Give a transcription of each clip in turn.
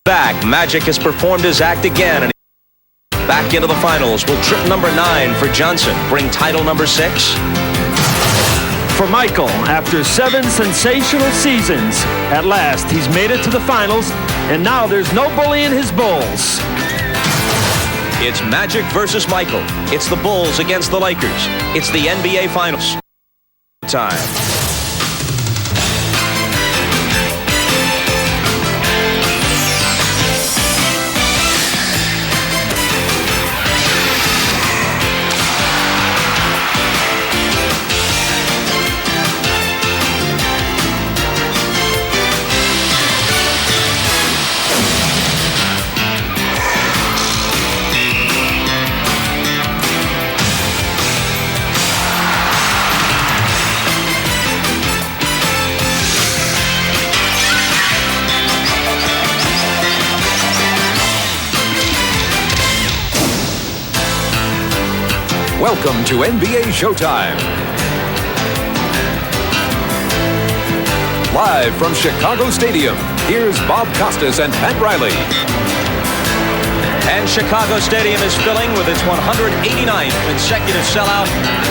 Back, Magic has performed his act again, and back into the finals. Will trip number 9 for Johnson bring title number 6? For Michael, after 7 sensational seasons, at last he's made it to the finals, and now there's no bullying his Bulls. It's Magic versus Michael. It's the Bulls against the Lakers. It's the NBA Finals. Time. Welcome to NBA Showtime. Live from Chicago Stadium, here's Bob Costas and Pat Riley. And Chicago Stadium is filling with its 189th consecutive sellout.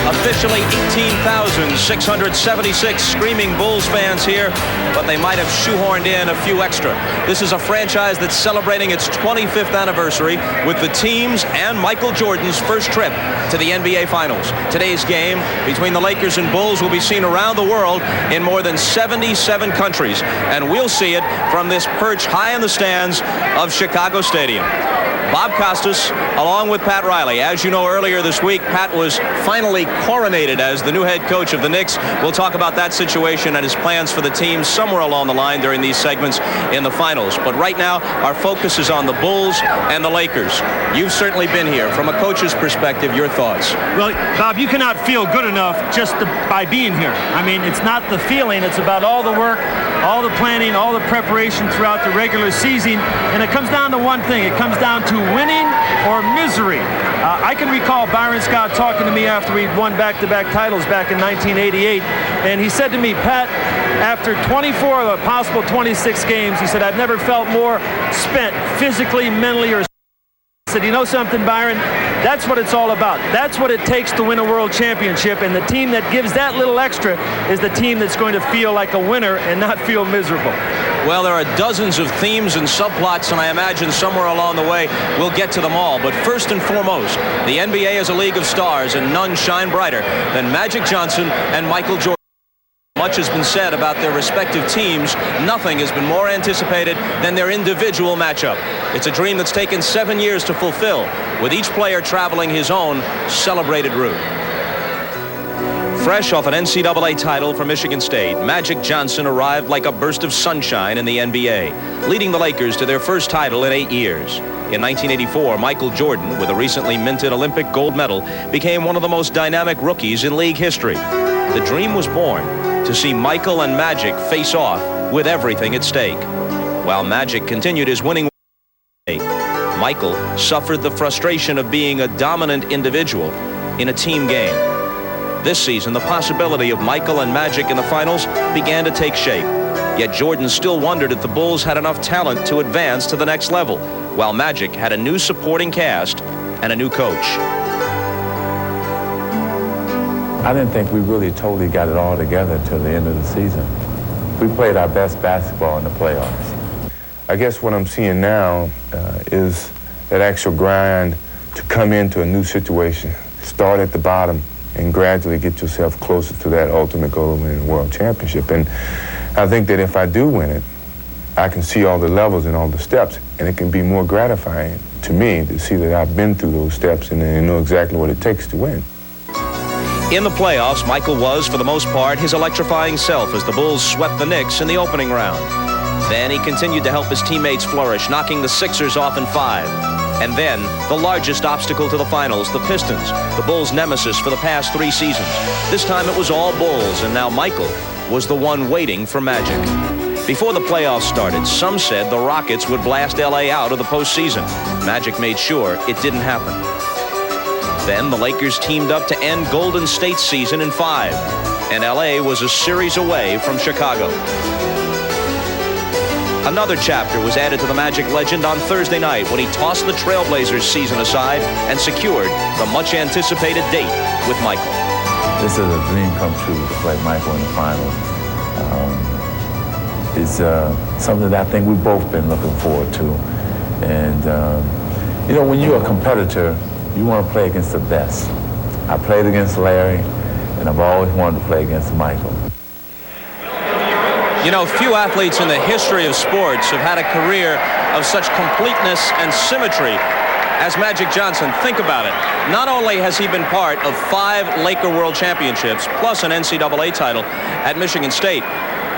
Officially 18,676 screaming Bulls fans here, but they might have shoehorned in a few extra. This is a franchise that's celebrating its 25th anniversary with the team's and Michael Jordan's first trip to the NBA Finals. Today's game between the Lakers and Bulls will be seen around the world in more than 77 countries, and we'll see it from this perch high in the stands of Chicago Stadium. Bob Costas, along with Pat Riley. As you know, earlier this week, Pat was finally coronated as the new head coach of the Knicks. We'll talk about that situation and his plans for the team somewhere along the line during these segments in the finals. But right now, our focus is on the Bulls and the Lakers. You've certainly been here. From a coach's perspective, your thoughts? Well, Bob, you cannot feel good enough just by being here. I mean, it's not the feeling. It's about all the work, all the planning, all the preparation throughout the regular season. And it comes down to one thing. It comes down to winning or misery. I can recall Byron Scott talking to me after we won back-to-back titles back in 1988, and he said to me, Pat, after 24 of the possible 26 games, he said, I've never felt more spent physically, mentally, or I said, you know something, Byron? That's what it's all about. That's what it takes to win a world championship, and the team that gives that little extra is the team that's going to feel like a winner and not feel miserable. Well, there are dozens of themes and subplots, and I imagine somewhere along the way we'll get to them all. But first and foremost, the NBA is a league of stars, and none shine brighter than Magic Johnson and Michael Jordan. Much has been said about their respective teams. Nothing has been more anticipated than their individual matchup. It's a dream that's taken 7 years to fulfill, with each player traveling his own celebrated route. Fresh off an NCAA title from Michigan State, Magic Johnson arrived like a burst of sunshine in the NBA, leading the Lakers to their first title in 8 years. In 1984, Michael Jordan, with a recently minted Olympic gold medal, became one of the most dynamic rookies in league history. The dream was born to see Michael and Magic face off with everything at stake. While Magic continued his winning way, Michael suffered the frustration of being a dominant individual in a team game. This season, the possibility of Michael and Magic in the finals began to take shape. Yet Jordan still wondered if the Bulls had enough talent to advance to the next level, while Magic had a new supporting cast and a new coach. I didn't think we really totally got it all together till the end of the season. We played our best basketball in the playoffs. I guess what I'm seeing now is that actual grind to come into a new situation, start at the bottom, and gradually get yourself closer to that ultimate goal of winning the world championship. And I think that if I do win it, I can see all the levels and all the steps, and it can be more gratifying to me to see that I've been through those steps and I know exactly what it takes to win. In the playoffs, Michael was, for the most part, his electrifying self as the Bulls swept the Knicks in the opening round. Then he continued to help his teammates flourish, knocking the Sixers off in 5. And then, the largest obstacle to the finals, the Pistons, the Bulls' nemesis for the past 3 seasons. This time it was all Bulls, and now Michael was the one waiting for Magic. Before the playoffs started, some said the Rockets would blast LA out of the postseason. Magic made sure it didn't happen. Then the Lakers teamed up to end Golden State's season in 5, and LA was a series away from Chicago. Another chapter was added to the Magic legend on Thursday night when he tossed the Trailblazers season aside and secured the much-anticipated date with Michael. This is a dream come true to play Michael in the finals. It's something that I think we've both been looking forward to. And, you know, when you're a competitor, you want to play against the best. I played against Larry, and I've always wanted to play against Michael. You know, few athletes in the history of sports have had a career of such completeness and symmetry as Magic Johnson. Think about it. Not only has he been part of 5 Laker World Championships, plus an NCAA title at Michigan State,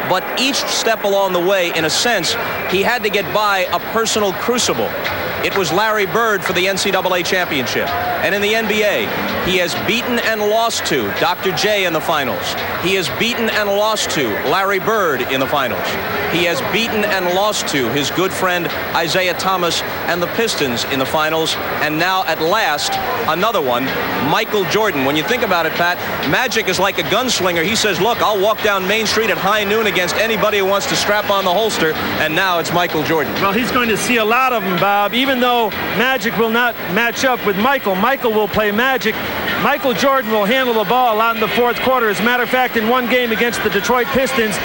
but each step along the way, in a sense, he had to get by a personal crucible. It was Larry Bird for the NCAA championship. And in the NBA, he has beaten and lost to Dr. J in the finals. He has beaten and lost to Larry Bird in the finals. He has beaten and lost to his good friend Isaiah Thomas and the Pistons in the finals. And now, at last, another one, Michael Jordan. When you think about it, Pat, Magic is like a gunslinger. He says, look, I'll walk down Main Street at high noon against anybody who wants to strap on the holster. And now it's Michael Jordan. Well, he's going to see a lot of them, Bob. Even though Magic will not match up with Michael, Michael will play Magic. Michael Jordan will handle the ball a lot in the fourth quarter. As a matter of fact, in one game against the Detroit Pistons,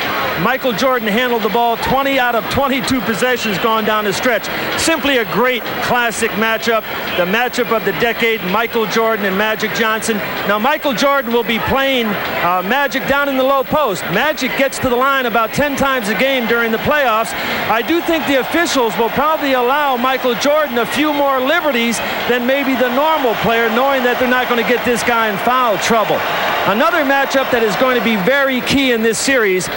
Michael Jordan handled the ball 20 out of 22 possessions going down the stretch. Simply a great classic matchup. The matchup of the decade, Michael Jordan and Magic Johnson. Now, Michael Jordan will be playing Magic down in the low post. Magic gets to the line about 10 times a game during the playoffs. I do think the officials will probably allow Michael Jordan a few more liberties than maybe the normal player, knowing that they're not going to get this guy in foul trouble. Another matchup that is going to be very key in this series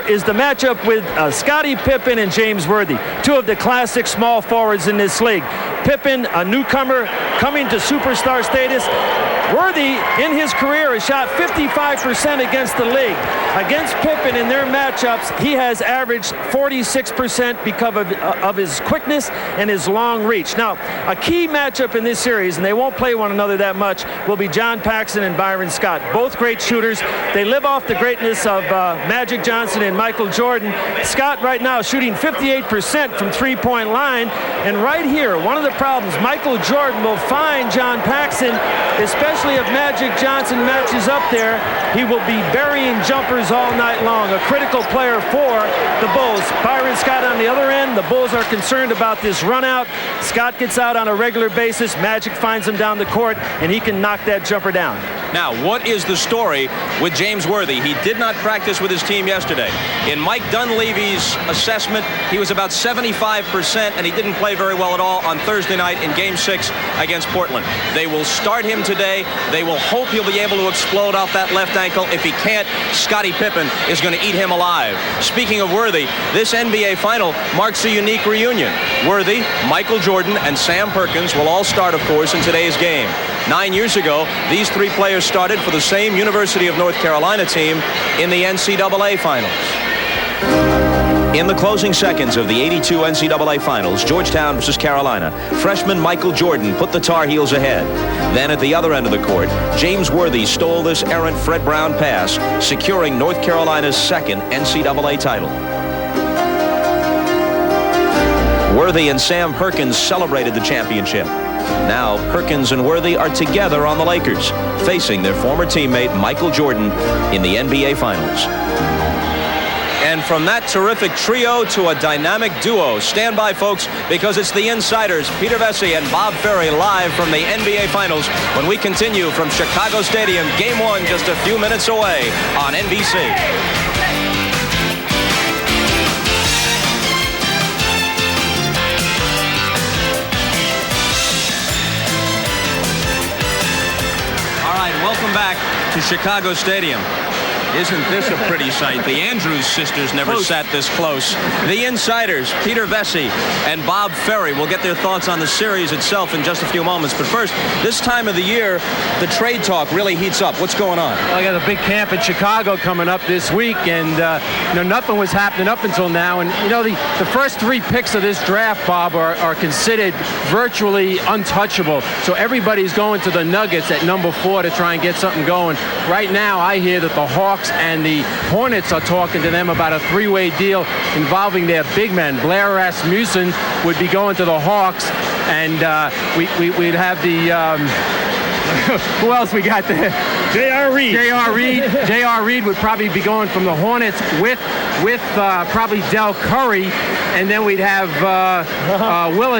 is the matchup with Scottie Pippen and James Worthy, 2 of the classic small forwards in this league. Pippen, a newcomer coming to superstar status. Worthy, in his career, has shot 55% against the league. Against Pippen in their matchups, he has averaged 46% because of his quickness and his long reach. Now, a key matchup in this series, and they won't play one another that much, will be John Paxson and Byron Scott. Both great shooters. They live off the greatness of Magic Johnson and Michael Jordan. Scott right now shooting 58% from three-point line. And right here, one of the problems, Michael Jordan will find John Paxson, especially if Magic Johnson matches up there. He will be burying jumpers all night long. A critical player for the Bulls. Byron Scott on the other end. The Bulls are concerned about this run out. Scott gets out on a regular basis. Magic finds him down the court, and he can knock that jumper down. Now, what is the story with James Worthy? He did not practice with his team yesterday. In Mike Dunleavy's assessment, he was about 75%, and he didn't play very well at all on Thursday night in Game 6 against Portland. They will start him today. They will hope he'll be able to explode off that left ankle. If he can't, Scottie Pippen is going to eat him alive. Speaking of Worthy, this NBA final marks a unique reunion. Worthy, Michael Jordan, and Sam Perkins will all start, of course, in today's game. 9 years ago, these 3 players started for the same University of North Carolina team in the NCAA Finals. In the closing seconds of the 82 NCAA Finals, Georgetown versus Carolina, freshman Michael Jordan put the Tar Heels ahead. Then at the other end of the court, James Worthy stole this errant Fred Brown pass, securing North Carolina's 2nd NCAA title. Worthy and Sam Perkins celebrated the championship. Now Perkins and Worthy are together on the Lakers, facing their former teammate Michael Jordan in the NBA Finals. And from that terrific trio to a dynamic duo, stand by, folks, because it's the Insiders, Peter Vesey and Bob Ferry, live from the NBA Finals when we continue from Chicago Stadium, Game 1 just a few minutes away on NBC. Welcome back to Chicago Stadium. Isn't this a pretty sight? The Andrews sisters never sat this close. The Insiders, Peter Vesey and Bob Ferry, will get their thoughts on the series itself in just a few moments. But first, this time of the year, the trade talk really heats up. What's going on? Well, I got a big camp in Chicago coming up this week, and nothing was happening up until now. And the first 3 picks of this draft, Bob, are considered virtually untouchable. So everybody's going to the Nuggets at number 4 to try and get something going. Right now, I hear that the Hawks Hawks and the Hornets are talking to them about a three-way deal involving their big men. Blair Rasmussen would be going to the Hawks, and we'd have the... who else we got there? J.R. Reed. J.R. Reed would probably be going from the Hornets with probably Del Curry, and then we'd have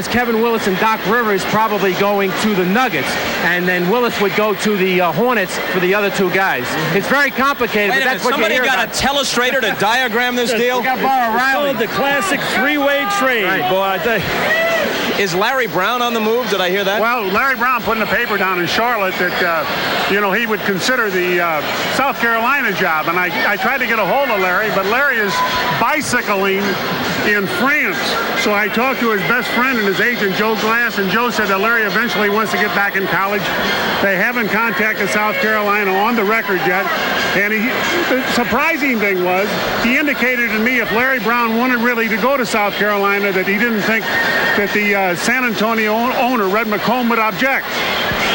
Kevin Willis and Doc Rivers probably going to the Nuggets, and then Willis would go to the Hornets for the other two guys. It's very complicated, but that's what you hear. Somebody got a telestrator to diagram this deal? We got Bob O'Reilly. The classic three-way trade, right. Boy, I tell you. Is Larry Brown on the move? Did I hear that? Well, Larry Brown put in a paper down in Charlotte that, he would consider the South Carolina job. And I tried to get a hold of Larry, but Larry is bicycling in France. So I talked to his best friend and his agent, Joe Glass, and Joe said that Larry eventually wants to get back in college. They haven't contacted South Carolina on the record yet. And the surprising thing was he indicated to me if Larry Brown wanted really to go to South Carolina, that he didn't think that the San Antonio owner, Red McComb, would object.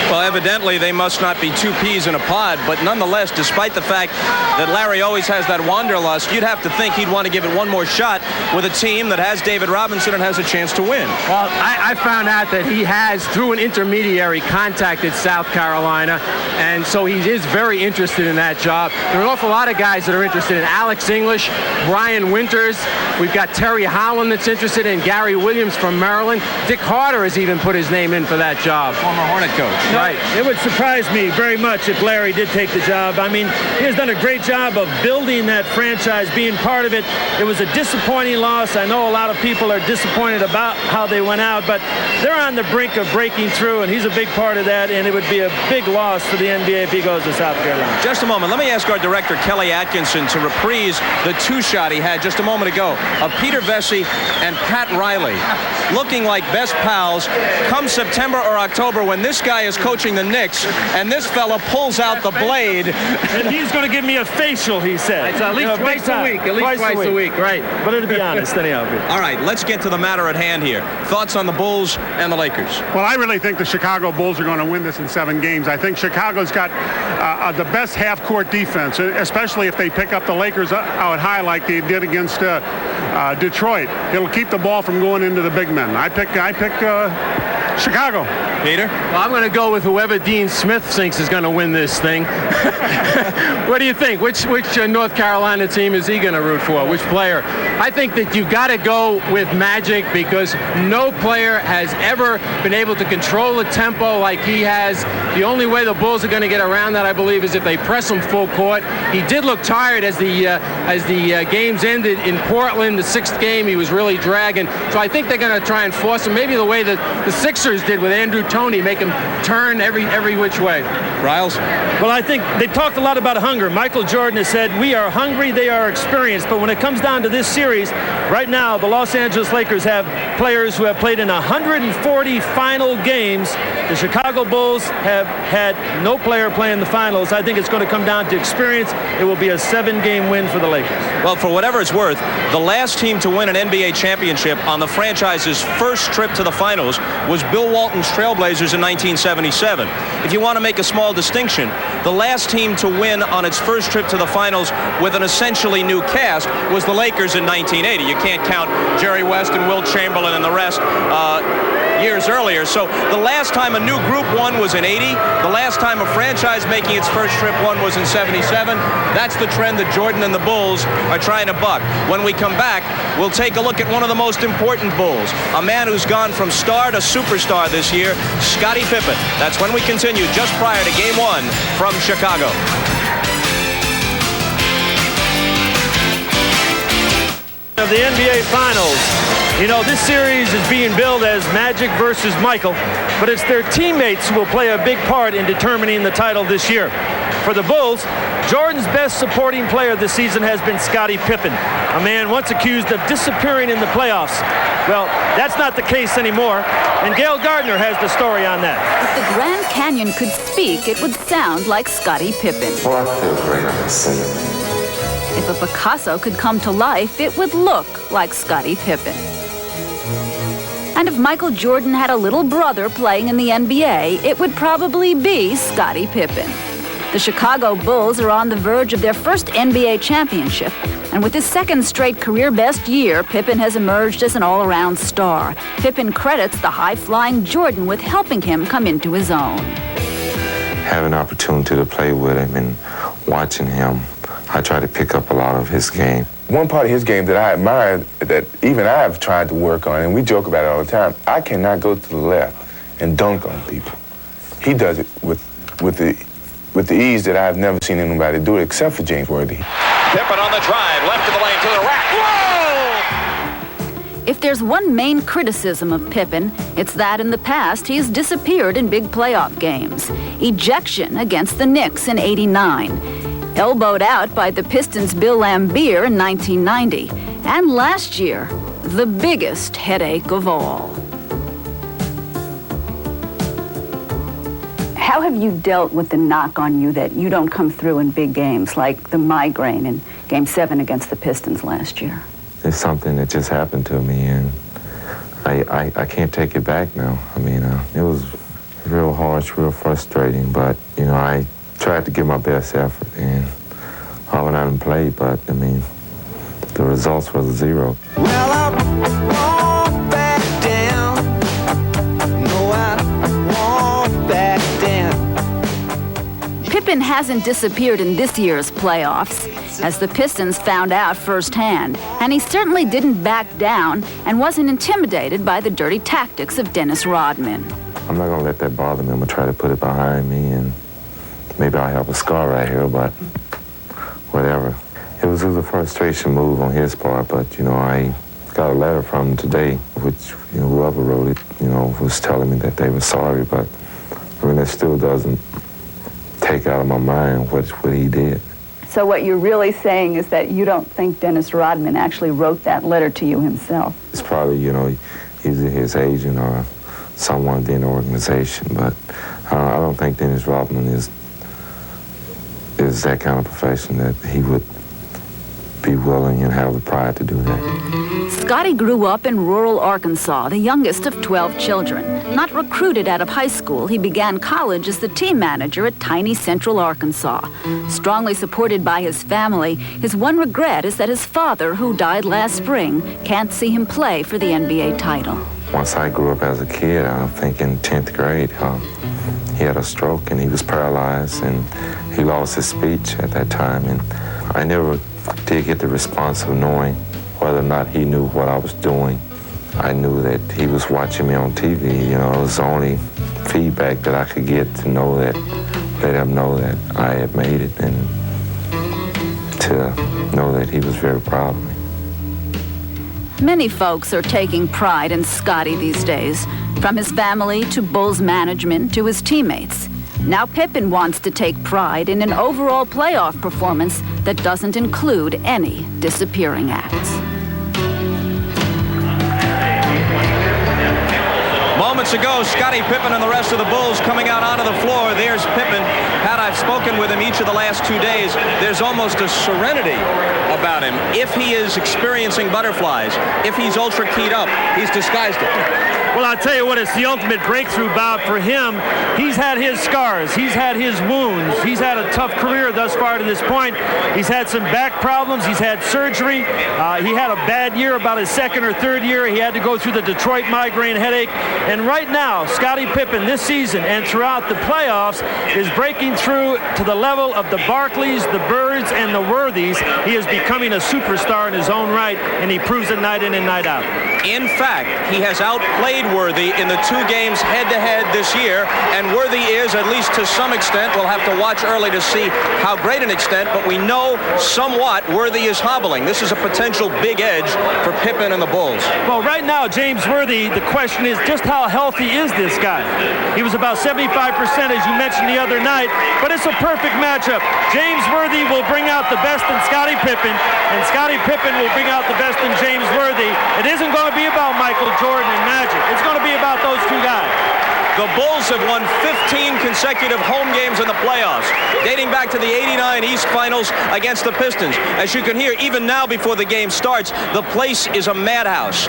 Well, evidently they must not be two peas in a pod, but nonetheless, despite the fact that Larry always has that wanderlust, you'd have to think he'd want to give it one more shot with a team that has David Robinson and has a chance to win. Well, I found out that he has, through an intermediary, contacted South Carolina, and so he is very interested in that job. There are an awful lot of guys that are interested in Alex English, Brian Winters. We've got Terry Holland that's interested in, Gary Williams from Maryland. Dick Harder has even put his name in for that job. Former Hornet coach. Right. It would surprise me very much if Larry did take the job. I mean, he has done a great job of building that franchise, being part of it. It was a disappointing loss. I know a lot of people are disappointed about how they went out, but they're on the brink of breaking through, and he's a big part of that, and it would be a big loss for the NBA if he goes to South Carolina. Just a moment. Let me ask our director, Kelly Atkinson, to reprise the two-shot he had just a moment ago of Peter Vesey and Pat Riley looking like best pals come September or October when this guy is coaching the Knicks and this fella pulls out the blade. And he's going to give me a facial, he said. It's at least twice a week. At least twice a week, right. But to be honest, anyhow. All right, let's get to the matter at hand here. Thoughts on the Bulls and the Lakers? Well, I really think the Chicago Bulls are going to win this in 7 games. I think Chicago's got the best half-court defense, especially if they pick up the Lakers out high like they did against Detroit. It'll keep the ball from going into the big men. I pick Chicago. Peter? Well, I'm going to go with whoever Dean Smith thinks is going to win this thing. What do you think? Which North Carolina team is he going to root for? Which player? I think that you've got to go with Magic because no player has ever been able to control the tempo like he has. The only way the Bulls are going to get around that, I believe, is if they press him full court. He did look tired as the games ended in Portland. The 6th game, he was really dragging. So I think they're going to try and force him, maybe the way that the Sixers did with Andrew Toney, make him turn every which way. Riles? Well, I think they talked a lot about hunger. Michael Jordan has said, we are hungry, they are experienced. But when it comes down to this series, right now, the Los Angeles Lakers have players who have played in 140 final games. The Chicago Bulls have had no player play in the finals. I think it's going to come down to experience. It will be a 7-game win for the Lakers. Well, for whatever it's worth, the last team to win an NBA championship on the franchise's first trip to the finals was Bill Walton's Trailblazers in 1977. If you want to make a small distinction, the last team to win on its first trip to the finals with an essentially new cast was the Lakers in 1980. You can't count Jerry West and Wilt Chamberlain and the rest years earlier. So the last time a new group won was in 80. The last time a franchise making its first trip won was in 77. That's the trend that Jordan and the Bulls are trying to buck. When we come back, we'll take a look at one of the most important Bulls, a man who's gone from star to superstar this year, Scottie Pippen. That's when we continue just prior to Game 1 from Chicago. Of the NBA Finals. You know, this series is being billed as Magic versus Michael, but it's their teammates who will play a big part in determining the title this year. For the Bulls, Jordan's best supporting player this season has been Scottie Pippen, a man once accused of disappearing in the playoffs. Well, that's not the case anymore, and Gail Gardner has the story on that. If the Grand Canyon could speak, it would sound like Scottie Pippen. Oh, I feel great on the scene. If a Picasso could come to life, it would look like Scottie Pippen. And if Michael Jordan had a little brother playing in the NBA, it would probably be Scottie Pippen. The Chicago Bulls are on the verge of their first NBA championship, and with his second straight career-best year, Pippen has emerged as an all-around star. Pippen credits the high-flying Jordan with helping him come into his own. Having an opportunity to play with him and watching him, I try to pick up a lot of his game. One part of his game that I admire, that even I've tried to work on, and we joke about it all the time, I cannot go to the left and dunk on people. He does it with the ease that I've never seen anybody do it, except for James Worthy. Pippen on the drive, left of the lane to the rack. Whoa! If there's one main criticism of Pippen, it's that in the past he has disappeared in big playoff games. Ejection against the Knicks in '89. Elbowed out by the Pistons' Bill Laimbeer in 1990. And last year, the biggest headache of all. How have you dealt with the knock on you that you don't come through in big games, like the migraine in Game 7 against the Pistons last year? It's something that just happened to me, and I can't take it back now. I mean, it was real harsh, real frustrating, but, you know, I tried to give my best effort, and I went out and played, but, I mean, the results were 0. Well, I won't back down. No, I won't back down. Pippen hasn't disappeared in this year's playoffs, as the Pistons found out firsthand, and he certainly didn't back down and wasn't intimidated by the dirty tactics of Dennis Rodman. I'm not going to let that bother me. I'm going to try to put it behind me, and maybe I'll have a scar right here, but whatever. It was a frustration move on his part, but, you know, I got a letter from him today, which, you know, whoever wrote it, you know, was telling me that they were sorry, but, I mean, that still doesn't take out of my mind what he did. So what you're really saying is that you don't think Dennis Rodman actually wrote that letter to you himself? It's probably, you know, either his agent or someone within the organization, but I don't think Dennis Rodman is that kind of profession that he would be willing and have the pride to do that. Scotty grew up in rural Arkansas, the youngest of 12 children. Not recruited out of high school, he began college as the team manager at tiny Central Arkansas. Strongly supported by his family, his one regret is that his father, who died last spring, can't see him play for the NBA title. Once I grew up as a kid, I think in 10th grade, he had a stroke and he was paralyzed and he lost his speech at that time. And I never did get the response of knowing whether or not he knew what I was doing. I knew that he was watching me on TV. You know, it was the only feedback that I could get to know that, let him know that I had made it and to know that he was very proud of me. Many folks are taking pride in Scotty these days, from his family to Bulls management to his teammates. Now Pippen wants to take pride in an overall playoff performance that doesn't include any disappearing acts. Moments ago, Scottie Pippen and the rest of the Bulls coming out onto the floor. There's Pippen. Had I've spoken with him each of the last 2 days, there's almost a serenity about him. If he is experiencing butterflies, if he's ultra keyed up, he's disguised it. Well, I'll tell you what, it's the ultimate breakthrough, Bob, for him. He's had his scars. He's had his wounds. He's had a tough career thus far to this point. He's had some back problems. He's had surgery. He had a bad year about his second or third year. He had to go through the Detroit migraine headache. And right now, Scottie Pippen this season and throughout the playoffs is breaking through to the level of the Barkleys, the Birds, and the Worthies. He is becoming a superstar in his own right, and he proves it night in and night out. In fact, he has outplayed Worthy in the 2 games head-to-head this year, and Worthy is, at least to some extent, we'll have to watch early to see how great an extent, but we know somewhat Worthy is hobbling. This is a potential big edge for Pippen and the Bulls. Well, right now, James Worthy, the question is just how healthy is this guy? He was about 75%, as you mentioned the other night, but it's a perfect matchup. James Worthy will bring out the best in Scottie Pippen, and Scottie Pippen will bring out the best in James Worthy. It isn't going to be about Michael Jordan and Magic. It's going to be about those 2 guys. The Bulls have won 15 consecutive home games in the playoffs, dating back to the '89 East Finals against the Pistons. As you can hear, even now before the game starts, the place is a madhouse.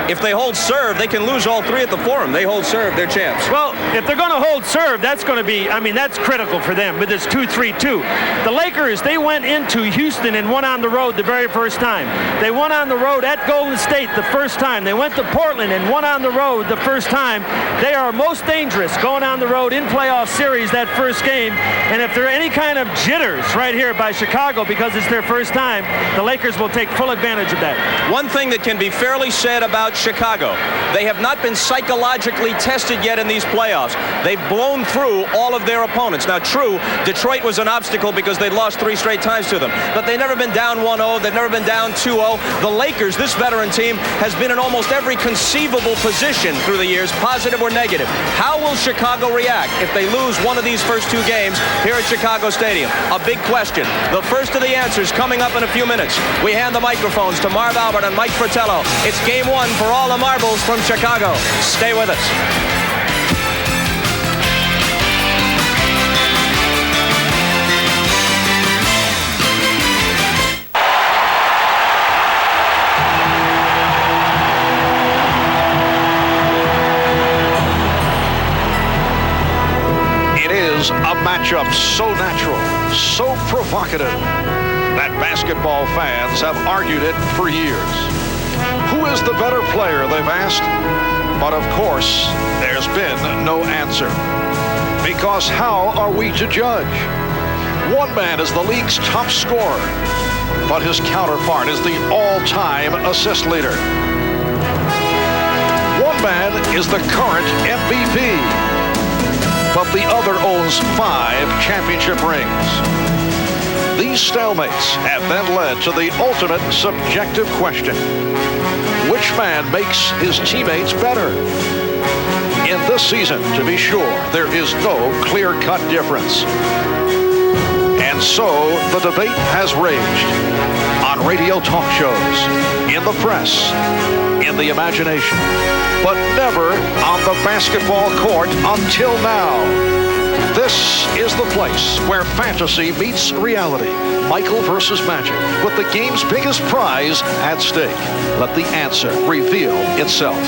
If they hold serve, they can lose all three at the Forum. They hold serve, they're champs. Well, if they're going to hold serve, that's going to be, I mean, that's critical for them with this 2-3-2. The Lakers, they went into Houston and won on the road the very first time. They won on the road at Golden State the first time. They went to Portland and won on the road the first time. They are most dangerous going on the road in playoff series that first game. And if there are any kind of jitters right here by Chicago because it's their first time, the Lakers will take full advantage of that. One thing that can be fairly said about Chicago, they have not been psychologically tested yet in these playoffs. They've blown through all of their opponents. Now, true, Detroit was an obstacle because they lost 3 straight times to them, but they've never been down 1-0. They've never been down 2-0. The Lakers, this veteran team, has been in almost every conceivable position through the years, positive or negative. How will Chicago react if they lose one of these first 2 games here at Chicago Stadium? A big question. The first of the answers coming up in a few minutes. We hand the microphones to Marv Albert and Mike Fratello. It's game 1 for all the marbles from Chicago. Stay with us. A matchup so natural, so provocative, that basketball fans have argued it for years. Who is the better player, they've asked? But of course, there's been no answer. Because how are we to judge? One man is the league's top scorer, but his counterpart is the all-time assist leader. One man is the current MVP, but the other owns 5 championship rings. These stalemates have then led to the ultimate subjective question. Which man makes his teammates better? In this season, to be sure, there is no clear-cut difference. And so the debate has raged on radio talk shows, in the press, in the imagination, but never on the basketball court until now. This is the place where fantasy meets reality. Michael versus Magic, with the game's biggest prize at stake. Let the answer reveal itself.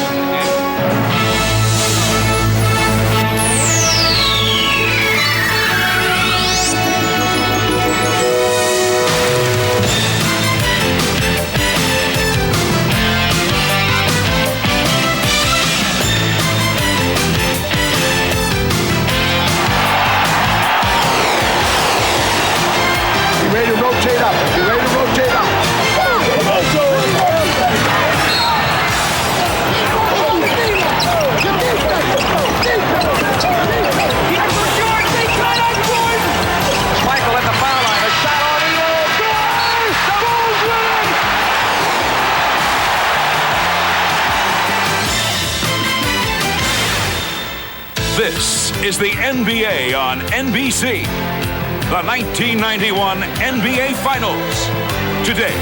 This is the NBA on NBC. The 1991 NBA Finals. Today,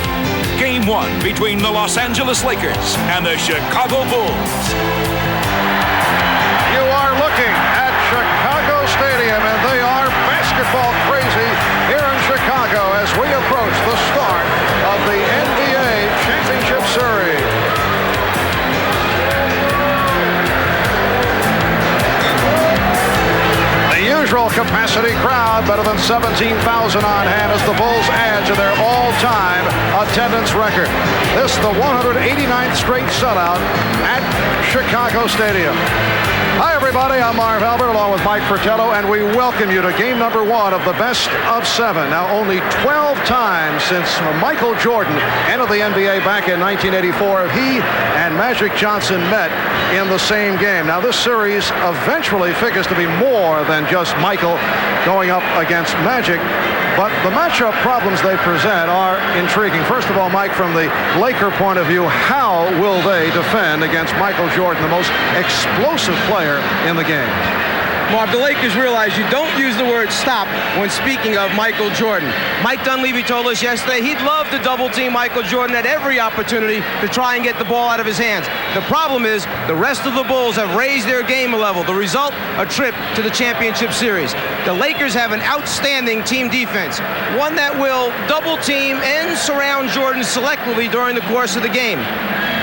Game 1 between the Los Angeles Lakers and the Chicago Bulls. You are looking at Chicago Stadium, and they are basketball crazy here in Chicago as we approach the start of the NBA Championship Series. Usual capacity crowd, better than 17,000 on hand as the Bulls add to their all-time attendance record. This the 189th straight sellout at Chicago Stadium. Hi everybody, I'm Marv Albert along with Mike Fratello, and we welcome you to game number 1 of the best of 7. Now only 12 times since Michael Jordan entered the NBA back in 1984 he and Magic Johnson met in the same game. Now this series eventually figures to be more than just Michael going up against Magic, but the matchup problems they present are intriguing. First of all, Mike, from the Laker point of view, how will they defend against Michael Jordan, the most explosive player in the game? Marv, the Lakers realize you don't use the word stop when speaking of Michael Jordan. Mike Dunleavy told us yesterday he'd love to double-team Michael Jordan at every opportunity to try and get the ball out of his hands. The problem is the rest of the Bulls have raised their game a level. The result, a trip to the championship series. The Lakers have an outstanding team defense, one that will double-team and surround Jordan selectively during the course of the game.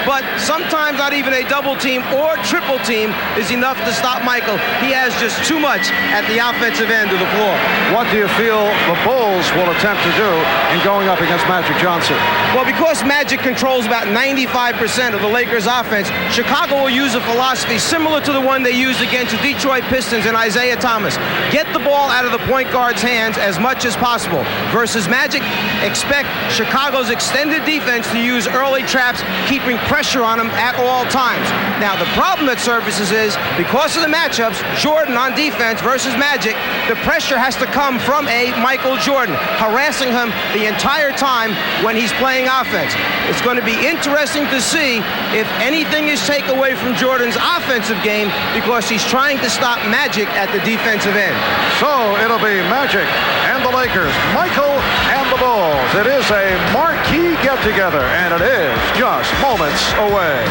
But sometimes not even a double team or triple team is enough to stop Michael. He has just too much at the offensive end of the floor. What do you feel the Bulls will attempt to do in going up against Magic Johnson? Well, because Magic controls about 95% of the Lakers' offense, Chicago will use a philosophy similar to the one they used against the Detroit Pistons and Isaiah Thomas. Get the ball out of the point guard's hands as much as possible. Versus Magic, expect Chicago's extended defense to use early traps, keeping pressure on him at all times. Now, the problem that surfaces is, because of the matchups, Jordan on defense versus Magic, the pressure has to come from a Michael Jordan, harassing him the entire time when he's playing offense. It's going to be interesting to see if anything is taken away from Jordan's offensive game because he's trying to stop Magic at the defensive end. So it'll be Magic and the Lakers, Michael and the Bulls. It is a marquee get-together, and it is just moments away.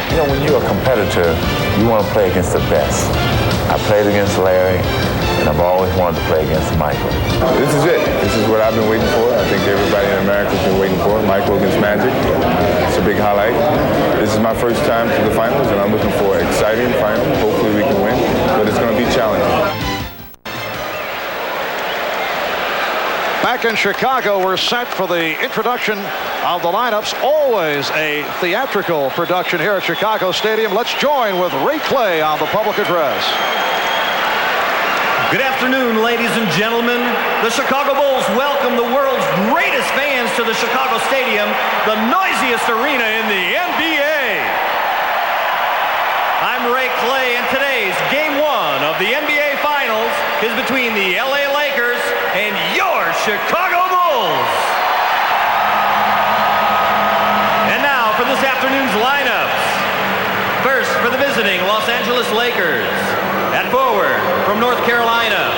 You know, when you're a competitor, you want to play against the best. I played against Larry, and I've always wanted to play against Michael. This is it. This is what I've been waiting for. I think everybody in America's been waiting for it. Michael against Magic. It's a big highlight. This is my first time to the finals, and I'm looking for an exciting final. Hopefully we can win, but it's going to be challenging. Back in Chicago, we're set for the introduction of the lineups. Always a theatrical production here at Chicago Stadium. Let's join with Ray Clay on the public address. Good afternoon, ladies and gentlemen. The Chicago Bulls welcome the world's greatest fans to the Chicago Stadium, the noisiest arena in the NBA. I'm Ray Clay, and today's Game 1 of the NBA Finals is between the LA Lakers and your Chicago Bulls. And now for this afternoon's lineups. First, for the visiting Los Angeles Lakers. At forward, from North Carolina,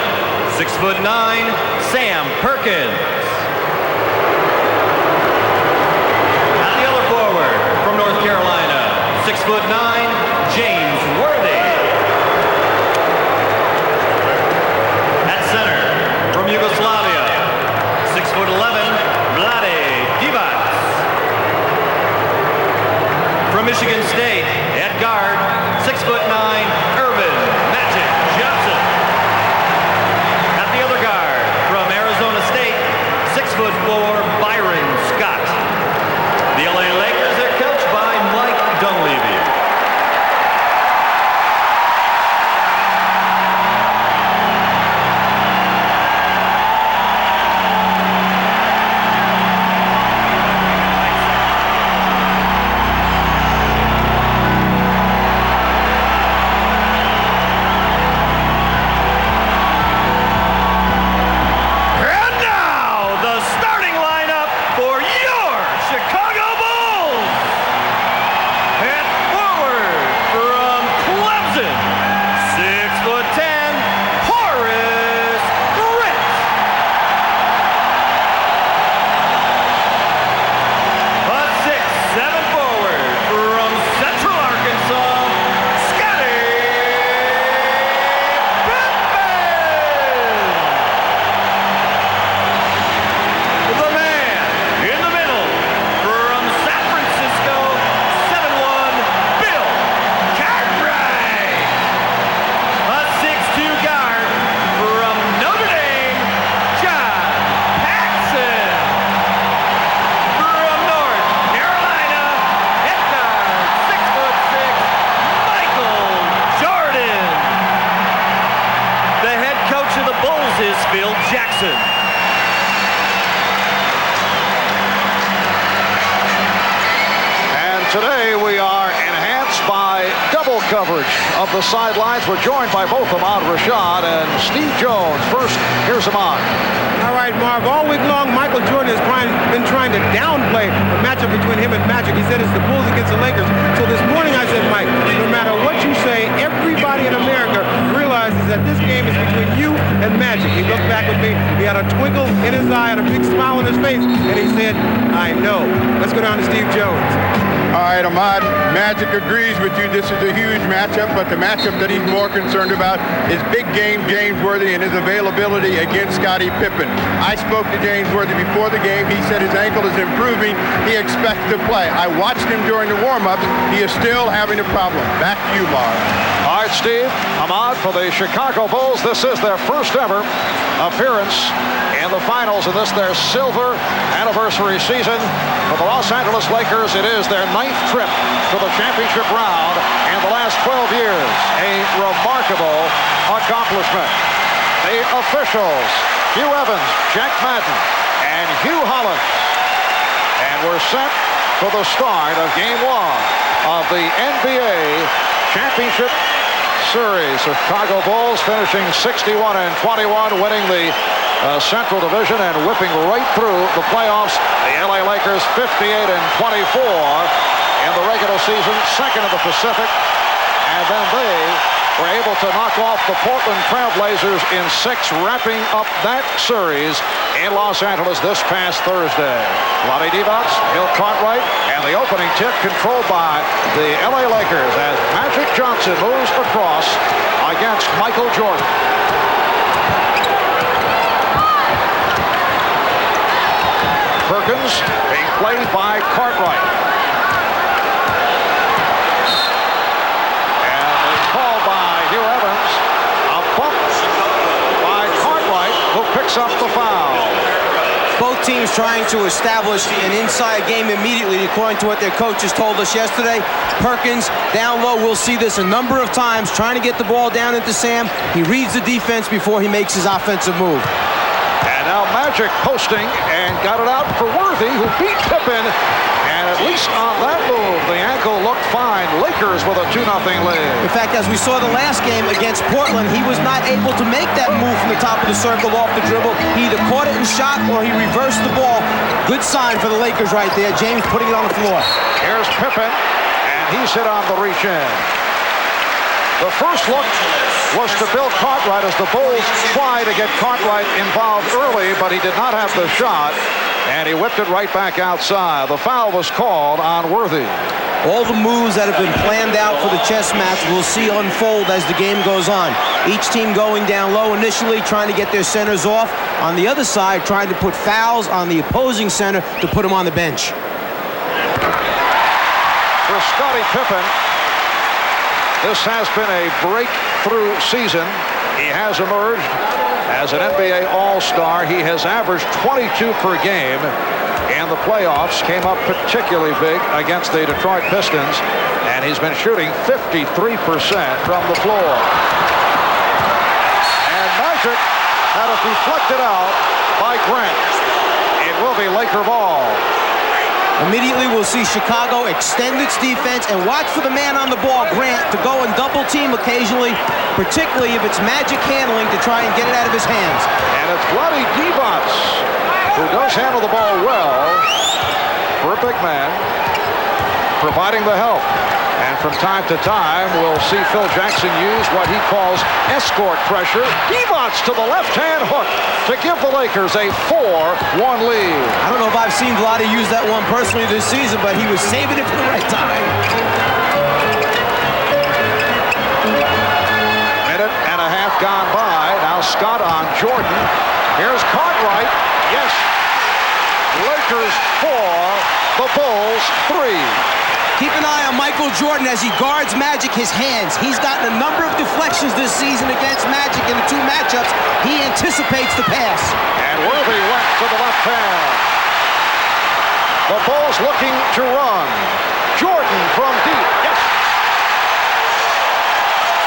6'9", Sam Perkins. At the other forward, from North Carolina, 6'9", James Worthy. At center, from Yugoslavia, 6'11", Vlade Divac. From Michigan State, at guard, 6'9", Earvin Magic Johnson. At the other guard, from Arizona State, 6'4", Byron Scott. The LA Lakers are coached by Mike Dunleavy. Today we are enhanced by double coverage of the sidelines. We're joined by both Ahmad Rashad and Steve Jones. First, here's Ahmad. All right, Marv, all week long, Michael Jordan has been trying to downplay the matchup between him and Magic. He said it's the Bulls against the Lakers. So this morning I said, Mike, no matter what you say, everybody in America had a twinkle in his eye and a big smile on his face, and he said, I know. Let's go down to Steve Jones. All right, Ahmad, Magic agrees with you. This is a huge matchup, but the matchup that he's more concerned about is big game James Worthy and his availability against Scottie Pippen. I spoke to James Worthy before the game. He said his ankle is improving. He expects to play. I watched him during the warm-ups. He is still having a problem. Back to you, Mark. All right, Steve, Ahmad, for the Chicago Bulls, this is their first ever appearance in the finals in this their silver anniversary season. For the Los Angeles Lakers, it is their 9th trip to the championship round in the last 12 years. A remarkable accomplishment. The officials, Hugh Evans, Jack Madden, and Hugh Hollins. And we're set for the start of Game 1 of the NBA Championship Series. Chicago Bulls finishing 61-21, winning the Central Division and whipping right through the playoffs. The LA Lakers 58-24 in the regular season, second in the Pacific, and then they were able to knock off the Portland Trail Blazers in 6, wrapping up that series in Los Angeles this past Thursday. Lonnie Divac, Bill Cartwright, and the opening tip controlled by the LA Lakers as Magic Johnson moves across against Michael Jordan. Perkins being played by Cartwright. And it's called by Hugh Evans. A bump by Cartwright, who picks up the foul. Both teams trying to establish an inside game immediately, according to what their coaches told us yesterday. Perkins down low. We'll see this a number of times, trying to get the ball down into Sam. He reads the defense before he makes his offensive move. And now Magic posting and got it out for Worthy, who beat Pippen. And at least on that move, the ankle looked fine. Lakers with a 2-0 lead. In fact, as we saw the last game against Portland, he was not able to make that move from the top of the circle off the dribble. He either caught it and shot or he reversed the ball. Good sign for the Lakers right there. James putting it on the floor. Here's Pippen, and he's hit on the reach in. The first look was to Bill Cartwright as the Bulls tried to get Cartwright involved early, but he did not have the shot, and he whipped it right back outside. The foul was called on Worthy. All the moves that have been planned out for the chess match we'll see unfold as the game goes on. Each team going down low initially, trying to get their centers off. On the other side, trying to put fouls on the opposing center to put him on the bench. For Scottie Pippen, this has been a breakthrough season. He has emerged as an NBA All-Star. He has averaged 22 per game in the playoffs. Came up particularly big against the Detroit Pistons. And he's been shooting 53% from the floor. And Magic had it deflected out by Grant. It will be Laker ball. Immediately, we'll see Chicago extend its defense and watch for the man on the ball, Grant, to go and double team occasionally, particularly if it's Magic handling to try and get it out of his hands. And it's Lonnie Divac, who does handle the ball well for a big man, providing the help. And from time to time, we'll see Phil Jackson use what he calls escort pressure. Divac to the left-hand hook to give the Lakers a 4-1 lead. I don't know if I've seen Vlade use that one personally this season, but he was saving it for the right time. Minute and a half gone by. Now Scott on Jordan. Here's Cartwright. Yes. Lakers 4, the Bulls 3. Keep an eye on Michael Jordan as he guards Magic, his hands. He's gotten a number of deflections this season against Magic in the 2 matchups. He anticipates the pass. And Worthy went to the left hand. The Bulls looking to run. Jordan from deep. Yes.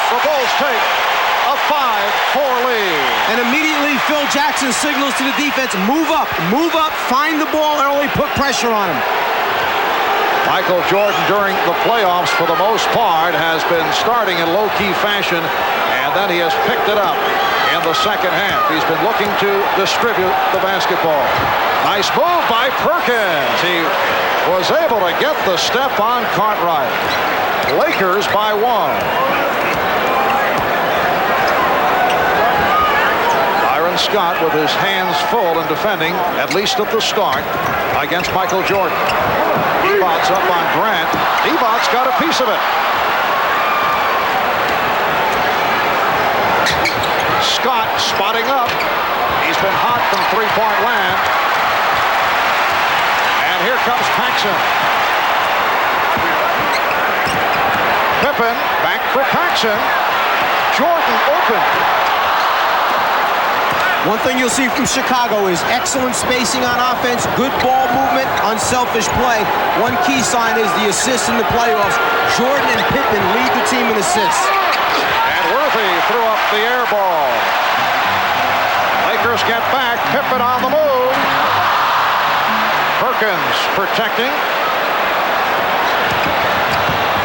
The Bulls take a 5-4 lead. And immediately Phil Jackson signals to the defense, move up, find the ball early, put pressure on him. Michael Jordan during the playoffs for the most part has been starting in low-key fashion, and then he has picked it up in the second half. He's been looking to distribute the basketball. Nice move by Perkins. He was able to get the step on Cartwright. Lakers by 1. Byron Scott with his hands full in defending, at least at the start, against Michael Jordan. Evots up on Grant. Evots got a piece of it. Scott spotting up. He's been hot from three-point land. And here comes Paxson. Pippen back for Paxson. Jordan open. One thing you'll see from Chicago is excellent spacing on offense, good ball movement, unselfish play. One key sign is the assists in the playoffs. Jordan and Pippen lead the team in assists. And Worthy threw up the air ball. Lakers get back. Pippen on the move. Perkins protecting.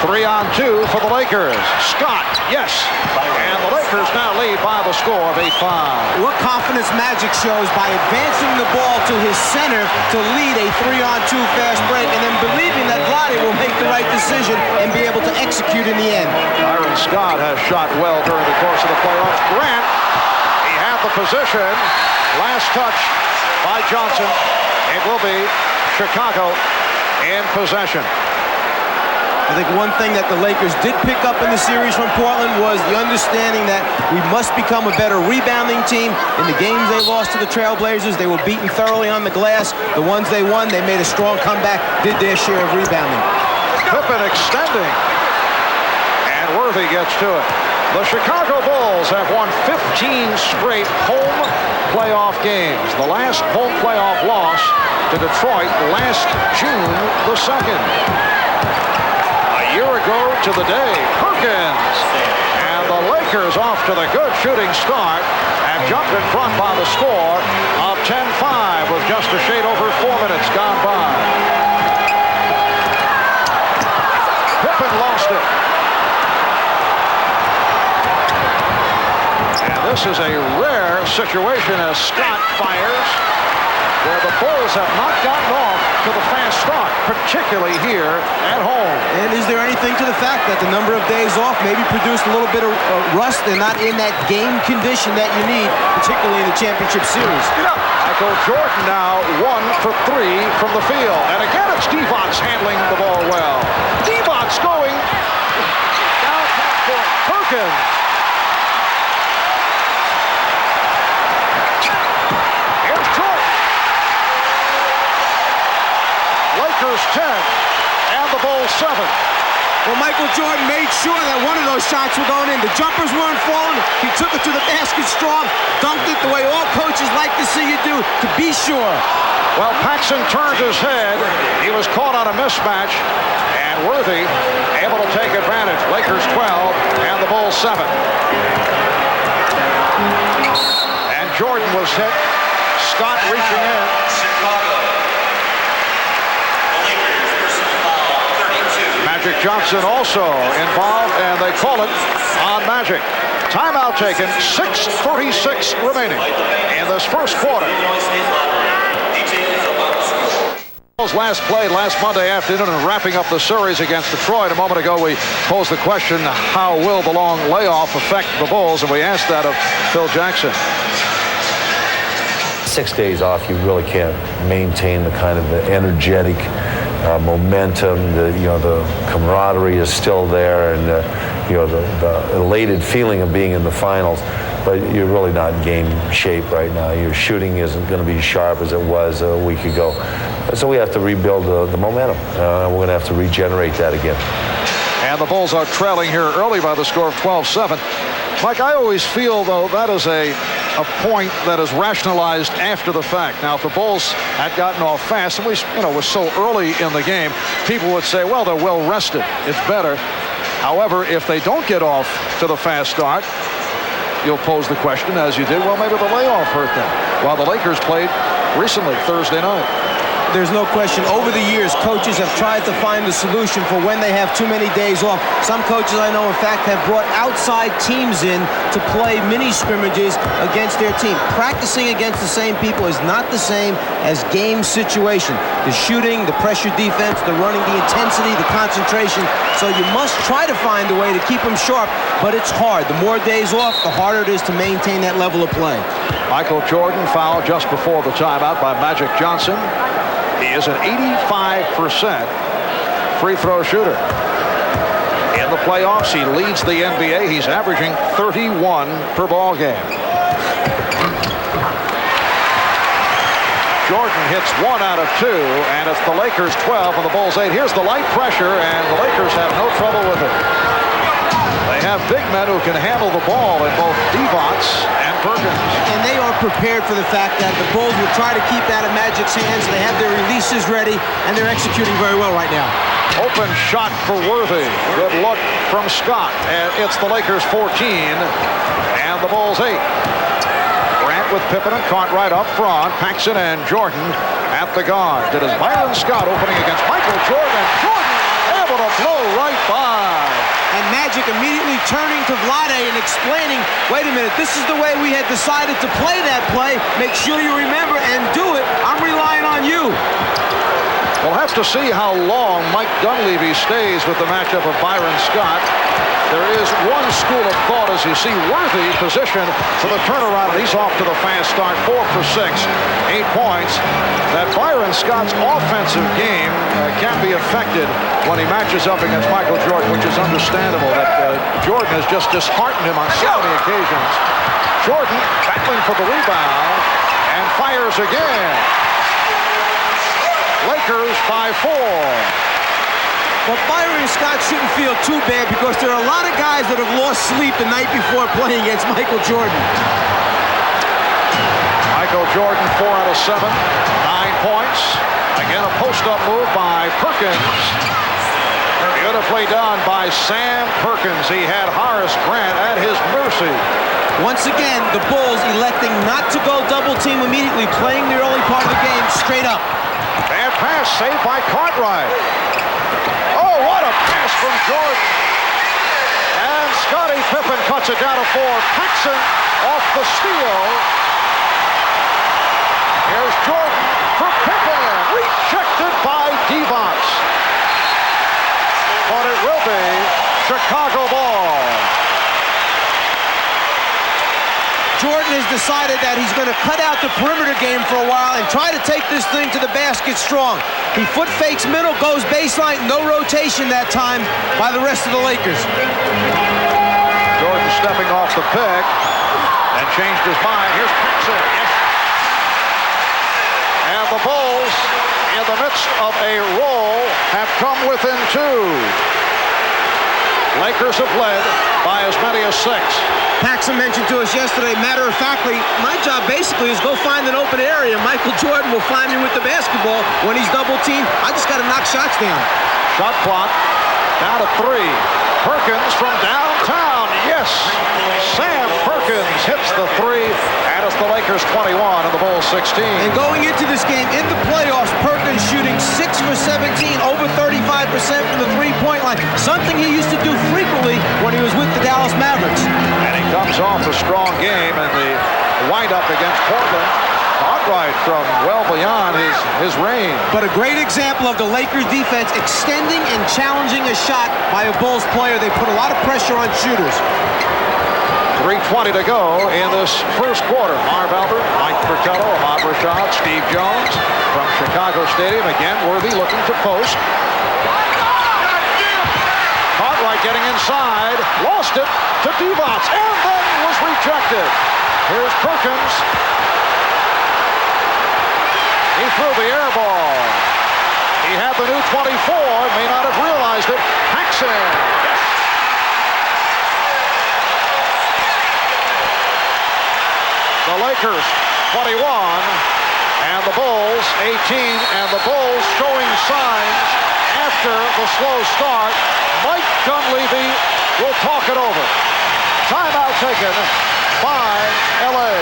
3-on-2 for the Lakers. Scott, yes. And the Lakers now lead by the score of 8-5. What confidence Magic shows by advancing the ball to his center to lead a 3-on-2 fast break and then believing that Vlade will make the right decision and be able to execute in the end. Byron Scott has shot well during the course of the playoffs. Grant, he had the position. Last touch by Johnson. It will be Chicago in possession. I think one thing that the Lakers did pick up in the series from Portland was the understanding that we must become a better rebounding team. In the games they lost to the Trailblazers, they were beaten thoroughly on the glass. The ones they won, they made a strong comeback, did their share of rebounding. Pippen extending. And Worthy gets to it. The Chicago Bulls have won 15 straight home playoff games. The last home playoff loss to Detroit last June the 2nd. A year ago to the day, Perkins. And the Lakers off to the good shooting start and jumped in front by the score of 10-5 with just a shade over 4 minutes gone by. Pippen lost it. And this is a rare situation as Scott fires, where the Bulls have not gotten off to the fast start, particularly here at home. And is there anything to the fact that the number of days off maybe produced a little bit of rust and not in that game condition that you need, particularly in the championship series? Michael Jordan now 1 for 3 from the field. And again, it's Devots handling the ball well. Devots going down half court. Perkins. Here's Jordan. Lakers 10 and the Bulls 7. Well, Michael Jordan made sure that one of those shots were going in. The jumpers weren't falling. He took it to the basket strong, dunked it the way all coaches like to see you do, to be sure. Well, Paxson turned his head. He was caught on a mismatch. And Worthy able to take advantage. Lakers 12 and the Bulls 7. And Jordan was hit. Scott reaching in. Magic Johnson also involved, and they call it on Magic. Timeout taken, 6:36 remaining in this first quarter. Last played last Monday afternoon and wrapping up the series against Detroit. A moment ago we posed the question, how will the long layoff affect the Bulls? And we asked that of Phil Jackson. 6 days off, you really can't maintain the kind of energetic momentum. The camaraderie is still there, and the elated feeling of being in the finals. But you're really not in game shape right now. Your shooting isn't going to be sharp as it was a week ago. So we have to rebuild the momentum. We're going to have to regenerate that again. And the Bulls are trailing here early by the score of 12-7. Mike, I always feel, though, that is a point that is rationalized after the fact. Now, if the Bulls had gotten off fast, and was so early in the game, people would say, well, they're well rested. It's better. However, if they don't get off to the fast start, you'll pose the question, as you did, well, maybe the layoff hurt them. While the Lakers played recently, Thursday night. There's no question. Over the years, coaches have tried to find the solution for when they have too many days off. Some coaches I know, in fact, have brought outside teams in to play mini scrimmages against their team. Practicing against the same people is not the same as game situation. The shooting, the pressure defense, the running, the intensity, the concentration. So you must try to find a way to keep them sharp, but it's hard. The more days off, the harder it is to maintain that level of play. Michael Jordan fouled just before the timeout by Magic Johnson. He is an 85% free throw shooter. In the playoffs, he leads the NBA. He's averaging 31 per ball game. Jordan hits 1 out of 2, and it's the Lakers 12 and the Bulls 8. Here's the light pressure, and the Lakers have no trouble with it. They have big men who can handle the ball in both Divac and Perkins. And they are prepared for the fact that the Bulls will try to keep that in Magic's hands. They have their releases ready, and they're executing very well right now. Open shot for Worthy. Good look from Scott, and it's the Lakers 14 and the Bulls 8. Grant with Pippen and caught right up front. Paxson and Jordan at the guard. It is Byron Scott opening against Michael Jordan. Jordan able to blow right by. And Magic immediately turning to Vlade and explaining, wait a minute, this is the way we had decided to play that play. Make sure you remember and do it. I'm relying on you. We'll have to see how long Mike Dunleavy stays with the matchup of Byron Scott. There is one school of thought as you see Worthy positioned for the turnaround. He's off to the fast start, 4 for 6, 8 points. That Byron Scott's offensive game can be affected when he matches up against Michael Jordan, which is understandable. That Jordan has just disheartened him on so many occasions. Jordan battling for the rebound and fires again. Lakers by 4. But Byron Scott shouldn't feel too bad because there are a lot of guys that have lost sleep the night before playing against Michael Jordan. Michael Jordan, 4 out of 7, 9 points. Again, a post-up move by Perkins. Beautifully done by Sam Perkins. He had Horace Grant at his mercy. Once again, the Bulls electing not to go double team immediately, playing the early part of the game straight up. Bad pass saved by Cartwright. Oh, what a pass from Jordan. And Scottie Pippen cuts it down to 4. Paxson off the steal. Here's Jordan for Pippen. Rejected by Divac. But it will be Chicago ball. Jordan has decided that he's going to cut out the perimeter game for a while and try to take this thing to the basket strong. He foot fakes middle, goes baseline, no rotation that time by the rest of the Lakers. Jordan stepping off the pick and changed his mind. Here's Paxson. Yes. And the Bulls, in the midst of a roll, have come within 2. Lakers have led by as many as 6. Paxson mentioned to us yesterday, matter-of-factly, my job basically is go find an open area. Michael Jordan will find me with the basketball when he's double-teamed. I just got to knock shots down. Shot clock down to 3. Perkins from downtown. Yes, Sam Perkins hits the 3. And it's the Lakers 21 and the Bulls 16. And going into this game, in the playoffs, Perkins shooting 6 for 17, over 35% from the three-point line. Something he used to do frequently when he was with the Dallas Mavericks. And he comes off a strong game in the wind-up against Portland. Cartwright from well beyond his range. But a great example of the Lakers defense extending and challenging a shot by a Bulls player. They put a lot of pressure on shooters. 3:20 to go in this first quarter. Marv Albert, Mike Fratello, Ahmad Rashad, Steve Jones from Chicago Stadium. Again, Worthy looking to post. Cartwright getting inside, lost it to Divac, and then was rejected. Here's Perkins. He threw the air ball. He had the new 24, may not have realized it. Paxson. The Lakers 21 and the Bulls 18, and the Bulls showing signs after the slow start. Mike Dunleavy will talk it over. Timeout taken by LA.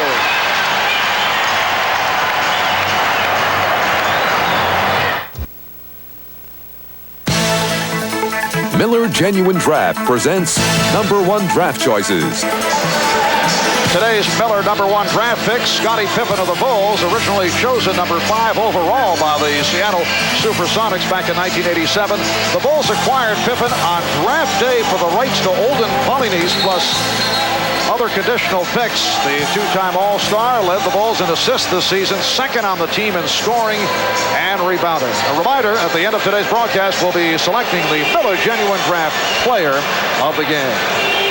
Miller Genuine Draft presents number 1 draft choices. Today's Miller number 1 draft pick, Scottie Pippen of the Bulls, originally chosen number 5 overall by the Seattle Supersonics back in 1987. The Bulls acquired Pippen on draft day for the rights to Olden Polynice plus other conditional picks, the two-time All-Star led the Bulls in assists this season, second on the team in scoring and rebounding. A reminder, at the end of today's broadcast, we'll be selecting the Miller Genuine Draft Player of the Game.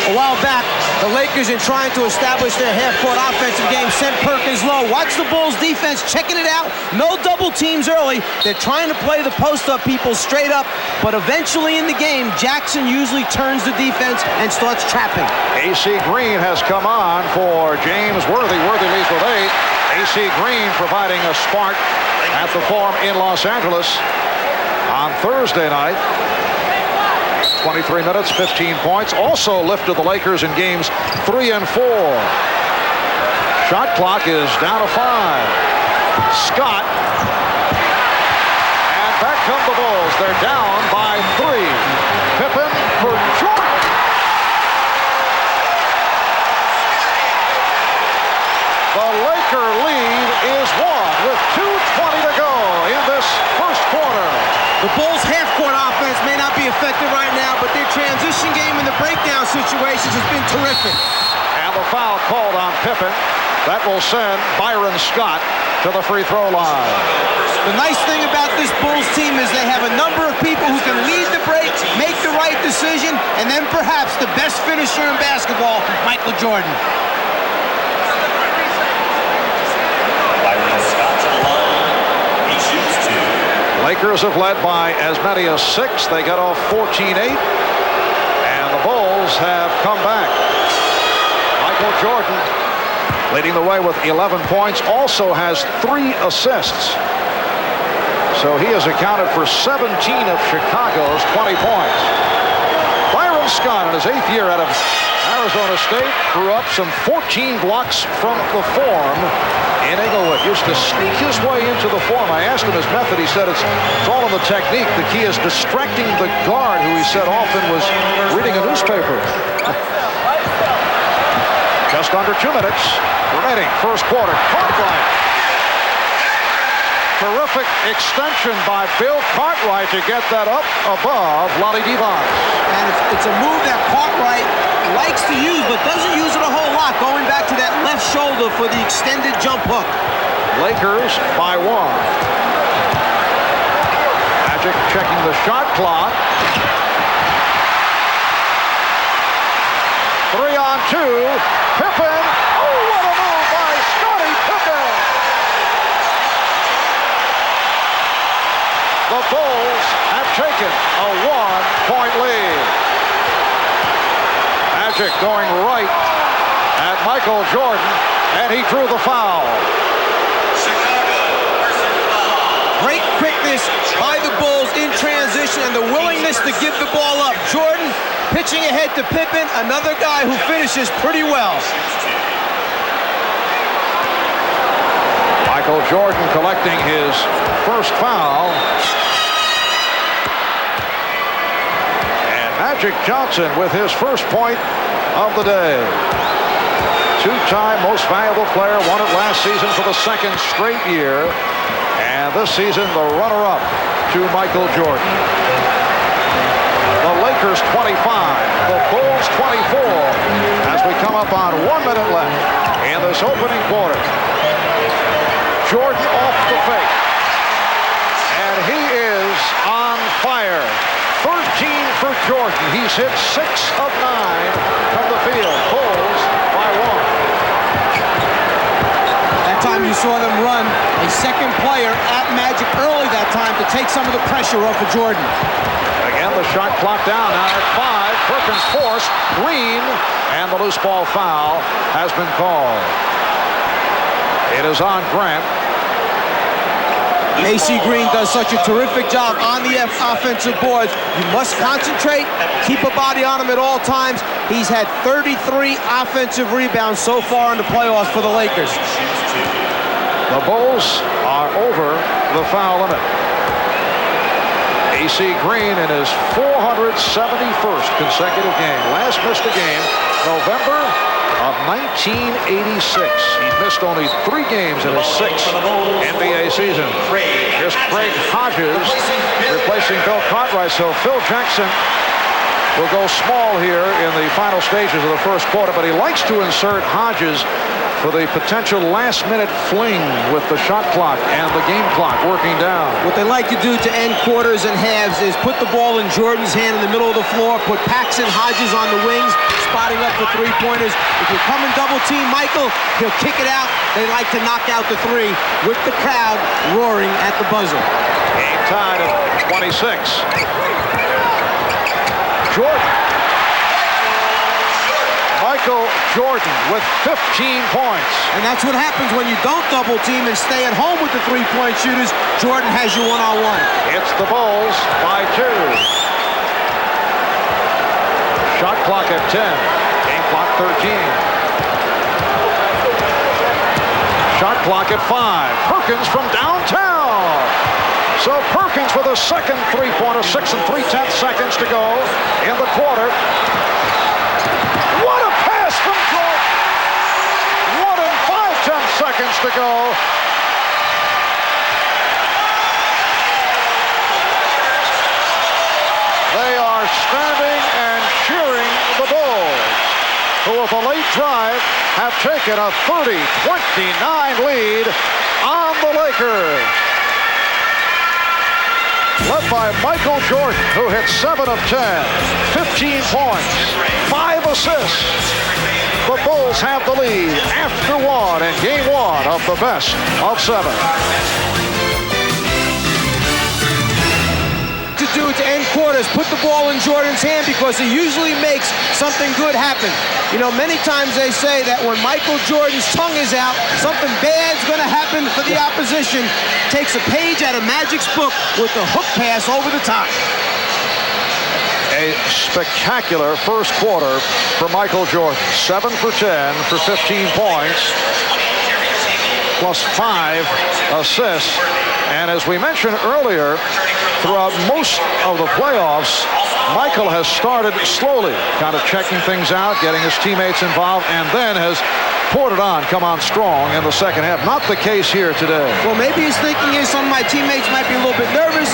A while back, the Lakers, in trying to establish their half-court offensive game, sent Perkins low. Watch the Bulls defense checking it out. No double teams early. They're trying to play the post-up people straight up, but eventually in the game, Jackson usually turns the defense and starts trapping. A.C. Green has come on for James Worthy. Worthy leads with 8. A.C. Green providing a spark at the Forum in Los Angeles on Thursday night. 23 minutes, 15 points. Also lifted the Lakers in games 3 and 4. Shot clock is down to 5. Scott. And back come the Bulls. They're down by 3. Pippen for Jordan. The Laker lead is 1 with 2:20 to go in this first quarter. The Bulls' half-court offense may not be effective right now, but their transition game in the breakdown situations has been terrific. And the foul called on Pippen. That will send Byron Scott to the free throw line. The nice thing about this Bulls team is they have a number of people who can lead the break, make the right decision, and then perhaps the best finisher in basketball, Michael Jordan. Byron Scott to the line. He shoots 2. Lakers have led by as many as 6. They got off 14-8. And the Bulls have come back. Michael Jordan leading the way with 11 points. Also has 3 assists. So he has accounted for 17 of Chicago's 20 points. Byron Scott in his 8th year out of Arizona State grew up some 14 blocks from the Forum in Inglewood. Used to sneak his way into the Forum. I asked him his method. He said it's all in the technique. The key is distracting the guard, who he said often was reading a newspaper. Just under 2 minutes remaining. First quarter. Cartwright. Terrific extension by Bill Cartwright to get that up above Lonnie Devon. And it's a move that Cartwright likes to use, but doesn't use it a whole lot, going back to that left shoulder for the extended jump hook. Lakers by 1. Magic checking the shot clock. 3 on 2. Pippen. Oh, what a move by Scottie Pippen. The Bulls have taken a 1-point lead. Magic going right at Michael Jordan, and he drew the foul. Great quickness by the Bulls in transition and the willingness to give the ball up. Jordan pitching ahead to Pippen, another guy who finishes pretty well. Michael Jordan collecting his first foul. And Magic Johnson with his first point of the day. 2-time most valuable player, won it last season for the 2nd straight year. And this season, the runner-up to Michael Jordan. The Lakers 25, the Bulls 24, as we come up on 1 minute left in this opening quarter. Jordan off the fake. And he is on fire. 13 for Jordan. He's hit 6 of 9 from the field. Bulls by 1. That time you saw them run a second player at Magic early that time to take some of the pressure off of Jordan. Again, the shot clock down now at 5. Perkins forced. Green. And the loose ball foul has been called. It is on Grant. A.C. Green does such a terrific job on the offensive boards. You must concentrate, keep a body on him at all times. He's had 33 offensive rebounds so far in the playoffs for the Lakers. The Bulls are over the foul limit. A.C. Green in his 471st consecutive game. Last missed a game November of 1986. He missed only 3 games in his 6th NBA season. Here's Craig Hodges replacing Bill Cartwright. So Phil Jackson will go small here in the final stages of the first quarter, but he likes to insert Hodges for the potential last-minute fling with the shot clock and the game clock working down. What they like to do to end quarters and halves is put the ball in Jordan's hand in the middle of the floor, put Paxson Hodges on the wings, spotting up for three-pointers. If you come and double-team Michael, he'll kick it out. They like to knock out the three with the crowd roaring at the buzzer. Game tied at 26. Jordan. Michael Jordan with 15 points. And that's what happens when you don't double team and stay at home with the three-point shooters. Jordan has you one-on-one. It's the Bulls by 2. Shot clock at 10. Game clock 13. Shot clock at 5. Perkins from downtown. So Perkins with a second three-pointer, 6 3/10 seconds to go in the quarter. What a pass from Jordan! 1 5/10 seconds to go. They are standing and cheering the Bulls, who with a late drive have taken a 30-29 lead on the Lakers. Led by Michael Jordan, who hit 7 of 10, 15 points, 5 assists. The Bulls have the lead after 1 in Game 1 of the best of 7. To end quarters, put the ball in Jordan's hand because he usually makes something good happen. You know, many times they say that when Michael Jordan's tongue is out, something bad's going to happen for the opposition. Takes a page out of Magic's book with a hook pass over the top. A spectacular first quarter for Michael Jordan. 7 for 10 for 15 points, plus 5 assists. And as we mentioned earlier, throughout most of the playoffs, Michael has started slowly, kind of checking things out, getting his teammates involved, and then has poured it on, come on strong in the second half. Not the case here today. Well, maybe he's thinking some of my teammates might be a little bit nervous.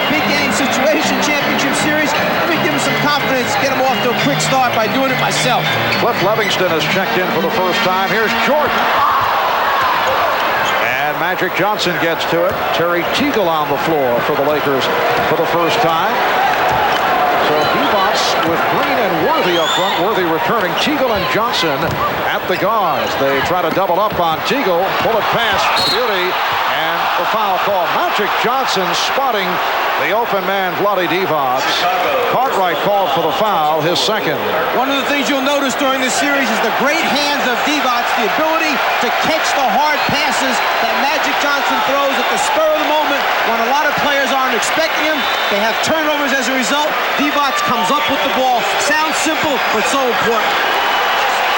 Big game situation, championship series. Let me give him some confidence, get him off to a quick start by doing it myself. Cliff Levingston has checked in for the first time. Here's Jordan. Magic Johnson gets to it. Terry Teagle on the floor for the Lakers for the first time. So Divac with Green and Worthy up front. Worthy returning. Teagle and Johnson at the guards. They try to double up on Teagle. Pull it past Beauty. And the foul call. Magic Johnson spotting the open man, Vlade Divac. Cartwright called for the foul, his second. One of the things you'll notice during this series is the great hands of Divac, the ability to catch the hard passes that Magic Johnson throws at the spur of the moment when a lot of players aren't expecting him. They have turnovers as a result. Divac comes up with the ball. Sounds simple, but so important.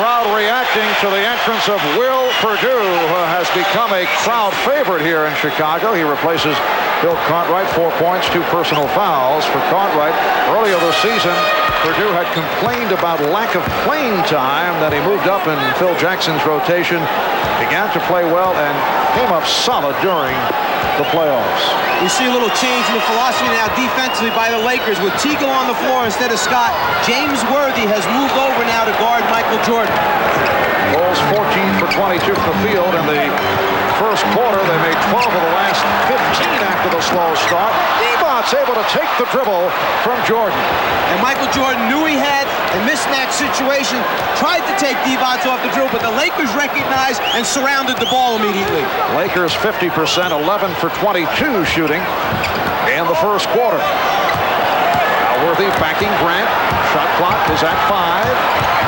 Crowd reacting to the entrance of Will Perdue, who has become a crowd favorite here in Chicago. He replaces Bill Cartwright, 4 points, 2 personal fouls for Cartwright. Earlier this season, Perdue had complained about lack of playing time, that he moved up in Phil Jackson's rotation, began to play well, and came up solid during the playoffs. We see a little change in the philosophy now defensively by the Lakers. With Teagle on the floor instead of Scott, James Worthy has moved over now to guard Michael Jordan. Bulls 14 for 22 from the field in the first quarter. They made 12 of the last 15 after the slow start. Divac's able to take the dribble from Jordan. And Michael Jordan knew he had a mismatch situation, tried to take Divac off the dribble, but the Lakers recognized and surrounded the ball immediately. Lakers 50%, 11 for 22 shooting in the first quarter. Now Worthy backing Grant. Shot clock is at 5.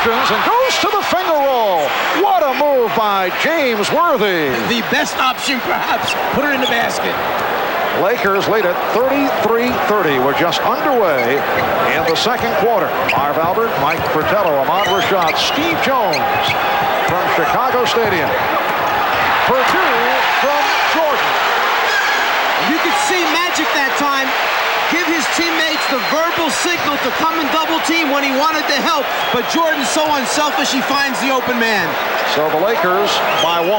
And goes to the finger roll. What a move by James Worthy. The best option, perhaps. Put it in the basket. Lakers lead at 33-30. We're just underway in the second quarter. Marv Albert, Mike Fratello, Ahmad Rashad, Steve Jones from Chicago Stadium. Perdue from Jordan. You could see Magic that time give his teammates the verbal signal to come and double team when he wanted to help, but Jordan's so unselfish he finds the open man. So the Lakers by 1.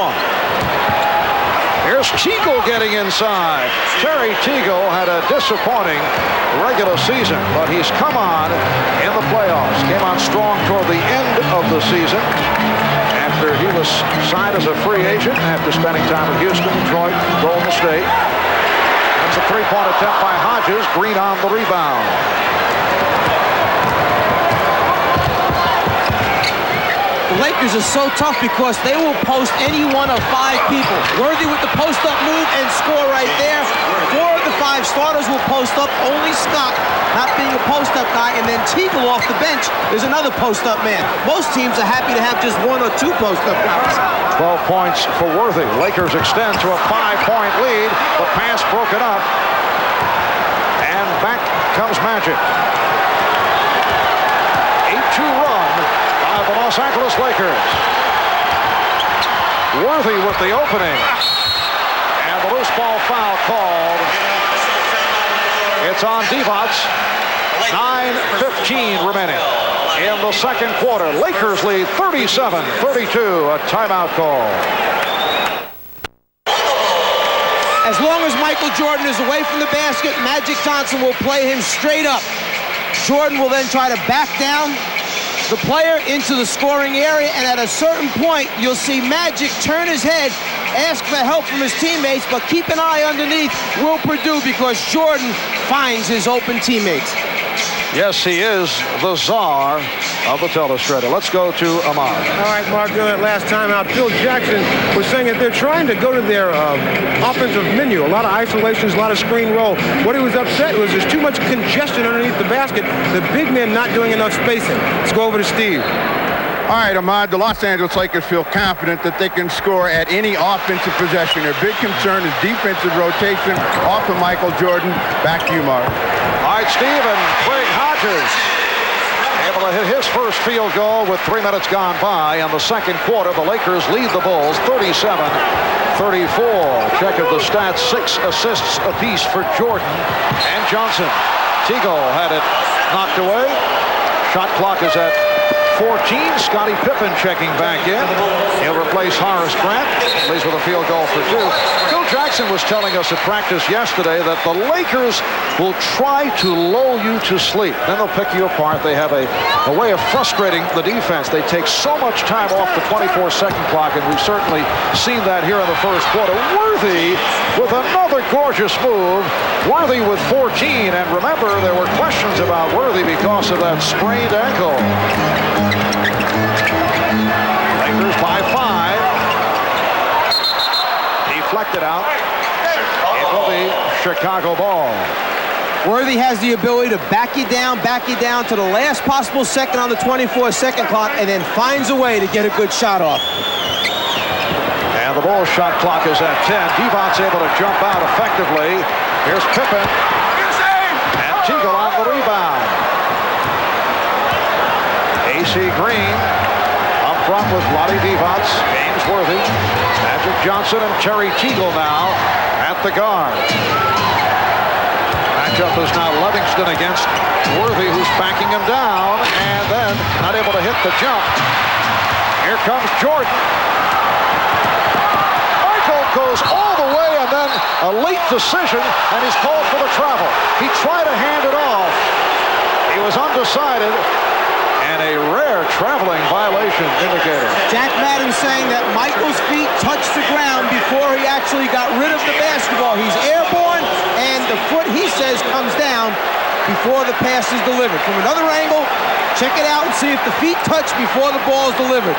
Here's Teagle getting inside. Terry Teagle had a disappointing regular season, but he's come on in the playoffs. Came on strong toward the end of the season after he was signed as a free agent after spending time with Houston, Detroit, Golden State. That's a three-point attempt by Hodges. Green on the rebound. The Lakers are so tough because they will post any one of 5 people. Worthy with the post-up move and score right there. 4 of the 5 starters will post up. Only Scott not being a post-up guy. And then Teagle off the bench is another post-up man. Most teams are happy to have just 1 or 2 post-up guys. 12 points for Worthy. Lakers extend to a 5-point lead. The pass broken up. And back comes Magic. 8-2 run by the Los Angeles Lakers. Worthy with the opening. And the loose ball foul called. It's on Divac. 9:15 remaining in the second quarter. Lakers lead 37-32. A timeout call. As long as Michael Jordan is away from the basket, Magic Johnson will play him straight up. Jordan will then try to back down the player into the scoring area, and at a certain point, you'll see Magic turn his head, ask for help from his teammates, but keep an eye underneath Will Perdue because Jordan finds his open teammates. Yes, he is the czar of the teleshredder. Let's go to Ahmad. All right, Mark, that last time out, Phil Jackson was saying that they're trying to go to their offensive menu. A lot of isolations, a lot of screen roll. What he was upset was there's too much congestion underneath the basket. The big men not doing enough spacing. Let's go over to Steve. All right, Ahmad, the Los Angeles Lakers feel confident that they can score at any offensive possession. Their big concern is defensive rotation off of Michael Jordan. Back to you, Mark. All right, Steve, and Craig Hodges able to hit his first field goal with 3 minutes gone by. In the second quarter, the Lakers lead the Bulls 37-34. Check of the stats, 6 assists apiece for Jordan and Johnson. Teagle had it knocked away. Shot clock is at 14. Scottie Pippen checking back in. He'll replace Horace Grant. Leads with a field goal for 2. Phil Jackson was telling us at practice yesterday that the Lakers will try to lull you to sleep. Then they'll pick you apart. They have a way of frustrating the defense. They take so much time off the 24-second clock, and we've certainly seen that here in the first quarter. Worthy with another gorgeous move. Worthy with 14. And remember, there were questions about Worthy because of that sprained ankle. Lakers by 5. Deflected out. It will be Chicago ball. Worthy has the ability to back you down to the last possible second on the 24-second clock, and then finds a way to get a good shot off. And the Bulls shot clock is at 10. Divac's able to jump out effectively. Here's Pippen. And Teagle on the rebound. AC Green up front with Lonnie Divac, James Worthy, Magic Johnson, and Terry Teagle now at the guard. Matchup is now Livingston against Worthy, who's backing him down, and then not able to hit the jump. Here comes Jordan. Michael goes all the way, and then a late decision, and he's called for the travel. He tried to hand it off. He was undecided. And a rare traveling violation indicator. Jack Madden saying that Michael's feet touched the ground before he actually got rid of the basketball. He's airborne, and the foot, he says, comes down before the pass is delivered. From another angle, check it out and see if the feet touch before the ball is delivered.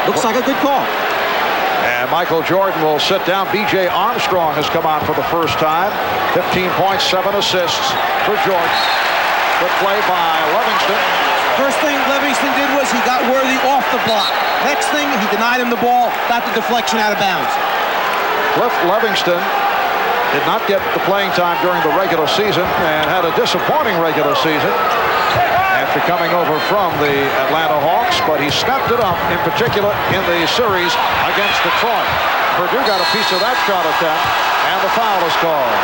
Looks like a good call. And Michael Jordan will sit down. B.J. Armstrong has come on for the first time. 15 points, 7 assists for Jordan. Good play by Livingston. First thing Livingston did was he got Worthy off the block. Next thing, he denied him the ball, got the deflection out of bounds. Cliff Livingston did not get the playing time during the regular season and had a disappointing regular season after coming over from the Atlanta Hawks, but he stepped it up, in particular in the series against Detroit. Purdue got a piece of that shot attempt, and the foul is called.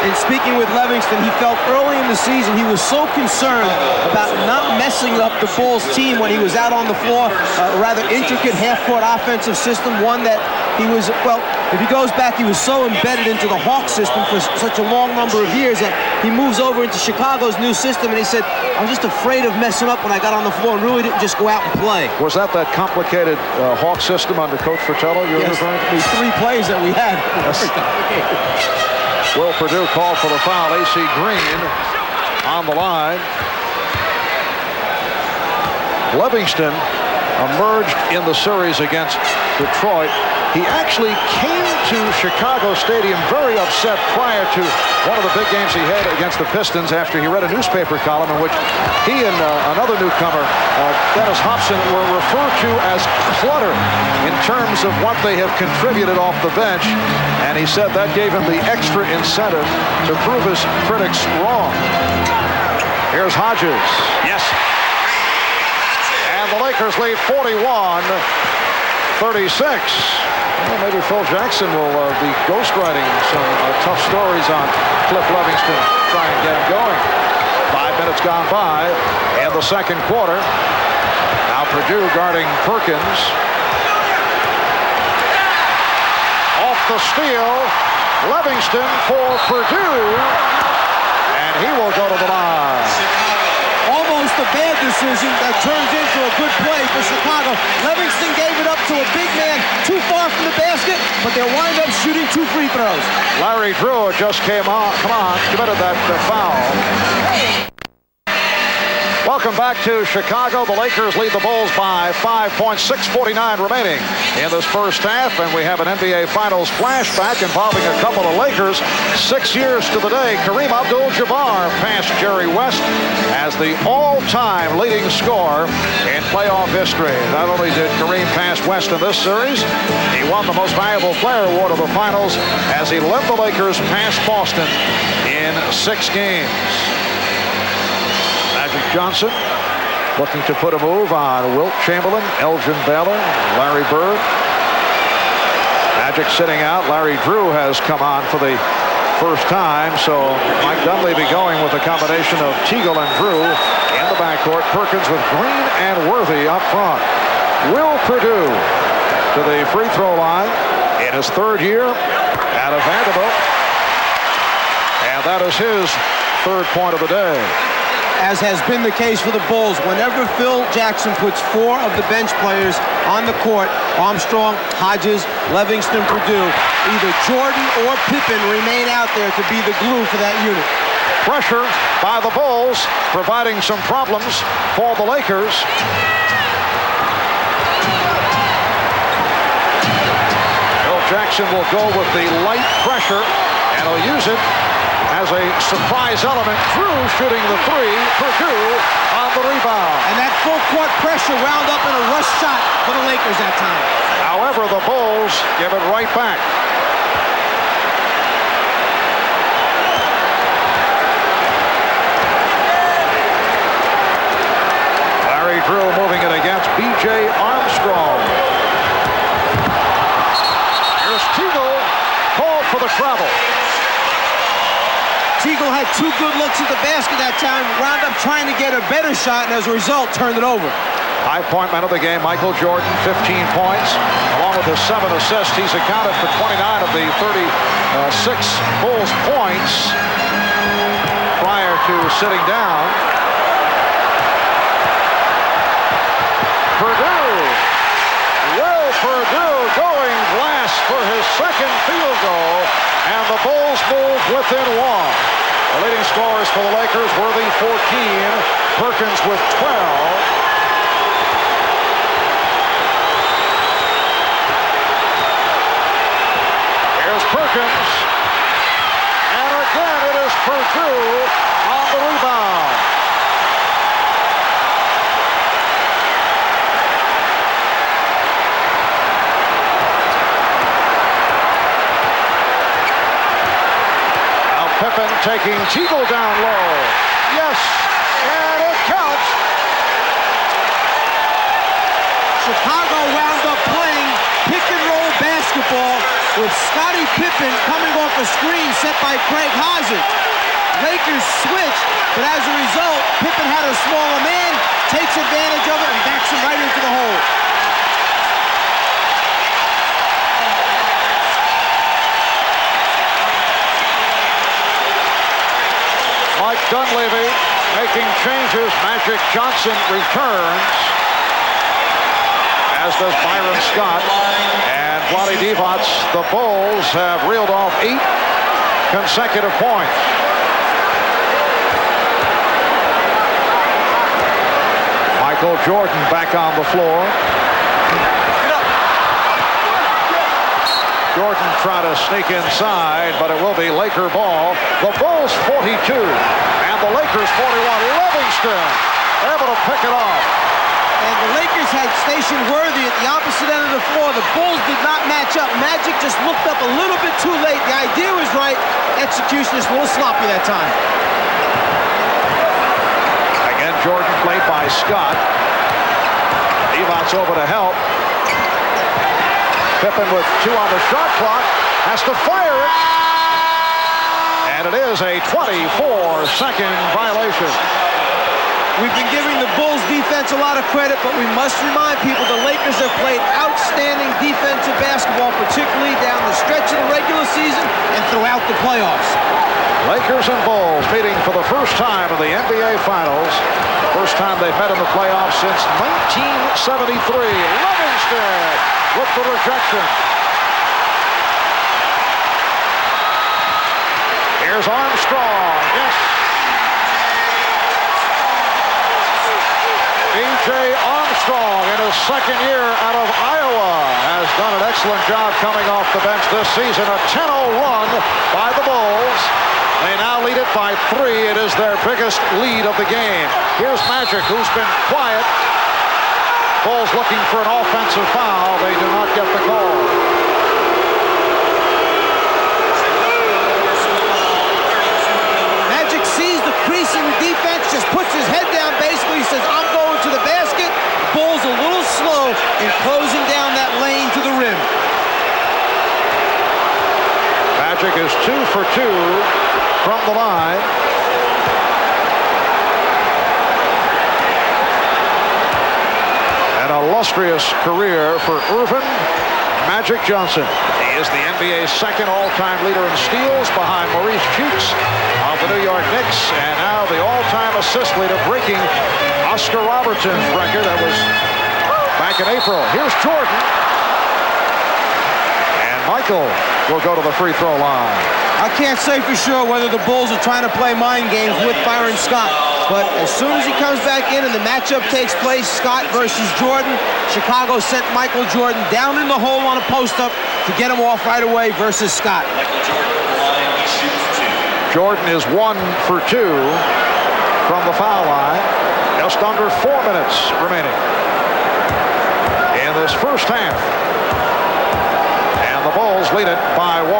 in speaking with Livingston, he felt early in the season he was so concerned about not messing up the Bulls team when he was out on the floor. A rather intricate half-court offensive system, one that he was, well, if he goes back, he was so embedded into the Hawk system for such a long number of years that he moves over into Chicago's new system, and he said, I was just afraid of messing up when I got on the floor and really didn't just go out and play. Was that complicated Hawk system under Coach Fratello you were referring to? These 3 plays that we had. Will Perdue called for the foul. A.C. Green on the line. Livingston emerged in the series against Detroit. He actually came to Chicago Stadium very upset prior to one of the big games he had against the Pistons after he read a newspaper column in which he and another newcomer, Dennis Hobson, were referred to as clutter in terms of what they have contributed off the bench. And he said that gave him the extra incentive to prove his critics wrong. Here's Hodges. Yes. And the Lakers lead 41-36. Well, maybe Phil Jackson will be ghostwriting some tough stories on Cliff Livingston, try and get him going. 5 minutes gone by in the second quarter. Now Perdue guarding Perkins. Off the steal, Livingston for Perdue, and he will go to the line. Almost a bad decision that turns into a good play for Chicago. Livingston gave it up to a big man too far from the basket, but they'll wind up shooting 2 free throws. Larry Drew just committed that foul. Welcome back to Chicago. The Lakers lead the Bulls by 5 points, 6:49 remaining in this first half, and we have an NBA Finals flashback involving a couple of Lakers. 6 years to the day, Kareem Abdul-Jabbar passed Jerry West as the all-time leading scorer in playoff history. Not only did Kareem pass West in this series, he won the Most Valuable Player award of the Finals as he led the Lakers past Boston in 6 games. Magic Johnson looking to put a move on Wilt Chamberlain, Elgin Baylor, Larry Bird. Magic sitting out. Larry Drew has come on for the first time, so Mike Dunleavy going with a combination of Teagle and Drew in the backcourt. Perkins with Green and Worthy up front. Will Perdue to the free throw line in his 3rd year out of Vanderbilt. And that is his 3rd point of the day. As has been the case for the Bulls, whenever Phil Jackson puts 4 of the bench players on the court, Armstrong, Hodges, Livingston, Perdue, either Jordan or Pippen remain out there to be the glue for that unit. Pressure by the Bulls, providing some problems for the Lakers. Phil Jackson will go with the light pressure, and he'll use it as a surprise element. Drew shooting the 3, Perdue on the rebound. And that full court pressure wound up in a rush shot for the Lakers that time. However, the Bulls give it right back. Larry Drew moving it against B.J. Armstrong. Here's Teagle, called for the travel. Teagle had 2 good looks at the basket that time, wound up trying to get a better shot, and as a result, turned it over. High point man of the game, Michael Jordan, 15 points. Along with his 7 assists, he's accounted for 29 of the 36 Bulls points prior to sitting down. Perdue, Will Perdue going glass for his 2nd field goal, and the Bulls move within 1. The leading scorers for the Lakers, Worthy 14, Perkins with 12. Here's Perkins, and again it is Perdue on the rebound. Pippen taking Teagle down low. Yes, and it counts. Chicago wound up playing pick-and-roll basketball with Scottie Pippen coming off a screen set by Craig Hodges. Lakers switch, but as a result, Pippen had a smaller man, takes advantage of it, and backs him right into the hole. Mike Dunleavy making changes. Magic Johnson returns, as does Byron Scott. And Vlade Divac, the Bulls have reeled off 8 consecutive points. Michael Jordan back on the floor. Jordan trying to sneak inside, but it will be Laker ball. The Bulls 42, and the Lakers 41. Livingston able to pick it off. And the Lakers had stationed Worthy at the opposite end of the floor. The Bulls did not match up. Magic just looked up a little bit too late. The idea was right. Execution is a little sloppy that time. Again, Jordan played by Scott. Divac over to help. Pippen with 2 on the shot clock, has to fire it. And it is a 24-second violation. We've been giving the Bulls defense a lot of credit, but we must remind people the Lakers have played outstanding defensive basketball, particularly down the stretch of the regular season and throughout the playoffs. Lakers and Bulls meeting for the first time in the NBA Finals. First time they've met in the playoffs since 1973. Livingston with the rejection. Here's Armstrong. Yes. B.J. Armstrong in his second year out of Iowa has done an excellent job coming off the bench this season. A 10-0 run by the Bulls. They now lead it by 3. It is their biggest lead of the game. Here's Magic, who's been quiet. Bulls looking for an offensive foul. They do not get the call. Magic sees the crease in the defense, just puts his head down basically. He says, I'm going to the basket. Bulls a little slow in closing down that lane to the rim. Magic is 2 for 2 from the line. An illustrious career for Earvin Magic Johnson. He is the NBA's second all-time leader in steals behind Maurice Cheeks of the New York Knicks, and now the all-time assist leader, breaking Oscar Robertson's record that was back in April. Here's Jordan. And Michael will go to the free throw line. I can't say for sure whether the Bulls are trying to play mind games with Byron Scott, but as soon as he comes back in and the matchup takes place, Scott versus Jordan, Chicago sent Michael Jordan down in the hole on a post-up to get him off right away versus Scott. Jordan is 1 for 2 from the foul line. Just under 4 minutes remaining in this first half. And the Bulls lead it by 1.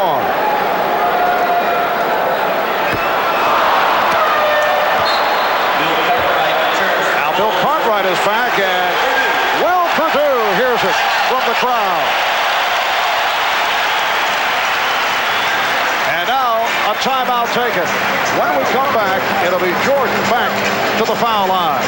Bill Cartwright is back, and Will Perdue hears it from the crowd. And now a timeout taken. When we come back, it'll be Jordan back to the foul line.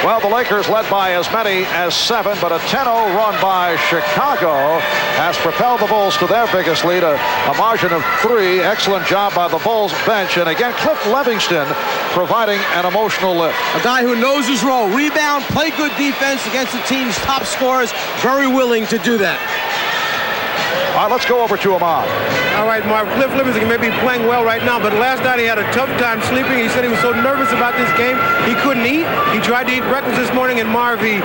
Well, the Lakers led by as many as 7, but a 10-0 run by Chicago has propelled the Bulls to their biggest lead, a margin of 3. Excellent job by the Bulls bench. And again, Cliff Livingston providing an emotional lift. A guy who knows his role. Rebound, play good defense against the team's top scorers. Very willing to do that. All right, let's go over to Ahmad. All right, Marv, Cliff Livingston may be playing well right now, but last night he had a tough time sleeping. He said he was so nervous about this game, he couldn't eat. He tried to eat breakfast this morning, and Marv, he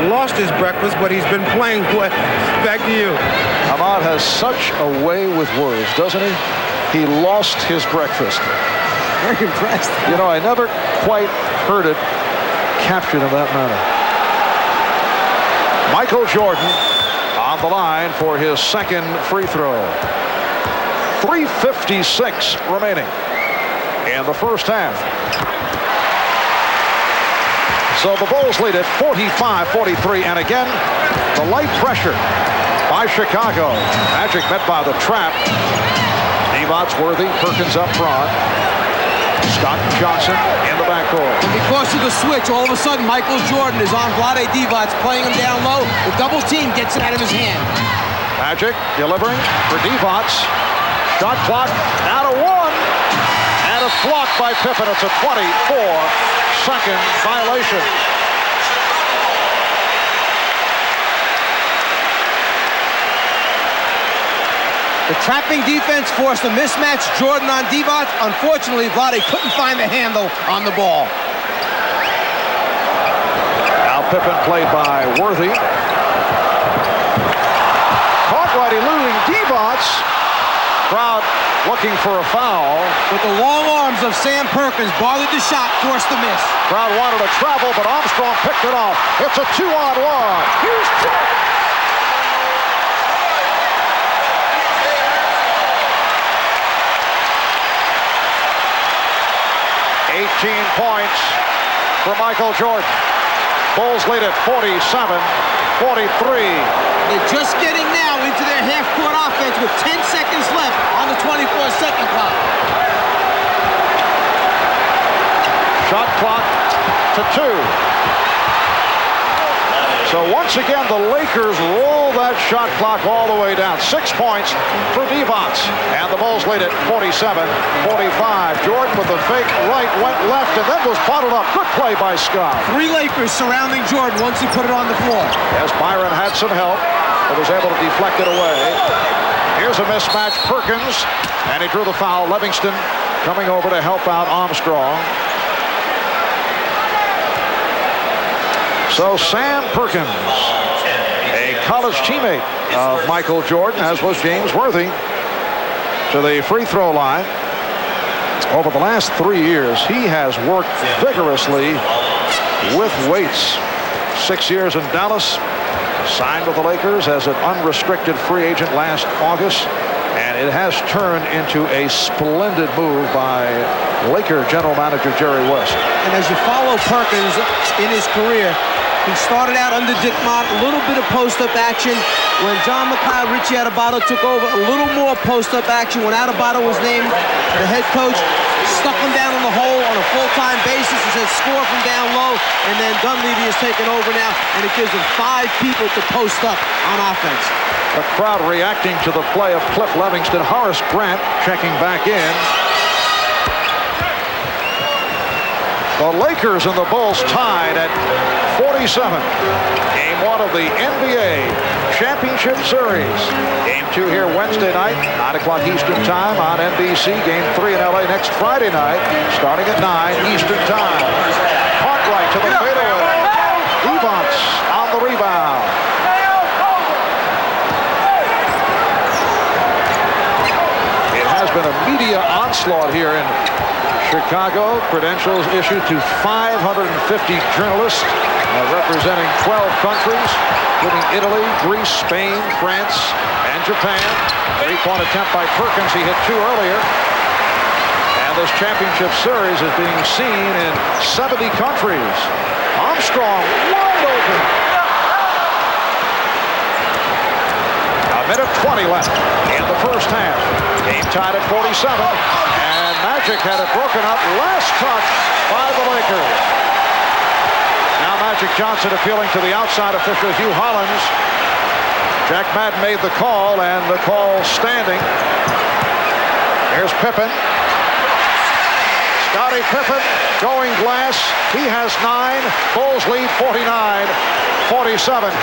lost his breakfast, but he's been playing well. Back to you. Ahmad has such a way with words, doesn't he? He lost his breakfast. Very impressed. You know, I never quite heard it captured in that manner. Michael Jordan on the line for his second free throw. 3:56 remaining in the first half. So the Bulls lead it 45-43. And again, the light pressure by Chicago. Magic met by the trap. Divac, Worthy, Perkins up front. Scott Johnson in the backcourt. And because of the switch, all of a sudden Michael Jordan is on Vlade Divac, playing him down low. The double team gets it out of his hand. Magic delivering for Divac. Shot clock out of 1. And it's blocked by Pippen. It's a 24-second violation. The trapping defense forced a mismatch. Jordan on Divac. Unfortunately, Vlade couldn't find the handle on the ball. Now Pippen played by Worthy. Caught right, eluding Divac. Crowd looking for a foul. With the long arms of Sam Perkins, bothered the shot, forced the miss. Crowd wanted to travel, but Armstrong picked it off. It's a 2-on-1. Here's Jordan. 18 points for Michael Jordan. Bulls lead at 47-43. They're just getting now into their half-court offense with 10 seconds left on the 24-second clock. Shot clock to 2. So once again, the Lakers roll that shot clock all the way down. 6 points for Divac. And the Bulls lead it 47-45. Jordan with the fake right, went left, and then was bottled up. Good play by Scott. 3 Lakers surrounding Jordan once he put it on the floor. Yes, Byron had some help, but was able to deflect it away. Here's a mismatch. Perkins, and he drew the foul. Livingston coming over to help out Armstrong. So Sam Perkins, a college teammate of Michael Jordan, as was James Worthy, to the free throw line. Over the last 3 years, he has worked vigorously with weights. 6 years in Dallas, signed with the Lakers as an unrestricted free agent last August, and it has turned into a splendid move by Laker general manager Jerry West. And as you follow Perkins in his career, he started out under Dick Mott, a little bit of post-up action. When John McLeod, Richie Adubato took over, a little more post-up action. When Adubato was named the head coach, stuck him down in the hole on a full-time basis. He said score from down low, and then Dunleavy has taken over now, and it gives him 5 people to post up on offense. The crowd reacting to the play of Cliff Livingston. Horace Grant checking back in. The Lakers and the Bulls tied at 47. Game 1 of the NBA Championship Series. Game 2 here Wednesday night, 9 o'clock Eastern Time on NBC. Game 3 in LA next Friday night, starting at 9 Eastern Time. Cartwright to the fadeaway. Divac on the rebound. It has been a media onslaught here in Chicago. Credentials issued to 550 journalists representing 12 countries, including Italy, Greece, Spain, France, and Japan. 3-point attempt by Perkins. He hit 2 earlier. And this championship series is being seen in 70 countries. Armstrong wide open. A minute 20 left in the first half. Game tied at 47. And Magic had it broken up. Last touch by the Lakers. Now Magic Johnson appealing to the outside official, Hugh Hollins. Jack Madden made the call, and the call standing. Here's Pippen. Scottie Pippen going glass. He has 9. Bulls lead 49-47.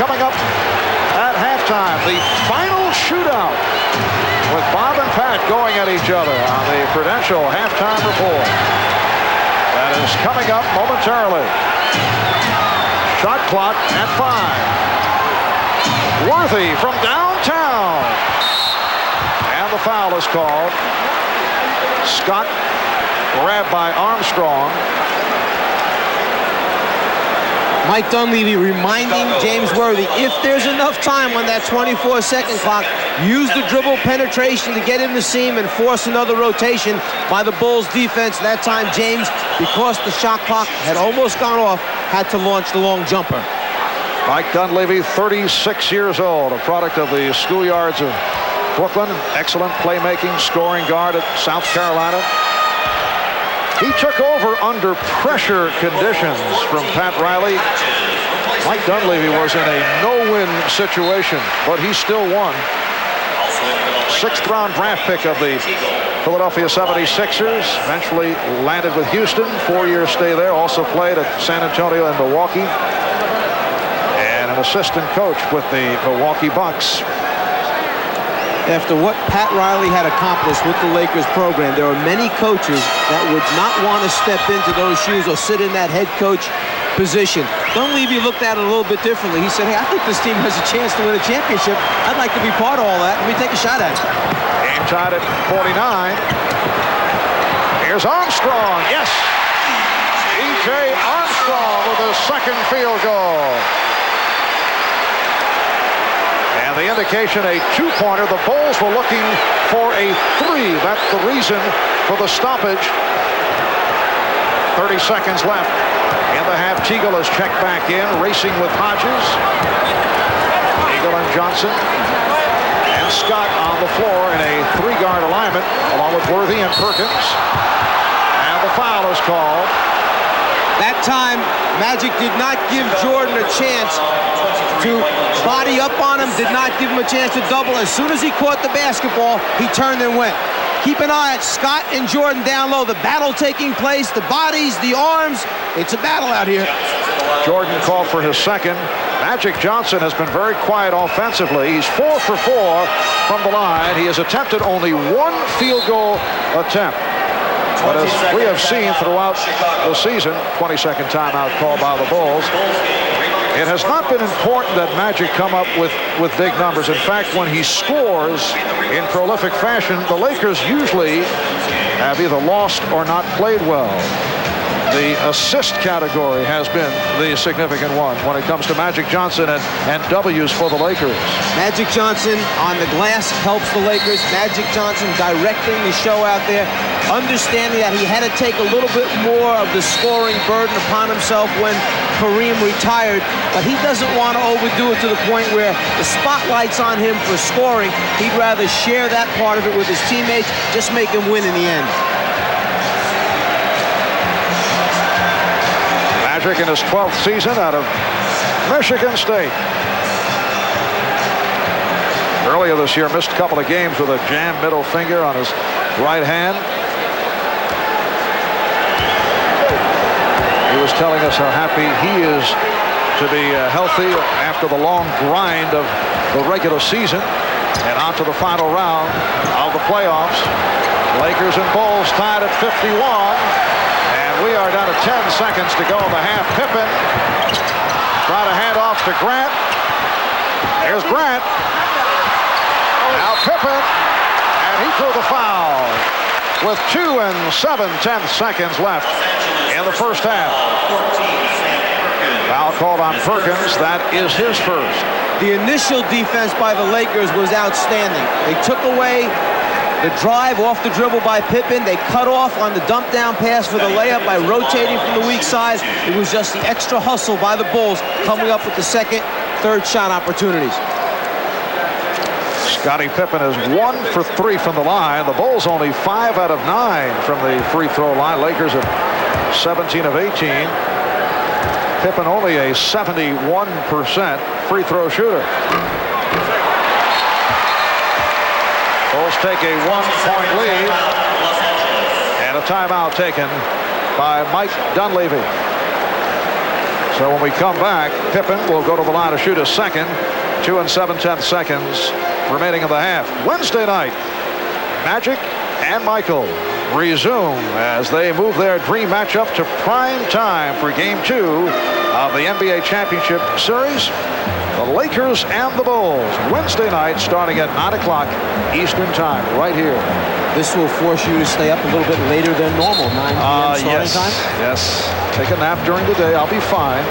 Coming up at halftime, the final shootout with Bob and Pat going at each other on the Prudential halftime report. That is coming up momentarily. Shot clock at 5. Worthy from downtown. And the foul is called. Scott grabbed by Armstrong. Mike Dunleavy reminding James Worthy, if there's enough time on that 24-second clock, use the dribble penetration to get in the seam and force another rotation by the Bulls defense. That time, James, because the shot clock had almost gone off, had to launch the long jumper. Mike Dunleavy, 36 years old, a product of the schoolyards of Brooklyn. Excellent playmaking, scoring guard at South Carolina. He took over under pressure conditions from Pat Riley. Mike Dunleavy was in a no-win situation, but he still won. 6th-round draft pick of the Philadelphia 76ers. Eventually landed with Houston. 4-year stay there. Also played at San Antonio and Milwaukee. And an assistant coach with the Milwaukee Bucks. After what Pat Riley had accomplished with the Lakers program, there are many coaches that would not want to step into those shoes or sit in that head coach position. Dunleavy looked at it a little bit differently. He said, hey, I think this team has a chance to win a championship. I'd like to be part of all that. Let me take a shot at it. Game tied at 49. Here's Armstrong. Yes! E.J. Armstrong with his second field goal. And the indication, a two-pointer. The Bulls were looking for a three. That's the reason for the stoppage. 30 seconds left in the half. Teagle is checked back in, racing with Hodges. Teagle and Johnson. And Scott on the floor in a three-guard alignment, along with Worthy and Perkins. And the foul is called. That time, Magic did not give Jordan a chance to body up on him, did not give him a chance to double. As soon as he caught the basketball, he turned and went. Keep an eye at Scott and Jordan down low. The battle taking place, the bodies, the arms. It's a battle out here. Jordan called for his second. Magic Johnson has been very quiet offensively. He's 4 for 4 from the line. He has attempted only one field goal attempt. But as we have seen throughout the season, 22nd timeout called by the Bulls, it has not been important that Magic come up with big numbers. In fact, when he scores in prolific fashion, the Lakers usually have either lost or not played well. The assist category has been the significant one when it comes to Magic Johnson and W's for the Lakers. Magic Johnson on the glass helps the Lakers. Magic Johnson directing the show out there, understanding that he had to take a little bit more of the scoring burden upon himself when Kareem retired, but he doesn't want to overdo it to the point where the spotlight's on him for scoring. He'd rather share that part of it with his teammates, just make him win in the end. Magic in his 12th season out of Michigan State. Earlier this year, missed a couple of games with a jammed middle finger on his right hand. He was telling us how happy he is to be healthy after the long grind of the regular season and on to the final round of the playoffs. Lakers and Bulls tied at 51. We are down to 10 seconds to go in the half. Pippen try to hand off to Grant. Here's Grant. Now Pippen, and he threw the foul with 2 7/10 seconds left in the first half. Foul called on Perkins. That is his first. The initial defense by the Lakers was outstanding. They took away the drive off the dribble by Pippen. They cut off on the dump down pass for the layup by rotating from the weak side. It was just the extra hustle by the Bulls coming up with the second, third shot opportunities. Scottie Pippen is 1 for 3 from the line. The Bulls only 5 out of 9 from the free throw line. Lakers at 17 of 18. Pippen only a 71% free throw shooter. Bulls take a 1-point lead, and a timeout taken by Mike Dunleavy. So when we come back, Pippen will go to the line to shoot his second. 2 7/10 seconds remaining in the half. Wednesday night, Magic and Michael resume as they move their dream matchup to prime time for Game 2 of the NBA Championship Series. The Lakers and the Bulls, Wednesday night, starting at 9 o'clock Eastern Time, right here. This will force you to stay up a little bit later than normal, 9 p.m. starting time? Yes. Take a nap during the day. I'll be fine.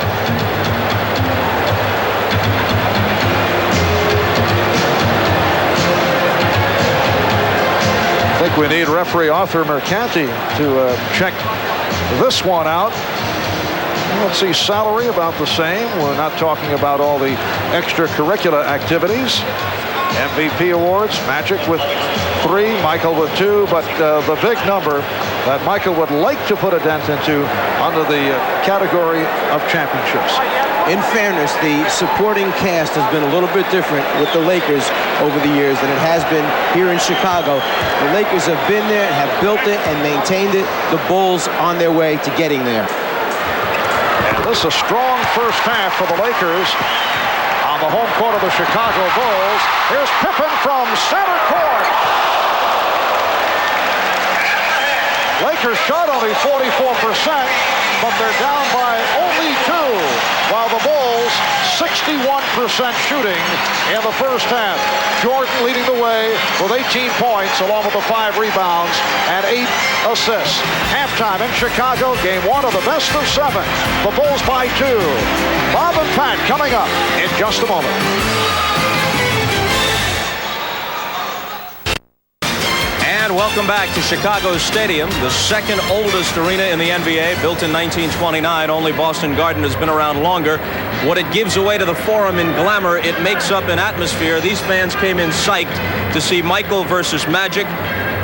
I think we need referee Arthur Mercanti to check this one out. Let's see, salary about the same. We're not talking about all the extracurricular activities. MVP awards, Magic with 3, Michael with 2, but the big number that Michael would like to put a dent into under the category of championships. In fairness, the supporting cast has been a little bit different with the Lakers over the years than it has been here in Chicago. The Lakers have been there, have built it, and maintained it. The Bulls on their way to getting there. And this is a strong first half for the Lakers on the home court of the Chicago Bulls. Here's Pippen from center court. Lakers shot only 44%, but they're down by only 2, while the Bulls 61% shooting in the first half. Jordan leading the way with 18 points along with the 5 rebounds and 8 assists. Halftime in Chicago, game 1 of the best of 7. The Bulls by 2. Bob and Pat coming up in just a moment. And welcome back to Chicago Stadium, the second oldest arena in the NBA, built in 1929. Only Boston Garden has been around longer. What it gives away to the Forum in glamour, it makes up in atmosphere. These fans came in psyched to see Michael versus Magic,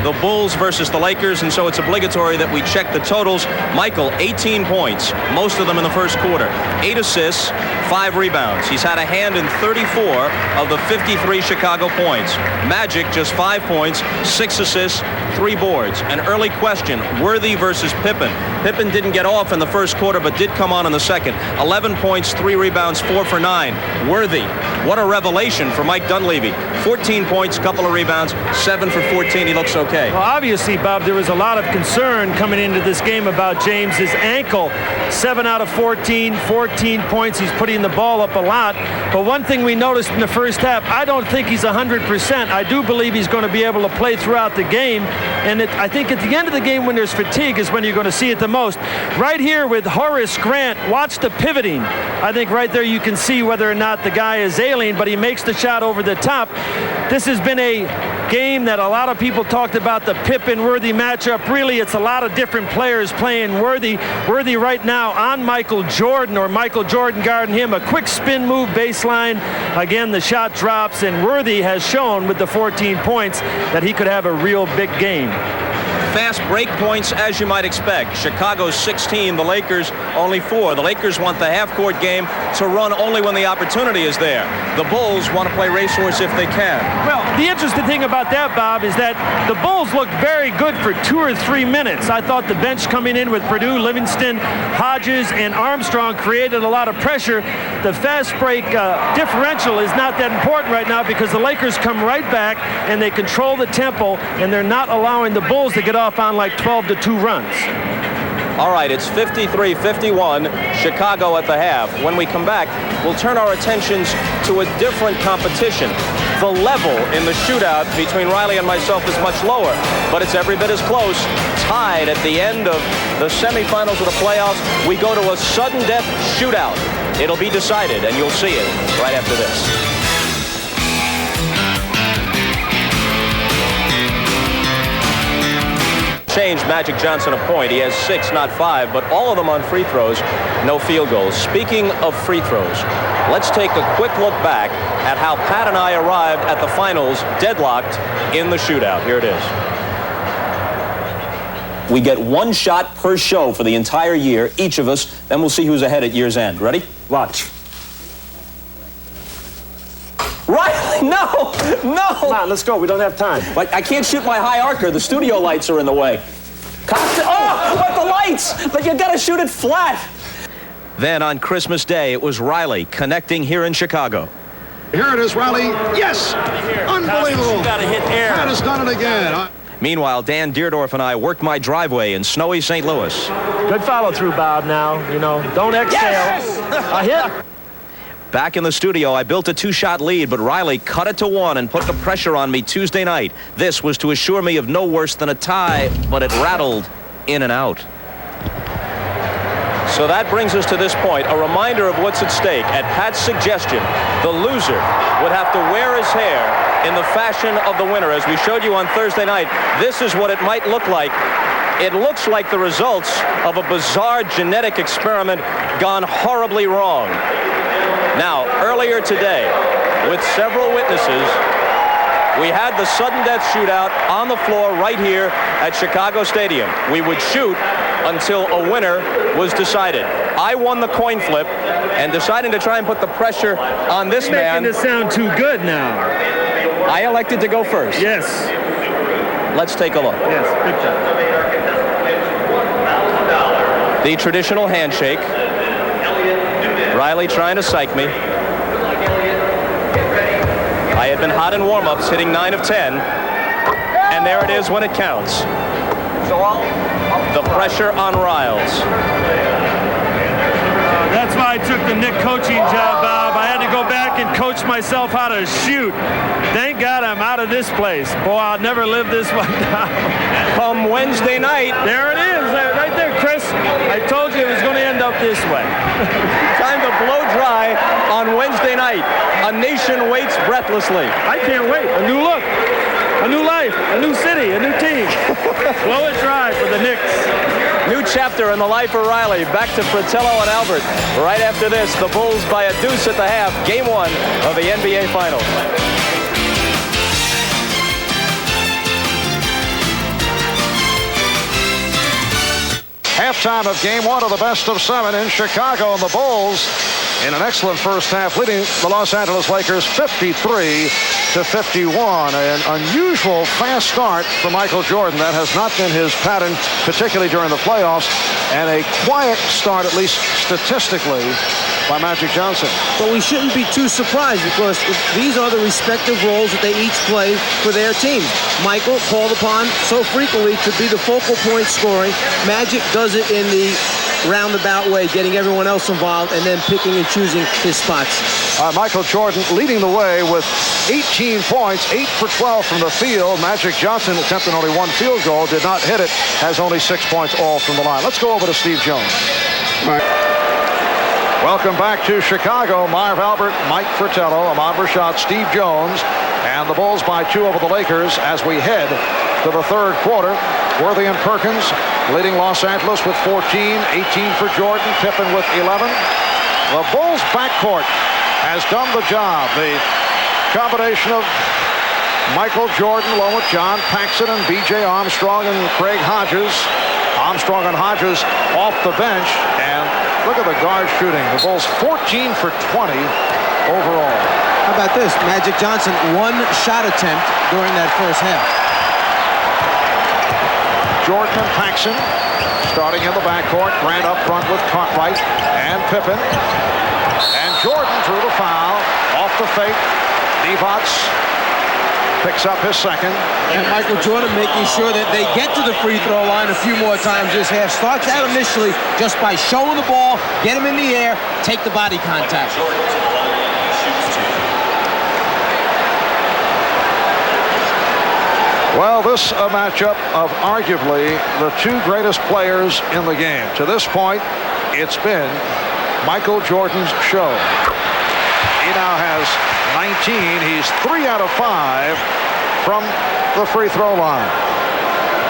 the Bulls versus the Lakers, and so it's obligatory that we check the totals. Michael, 18 points, most of them in the first quarter. 8 assists, 5 rebounds. He's had a hand in 34 of the 53 Chicago points. Magic, just 5 points, 6 assists, 3 boards. An early question, Worthy versus Pippen. Pippen didn't get off in the first quarter, but did come on in the second. 11 points, 3 rebounds, 4 for 9. Worthy, what a revelation for Mike Dunleavy. 14 points, couple of rebounds, 7 for 14. He looks okay. Well, obviously, Bob, there was a lot of concern coming into this game about James's ankle. 7 out of 14, 14 points. He's putting the ball up a lot. But one thing we noticed in the first half, I don't think he's 100%. I do believe he's going to be able to play throughout the game. And I think at the end of the game when there's fatigue is when you're going to see it the most. Right here with Horace Grant, watch the pivoting. I think right there you can see whether or not the guy is ailing, but he makes the shot over the top. This has been a game that a lot of people talked about, the Pippen-Worthy matchup. Really, it's a lot of different players playing Worthy. Worthy right now on Michael Jordan, or Michael Jordan guarding him. A quick spin move baseline. Again, the shot drops, and Worthy has shown with the 14 points that he could have a real big game. Fast break points, as you might expect. Chicago's 16, the Lakers only 4. The Lakers want the half-court game to run only when the opportunity is there. The Bulls want to play racehorse if they can. Well, the interesting thing about that, Bob, is that the Bulls looked very good for 2 or 3 minutes. I thought the bench coming in with Purdue, Livingston, Hodges, and Armstrong created a lot of pressure. The fast break differential is not that important right now because the Lakers come right back and they control the tempo, and they're not allowing the Bulls to get off on like 12-2 runs. All right, it's 53-51, Chicago at the half. When we come back, we'll turn our attentions to a different competition. The level in the shootout between Riley and myself is much lower, but it's every bit as close. Tied at the end of the semifinals of the playoffs, we go to a sudden death shootout. It'll be decided, and you'll see it right after this. Changed Magic Johnson a point. He has 6, not 5, but all of them on free throws, no field goals. Speaking of free throws, let's take a quick look back at how Pat and I arrived at the finals deadlocked in the shootout. Here it is. We get 1 shot per show for the entire year, each of us, then we'll see who's ahead at year's end. Ready? Watch. Riley, no! Come on, let's go. We don't have time. Like, I can't shoot my high arcer. The studio lights are in the way. Oh, but the lights! But you gotta shoot it flat. Then on Christmas Day, it was Riley connecting here in Chicago. Here it is, Riley. Yes! Unbelievable. You gotta hit air. Pat has done it again. Meanwhile, Dan Deerdorf and I worked my driveway in snowy St. Louis. Good follow through, Bob, now. You know, don't exhale. Yes! A hit. Back in the studio, I built a 2-shot lead, but Riley cut it to 1 and put the pressure on me Tuesday night. This was to assure me of no worse than a tie, but it rattled in and out. So that brings us to this point, a reminder of what's at stake. At Pat's suggestion, the loser would have to wear his hair in the fashion of the winner. As we showed you on Thursday night, this is what it might look like It looks like the results of a bizarre genetic experiment gone horribly wrong. Now, earlier today, with several witnesses, we had the sudden death shootout on the floor right here at Chicago Stadium. We would shoot until a winner was decided. I won the coin flip, and deciding to try and put the pressure on this man. Making it sound too good now. I elected to go first. Yes. Let's take a look. Yes, good job. The traditional handshake. Riley trying to psych me. I had been hot in warm-ups, hitting 9 of 10. And there it is when it counts. The pressure on Riles. That's why I took the Nick coaching job, Bob. I had to go back and coach myself how to shoot. Thank God I'm out of this place. Boy, I'll never live this one down. Come Wednesday night. There it is, right there, Chris. I told you it was going to end up this way. Time to blow dry on Wednesday night. A nation waits breathlessly. I can't wait. A new look. A new life, a new city, a new team. Blow it dry for the Knicks. New chapter in the life of Riley. Back to Fratello and Albert. Right after this, the Bulls by a deuce at the half. Game 1 of the NBA Finals. Halftime of Game 1 of the best of 7 in Chicago, and the Bulls in an excellent first half, leading the Los Angeles Lakers 53-51. An unusual fast start for Michael Jordan. That has not been his pattern, particularly during the playoffs, and a quiet start, at least statistically, by Magic Johnson. But we shouldn't be too surprised, because these are the respective roles that they each play for their teams. Michael called upon so frequently to be the focal point scoring. Magic does it in the roundabout way, getting everyone else involved and then picking and choosing his spots. Michael Jordan leading the way with 18 points, 8 for 12 from the field. Magic Johnson attempting only 1 field goal, did not hit it, has only 6 points all from the line. Let's go over to Steve Jones. Welcome back to Chicago. Marv Albert, Mike Fratello, Ahmad Rashad, Steve Jones, and the Bulls by 2 over the Lakers as we head to the third quarter. Worthy and Perkins leading Los Angeles with 14, 18 for Jordan, Pippen with 11. The Bulls backcourt has done the job. The combination of Michael Jordan along with John Paxson and B.J. Armstrong and Craig Hodges. Armstrong and Hodges off the bench, and look at the guard shooting. The Bulls 14 for 20 overall. How about this? Magic Johnson, 1 shot attempt during that first half. Jordan and Paxson starting in the backcourt. Grant up front with Cartwright and Pippen. And Jordan drew the foul off the fake. Divac picks up his second. And Michael Jordan making sure that they get to the free throw line a few more times this half. Starts out initially just by showing the ball, get him in the air, take the body contact. Well, this a matchup of arguably the 2 greatest players in the game. To this point, it's been Michael Jordan's show. He now has 19. He's 3 out of 5 from the free throw line.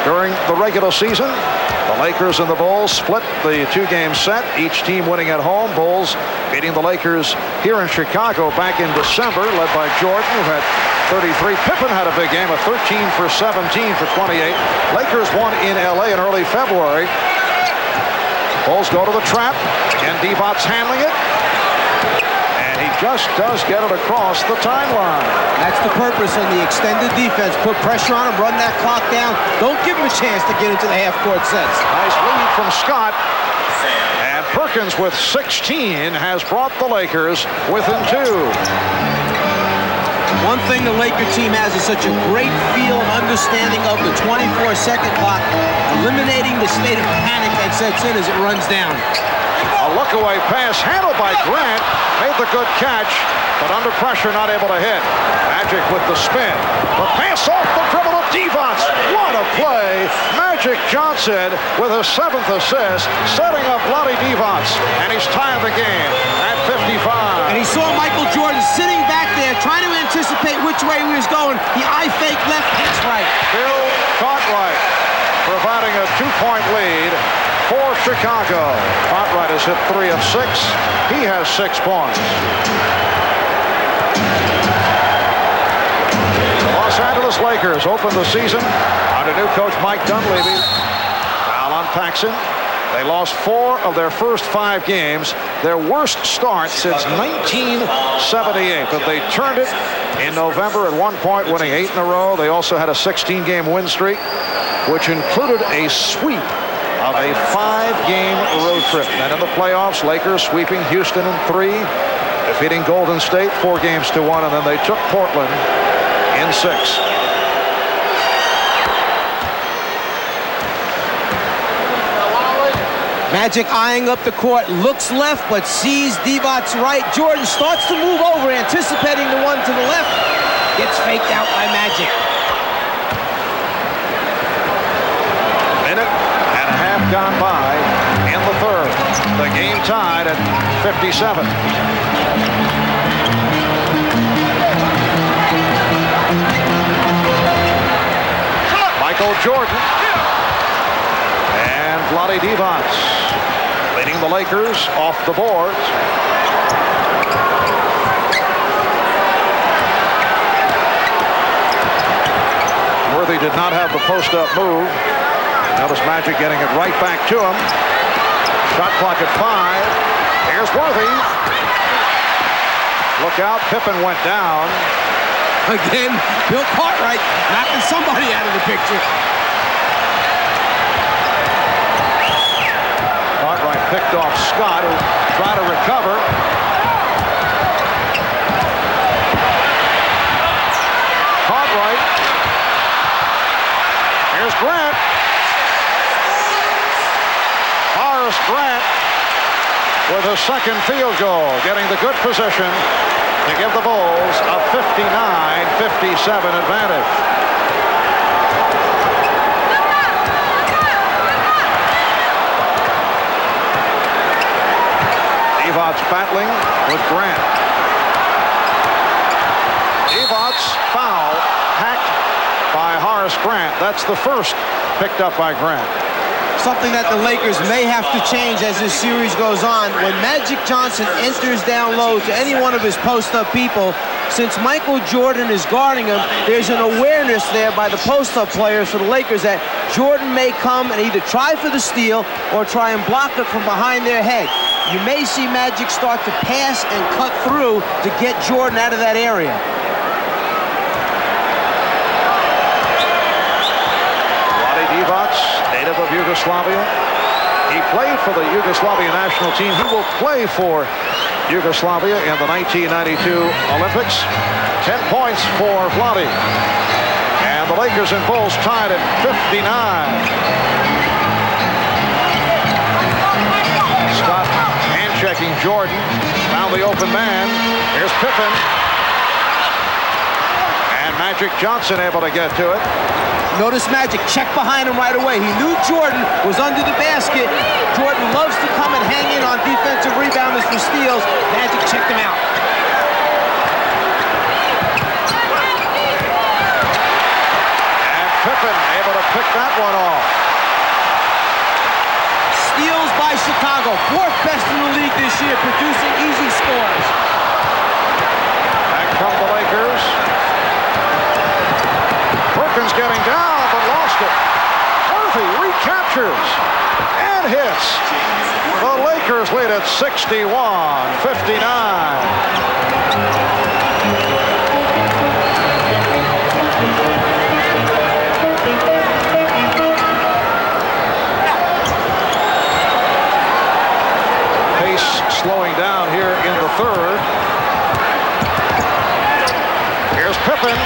During the regular season, the Lakers and the Bulls split the 2-game set, each team winning at home. Bulls beating the Lakers here in Chicago back in December, led by Jordan, who had 33. Pippen had a big game, a 13 for 17 for 28. Lakers won in L.A. in early February. Bulls go to the trap, and Divac's handling it. And he just does get it across the timeline. That's the purpose in the extended defense. Put pressure on him, run that clock down. Don't give him a chance to get into the half-court sets. Nice lead from Scott. And Perkins with 16 has brought the Lakers within 2. One thing the Laker team has is such a great feel and understanding of the 24-second clock, eliminating the state of panic that sets in as it runs down. A look-away pass handled by Grant, made the good catch, but under pressure not able to hit. Magic with the spin. The pass off the dribble of Divac. What a play. Magic Johnson with his 7th assist, setting up Vlade Divac, and he's tying the game at 55. And he saw Michael Jordan sitting back there trying to anticipate which way he was going. He eye-faked left, hits right. Bill Cartwright providing a 2-point lead for Chicago. Cartwright has hit 3 of 6. He has 6 points. The Los Angeles Lakers opened the season under new coach Mike Dunleavy. Foul on Paxson. They lost 4 of their first 5 games, their worst start since 1978. But they turned it in November at one point, winning 8 in a row. They also had a 16-game win streak, which included a sweep of a 5-game road trip. And in the playoffs, Lakers sweeping Houston in 3, defeating Golden State 4 games to 1, and then they took Portland in 6. Magic eyeing up the court, looks left, but sees Divac's right. Jordan starts to move over, anticipating the one to the left. Gets faked out by Magic. Minute and a half gone by in the third. The game tied at 57. Michael Jordan and Vlade Divac leading the Lakers off the boards. Worthy did not have the post-up move. Notice Magic getting it right back to him. Shot clock at 5. Here's Worthy. Look out, Pippen went down. Again, Bill Cartwright knocking somebody out of the picture. Cartwright picked off Scott, who tried to recover. Cartwright. Here's Grant. Horace Grant with a second field goal, getting the good position to give the Bulls a 59-57 advantage. Divac's battling with Grant. Divac's foul hacked by Horace Grant. That's the first picked up by Grant. Something that the Lakers may have to change as this series goes on. When Magic Johnson enters down low to any one of his post-up people, since Michael Jordan is guarding him, there's an awareness there by the post-up players for the Lakers that Jordan may come and either try for the steal or try and block it from behind their head. You may see Magic start to pass and cut through to get Jordan out of that area. Vlade Divac, native of Yugoslavia. He played for the Yugoslavia national team. He will play for Yugoslavia in the 1992 Olympics. 10 points for Vlade. And the Lakers and Bulls tied at 59. Scott hand-checking Jordan. Found the open man. Here's Pippen. And Magic Johnson able to get to it. Notice Magic check behind him right away. He knew Jordan was under the basket. Jordan loves to come and hang in on defensive rebounders for steals. Magic checked him out. And Pippen able to pick that one off. Steals by Chicago. 4th best in the league this year, producing easy scores. Back come the Lakers. Perkins getting down, but lost it. Murphy recaptures and hits. The Lakers lead at 61-59. Slowing down here in the third. Here's Pippen.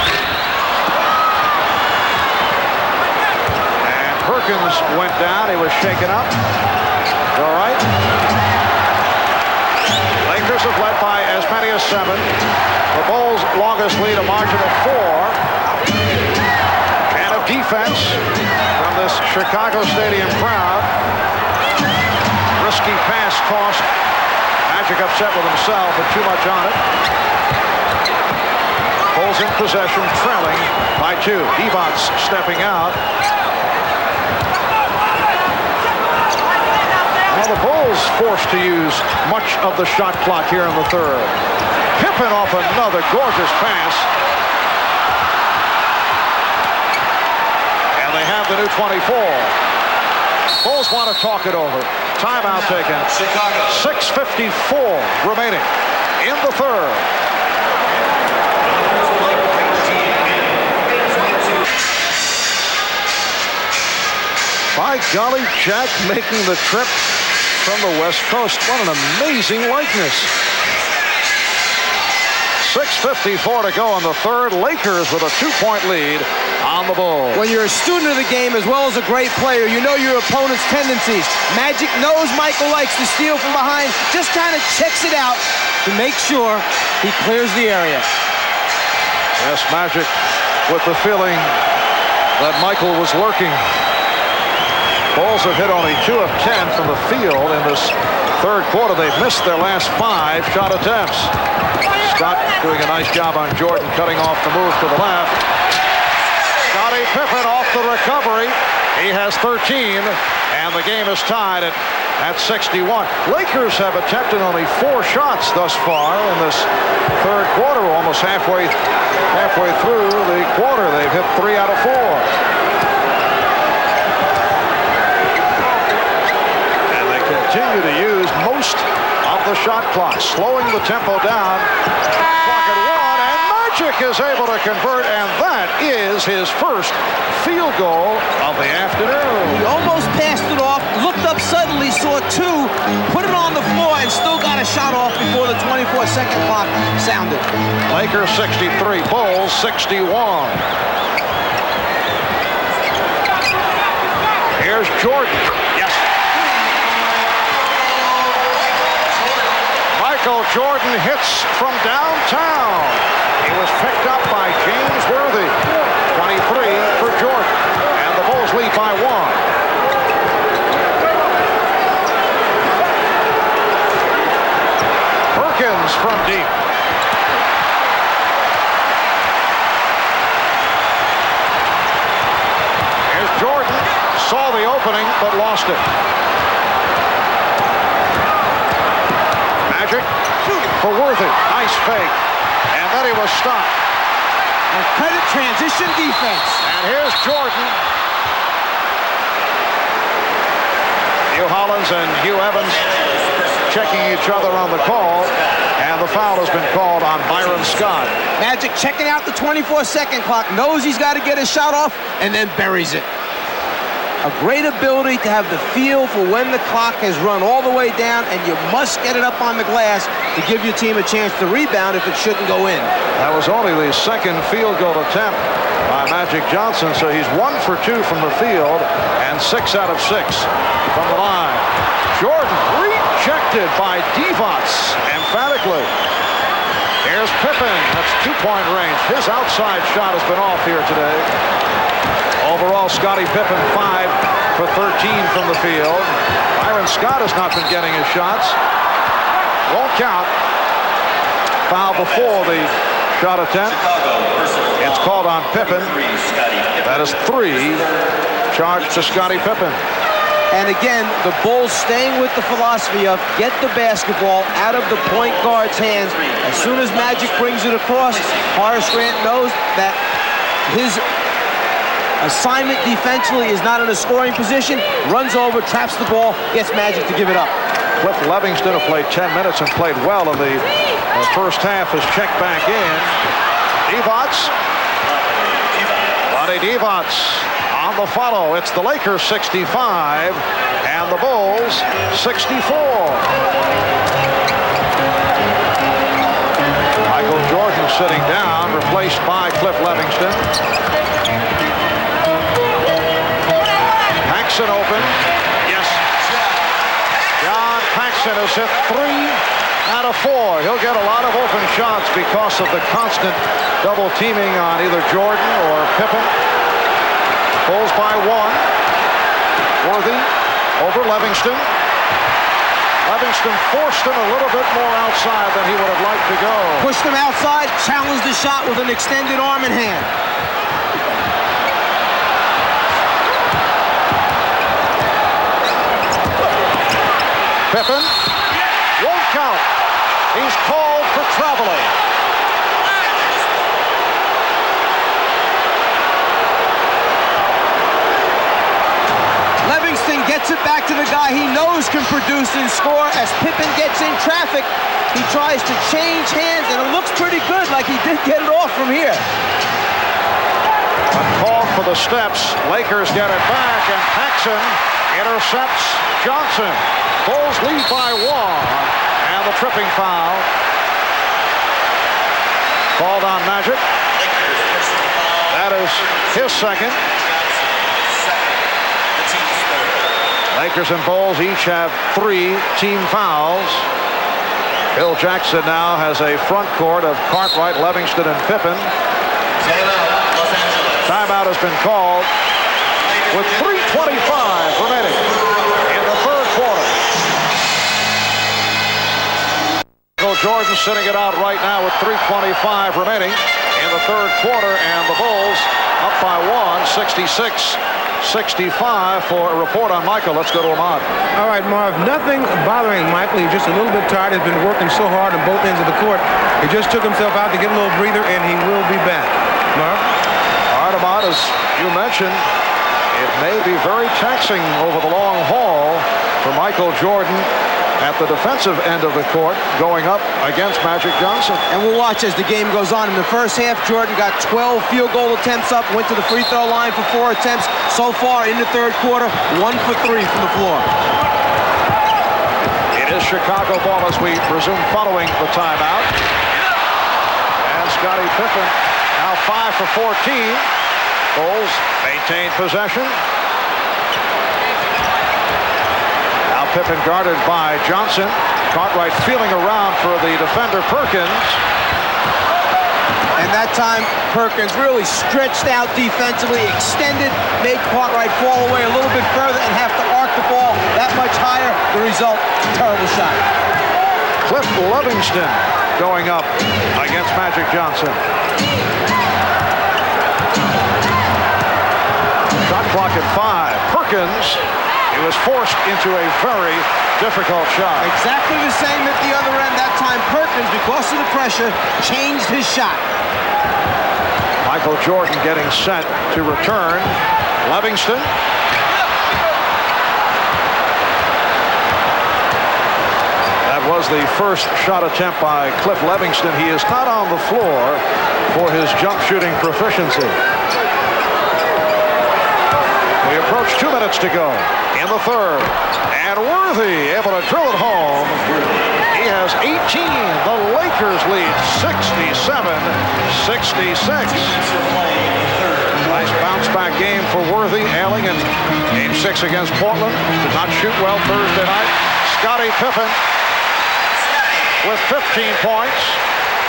And Perkins went down. He was shaken up. All right. Lakers have led by as many as 7. The Bulls' longest lead, a margin of 4. And a defense from this Chicago Stadium crowd. Risky pass tossed. Magic upset with himself and too much on it. Bulls in possession, trailing by 2. Divac stepping out. forced to use much of the shot clock here in the third. Pippen off another gorgeous pass. And they have the new 24. Bulls want to talk it over. Timeout taken. 6:54 remaining in the third. By golly, Jack making the trip from the West Coast. What an amazing likeness. 6:54 to go in the third. Lakers with a 2-point lead on the Bulls. When you're a student of the game as well as a great player, you know your opponent's tendencies. Magic knows Michael likes to steal from behind, just kind of checks it out to make sure he clears the area. Yes, Magic with the feeling that Michael was lurking. Bulls have hit only 2 of 10 from the field in this third quarter. They've missed their last 5 shot attempts. Scott doing a nice job on Jordan, cutting off the move to the left. Scottie Pippen off the recovery. He has 13, and the game is tied at 61. Lakers have attempted only 4 shots thus far in this third quarter. Almost halfway through the quarter. They've hit 3 out of 4. Continue to use most of the shot clock, slowing the tempo down. Clock at 1, and Magic is able to convert, and that is his first field goal of the afternoon. He almost passed it off, looked up suddenly, saw 2, put it on the floor, and still got a shot off before the 24-second clock sounded. Lakers 63, Bulls 61. Here's Jordan. Yes. Michael Jordan hits from downtown. He was picked up by James Worthy. 23 for Jordan. And the Bulls lead by 1. Perkins from deep. Here's Jordan. Saw the opening, but lost it. Magic for Worthy. Nice fake. And then he was stopped. And credit transition defense. And here's Jordan. Hugh Hollins and Hugh Evans checking each other on the call. And the foul has been called on Byron Scott. Magic checking out the 24-second clock. Knows he's got to get his shot off and then buries it. A great ability to have the feel for when the clock has run all the way down, and you must get it up on the glass to give your team a chance to rebound if it shouldn't go in. That was only the second field goal attempt by Magic Johnson, so he's 1 for 2 from the field and 6 out of 6 from the line. Jordan rejected by Divac emphatically. Here's Pippen. That's 2-point range. His outside shot has been off here today. Overall, Scottie Pippen 5 for 13 from the field. Byron Scott has not been getting his shots. Won't count. Foul before the shot attempt. It's called on Pippen. That is 3 charged to Scottie Pippen. And again, the Bulls staying with the philosophy of get the basketball out of the point guard's hands. As soon as Magic brings it across, Horace Grant knows that his assignment defensively is not in a scoring position, runs over, traps the ball, gets Magic to give it up. Cliff Levingston, who played 10 minutes and played well in the first half, has checked back in. Divac. Lonnie Divac on the follow. It's the Lakers 65 and the Bulls 64. Michael Jordan sitting down, replaced by Cliff Levingston. Paxson open. Yes. John Paxson has hit 3 out of 4. He'll get a lot of open shots because of the constant double teaming on either Jordan or Pippen. Bulls by 1. Worthy over Levingston. Levingston forced him a little bit more outside than he would have liked to go. Pushed him outside, challenged the shot with an extended arm and hand. Pippen won't count. He's called for traveling. Livingston gets it back to the guy he knows can produce and score. As Pippen gets in traffic, he tries to change hands, and it looks pretty good, like he did get it off from here. Called for the steps. Lakers get it back, and Paxson intercepts Johnson. Bulls lead by 1, and the tripping foul. Called on Magic. That is his second. Lakers and Bulls each have 3 team fouls. Phil Jackson now has a front court of Cartwright, Livingston, and Pippen. Timeout has been called with 3:25 remaining in the third quarter. Michael Jordan sitting it out right now with 3:25 remaining in the third quarter, and the Bulls up by 1, 66-65. For a report on Michael, let's go to Ahmad. All right, Marv, nothing bothering Michael. He's just a little bit tired. He's been working so hard on both ends of the court. He just took himself out to get a little breather, and he will be back. Marv? All right, Ahmad, as you mentioned, it may be very taxing over the long haul for Michael Jordan at the defensive end of the court going up against Magic Johnson. And we'll watch as the game goes on. In the first half, Jordan got 12 field goal attempts up, went to the free throw line for 4 attempts. So far in the third quarter, 1 for 3 from the floor. It is Chicago ball as we resume following the timeout. And Scottie Pippen now 5 for 14. Bulls maintain possession. Pippen guarded by Johnson. Cartwright feeling around for the defender Perkins. And that time, Perkins really stretched out defensively, extended, made Cartwright fall away a little bit further and have to arc the ball that much higher. The result, terrible shot. Cliff Livingston going up against Magic Johnson. Shot clock at 5. Perkins. He was forced into a very difficult shot. Exactly the same at the other end. That time Perkins, because of the pressure, changed his shot. Michael Jordan getting set to return. Livingston. That was the first shot attempt by Cliff Livingston. He is not on the floor for his jump shooting proficiency. We approach 2 minutes to go in the third. And Worthy able to drill it home. He has 18. The Lakers lead 67-66. Nice bounce back game for Worthy. Ailing in game 6 against Portland. Did not shoot well Thursday night. Scottie Pippen with 15 points.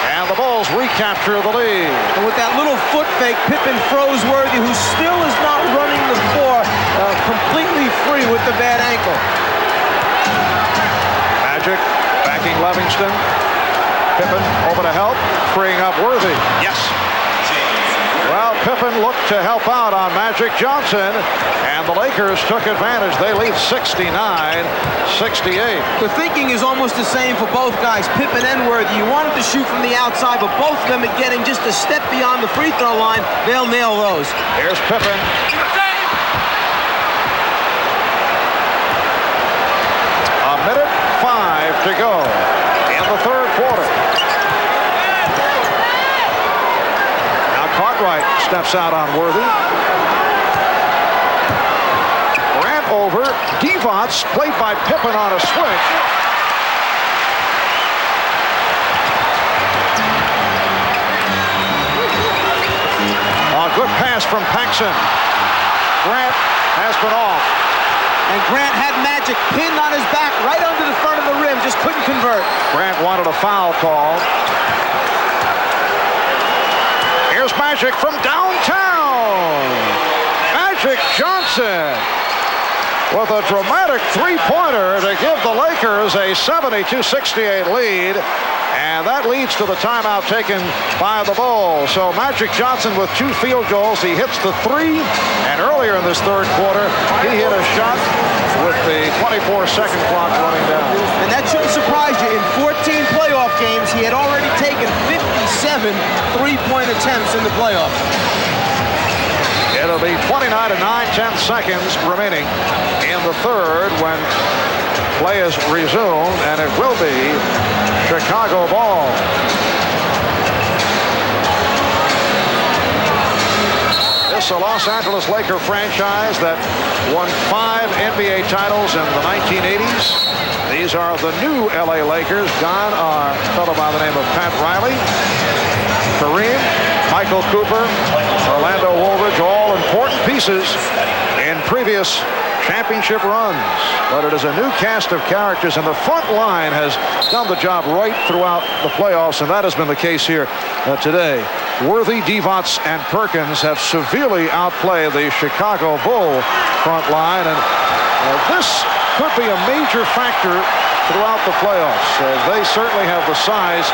And the Bulls recapture the lead. And with that little foot fake, Pippen froze Worthy, who still is not running the floor completely free with the bad ankle. Magic backing Livingston. Pippen over to help, freeing up Worthy. Yes. Well, Pippen looked to help out on Magic Johnson, and the Lakers took advantage. They lead 69-68. The thinking is almost the same for both guys, Pippen and Worthy. You wanted to shoot from the outside, but both of them are getting just a step beyond the free throw line. They'll nail those. Here's Pippen. A minute 5 to go in the third quarter. Cartwright steps out on Worthy. Grant over. Divac played by Pippen on a switch. A good pass from Paxson. Grant has been off. And Grant had Magic pinned on his back right under the front of the rim. Just couldn't convert. Grant wanted a foul call. Here's Magic from downtown. Magic Johnson with a dramatic three-pointer to give the Lakers a 72-68 lead. And that leads to the timeout taken by the Bulls. So Magic Johnson with 2 field goals. He hits the 3. And earlier in this third quarter, he hit a shot with the 24-second clock running down. And that shouldn't surprise you. In 14 playoff games, he had already taken 57 three-point attempts in the playoffs. It'll be 29 and 9/10 seconds remaining in the third when play is resumed, and it will be Chicago ball. This is a Los Angeles Laker franchise that won 5 NBA titles in the 1980s. These are the new LA Lakers. Gone are a fellow by the name of Pat Riley, Kareem, Michael Cooper, Orlando Woolridge, all important pieces in previous championship runs. But it is a new cast of characters, and the front line has done the job right throughout the playoffs, and that has been the case here today. Worthy, Divac, and Perkins have severely outplayed the Chicago Bull front line, and this could be a major factor throughout the playoffs. They certainly have the size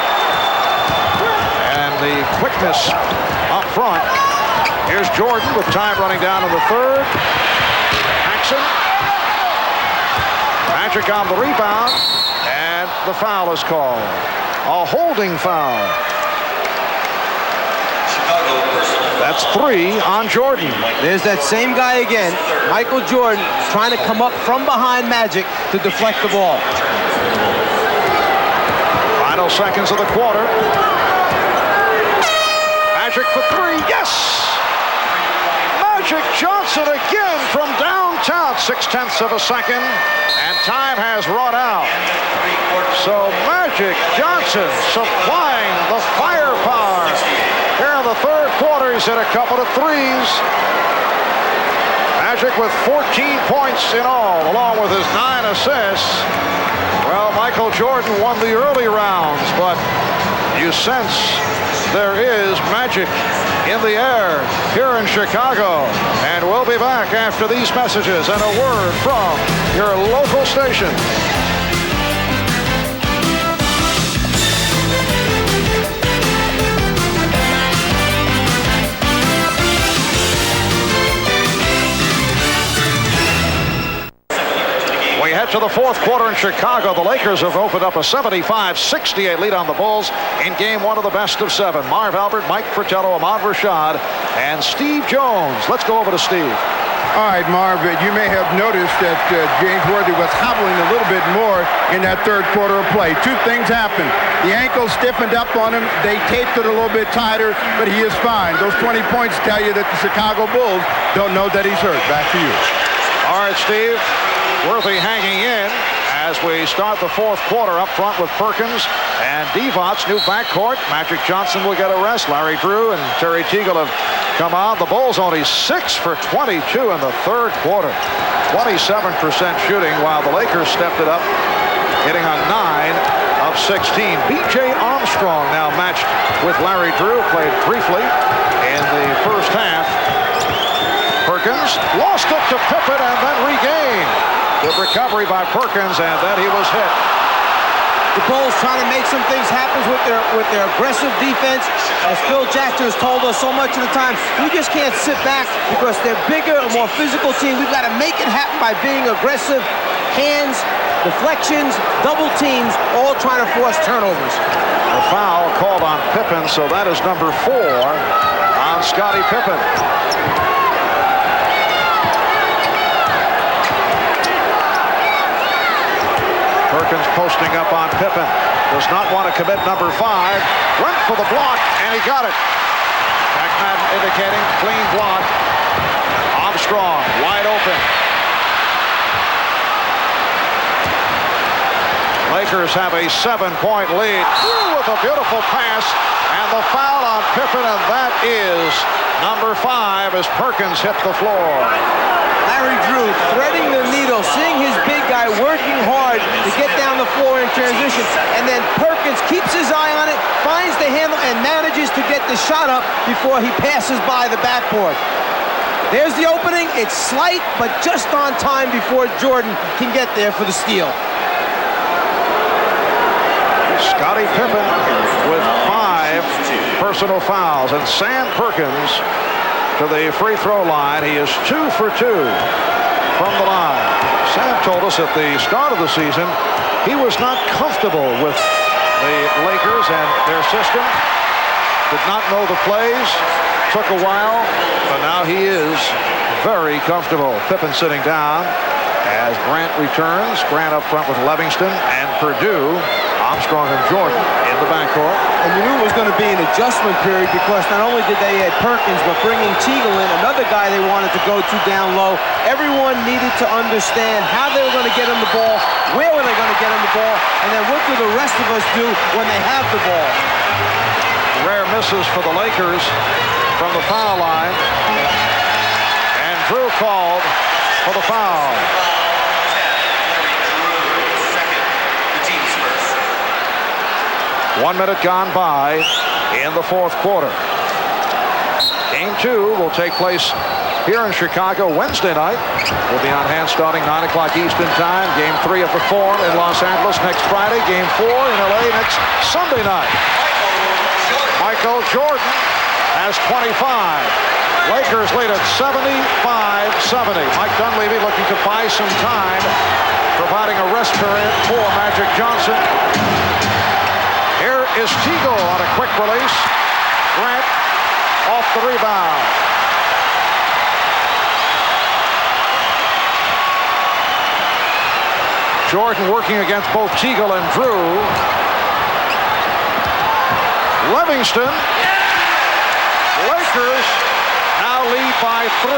and the quickness up front. Here's Jordan with time running down in the third. Paxson. Magic on the rebound, and the foul is called. A holding foul. That's 3 on Jordan. There's that same guy again, Michael Jordan, trying to come up from behind Magic to deflect the ball. Final seconds of the quarter. Magic for 3, yes! Magic Johnson again from downtown, 0.6 of a second, and time has run out. So Magic Johnson supplying the firepower. Here in the third quarter, he's hit a couple of threes. Magic with 14 points in all, along with his 9 assists. Well, Michael Jordan won the early rounds, but you sense there is magic in the air here in Chicago. And we'll be back after these messages and a word from your local station. We head to the fourth quarter in Chicago. The Lakers have opened up a 75-68 lead on the Bulls in game 1 of the best of 7. Marv Albert, Mike Fratello, Ahmad Rashad, and Steve Jones. Let's go over to Steve. All right, Marv, you may have noticed that James Worthy was hobbling a little bit more in that third quarter of play. 2 things happened. The ankle stiffened up on him. They taped it a little bit tighter, but he is fine. Those 20 points tell you that the Chicago Bulls don't know that he's hurt. Back to you. All right, Steve. Worthy hanging in as we start the fourth quarter up front with Perkins and Divac. New backcourt. Magic Johnson will get a rest. Larry Drew and Terry Teagle have come on. The Bulls only 6 for 22 in the third quarter. 27% shooting, while the Lakers stepped it up, hitting on 9 of 16. B.J. Armstrong now matched with Larry Drew. Played briefly in the first half. Perkins lost it to Pippen and then regained. Good recovery by Perkins, and then he was hit. The Bulls trying to make some things happen with their aggressive defense. As Phil Jackson has told us so much of the time, we just can't sit back because they're bigger, a more physical team. We've got to make it happen by being aggressive. Hands, deflections, double teams, all trying to force turnovers. A foul called on Pippen, so that is number 4 on Scottie Pippen. Perkins posting up on Pippen. Does not want to commit number 5. Went for the block, and he got it. Jack Madden indicating clean block. Armstrong wide open. Lakers have a 7-point lead. Through with a beautiful pass, and the foul on Pippen, and that is number 5 as Perkins hit the floor. Larry Drew threading the needle, seeing his big guy working hard to get down the floor in transition, and then Perkins keeps his eye on it, finds the handle, and manages to get the shot up before he passes by the backboard. There's the opening. It's slight, but just on time before Jordan can get there for the steal. Scottie Pippen with 5 personal fouls, and Sam Perkins to the free throw line. He is 2 for 2 from the line. Sam told us at the start of the season he was not comfortable with the Lakers and their system. Did not know the plays. Took a while, but now he is very comfortable. Pippen sitting down as Grant returns. Grant up front with Livingston and Perdue. Armstrong and Jordan in the backcourt. And you knew it was going to be an adjustment period because not only did they add Perkins, but bringing Teagle in, another guy they wanted to go to down low. Everyone needed to understand how they were going to get him the ball, where were they going to get him the ball, and then what do the rest of us do when they have the ball. Rare misses for the Lakers from the foul line. And Drew called for the foul. 1 minute gone by in the fourth quarter. Game 2 will take place here in Chicago Wednesday night. We'll be on hand starting 9 o'clock Eastern time. Game 3 at the Forum in Los Angeles next Friday. Game 4 in LA next Sunday night. Michael Jordan has 25. Lakers lead at 75-70. Mike Dunleavy looking to buy some time, providing a rest period for Magic Johnson. Here is Teagle on a quick release. Grant off the rebound. Jordan working against both Teagle and Drew. Livingston. Lakers now lead by 3.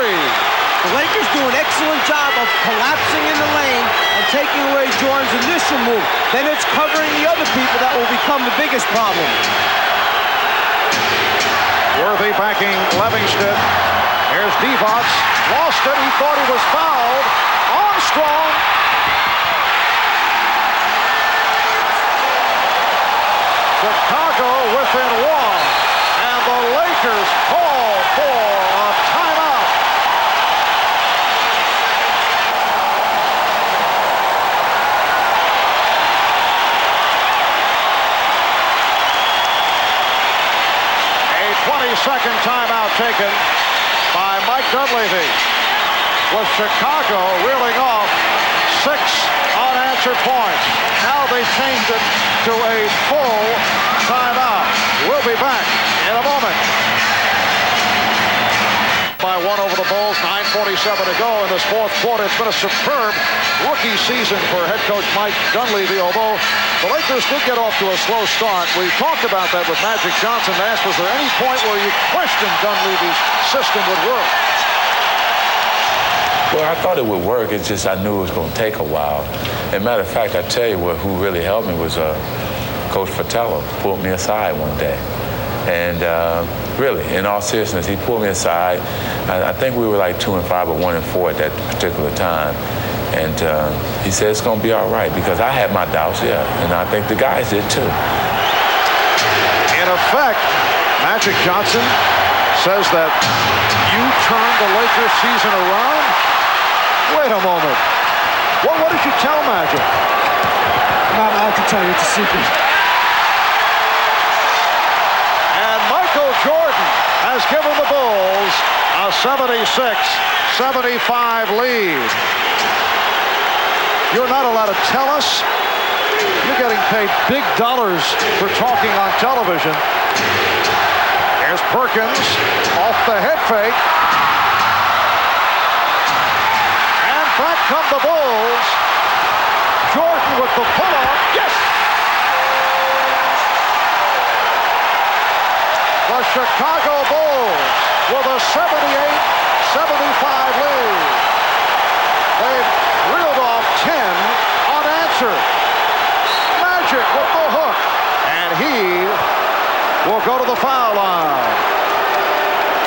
The Lakers do an excellent job of collapsing in the lane and taking away Jordan's initial move. Then it's covering the other people that will become the biggest problem. Worthy backing Livingston. Here's Divac. Lost it. He thought he was fouled. Armstrong. Chicago within 1. And the Lakers call for a timeout. A 20-second timeout taken by Mike Dunleavy, with Chicago reeling off 6 unanswered points. Now they changed it to a full timeout. We'll be back in a moment. By 1 over the Bulls, 9:47 to go in this fourth quarter. It's been a superb rookie season for head coach Mike Dunleavy, although the Lakers did get off to a slow start. We talked about that with Magic Johnson. Asked, was there any point where you questioned Dunleavy's system would work? Well, I thought it would work. It's just I knew it was going to take a while. As a matter of fact, I tell you who really helped me was Coach Fratello. Pulled me aside one day. And really, in all seriousness, he pulled me aside. I think we were like 2-5 or 1-4 at that particular time. And he said, it's going to be all right, because I had my doubts, yeah. And I think the guys did too. In effect, Magic Johnson says that you turned the Lakers season around. Wait a moment. What did you tell Magic? I'm not allowed to tell you. It's a secret. And Michael Jordan has given the Bulls a 76-75 lead. You're not allowed to tell us. You're getting paid big dollars for talking on television. Here's Perkins off the head fake. And back come the Bulls. Jordan with the pull-up. Yes! The Chicago Bulls with a 78-75 lead. They've reeled off 10 unanswered. Magic with the hook. And he will go to the foul line.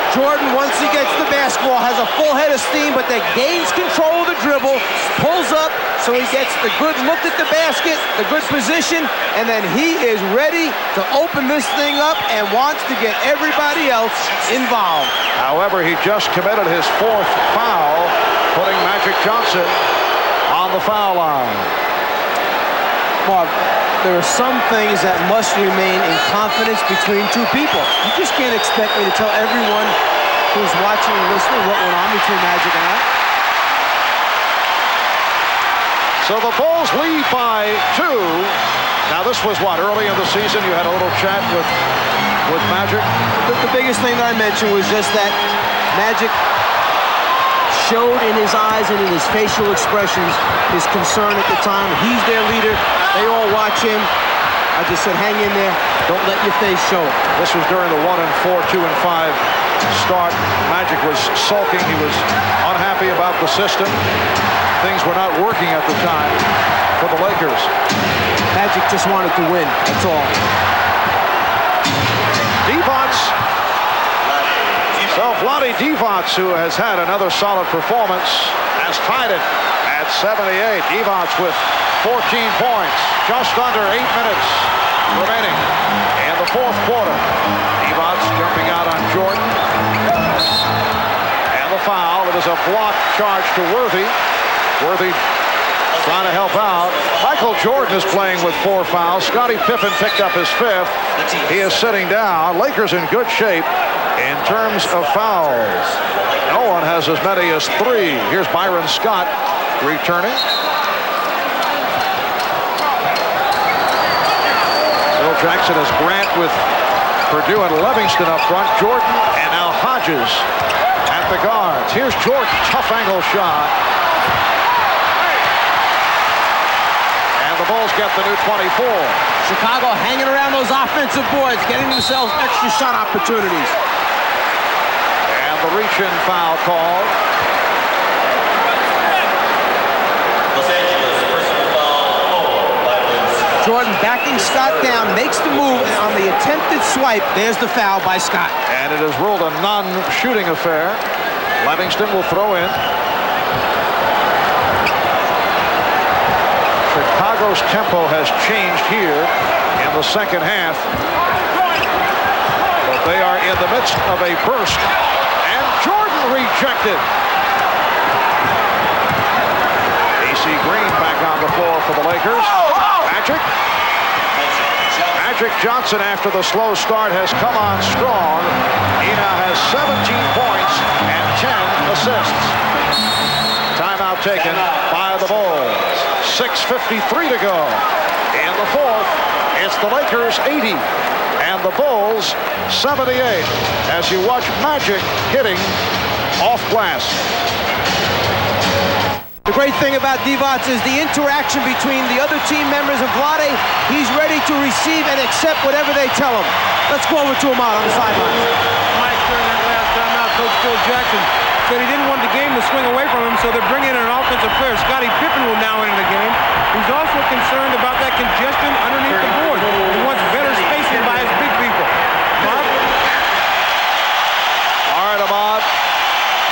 Jordan, once he gets the basketball, has a full head of steam, but then gains control of the dribble, pulls up, so he gets the good look at the basket, the good position, and then he is ready to open this thing up and wants to get everybody else involved. However, he just committed his 4th foul, putting Magic Johnson on the foul line. Mark, there are some things that must remain in confidence between two people. You just can't expect me to tell everyone who's watching and listening what went on between Magic and I. So the Bulls lead by 2. Now this was what, early in the season you had a little chat with Magic? The biggest thing that I mentioned was just that Magic showed in his eyes and in his facial expressions his concern at the time. He's their leader. They all watch him. I just said, hang in there. Don't let your face show it. This was during the 1-4, 2-5 start. Magic was sulking. He was unhappy about the system. Things were not working at the time for the Lakers. Magic just wanted to win. That's all. Divac. So Vlade Divac, who has had another solid performance, has tied it at 78. Divac with 14 points, just under 8 minutes remaining in the fourth quarter. Divac jumping out on Jordan. And the foul. It is a block charge to Worthy. Worthy trying to help out. Michael Jordan is playing with 4 fouls. Scottie Pippen picked up his 5th. He is sitting down. Lakers in good shape in terms of fouls. No one has as many as 3. Here's Byron Scott returning. Phil Jackson has Grant with Purdue and Livingston up front. Jordan and now Hodges at the guards. Here's Jordan, tough angle shot. And the Bulls get the new 24. Chicago hanging around those offensive boards, getting themselves extra shot opportunities. And the reach-in foul called. Jordan backing Scott down, makes the move, and on the attempted swipe, there's the foul by Scott. And it is ruled a non-shooting affair. Livingston will throw in. Chicago's tempo has changed here in the second half. But they are in the midst of a burst. And Jordan rejected. AC Green back on the floor for the Lakers. Magic Johnson, after the slow start, has come on strong. He now has 17 points and 10 assists. Timeout taken by the Bulls. 6:53 to go. In the fourth, it's the Lakers 80 and the Bulls 78 as you watch Magic hitting off glass. The great thing about Divac is the interaction between the other team members and Vlade. He's ready to receive and accept whatever they tell him. Let's go over to him out on the sideline. Mike, during that last timeout, Coach Phil Jackson said he didn't want the game to swing away from him, so they're bringing in an offensive player. Scottie Pippen will now enter the game. He's also concerned about that congestion underneath the board. He wants better spacing by his big people. Mark? All right, Ahmad.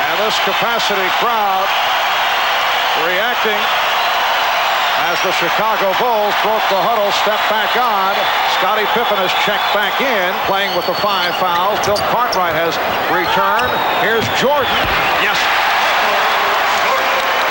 And this capacity crowd reacting as the Chicago Bulls broke the huddle, step back on. Scottie Pippen has checked back in, playing with the 5 fouls. Bill Cartwright has returned. Here's Jordan. Yes.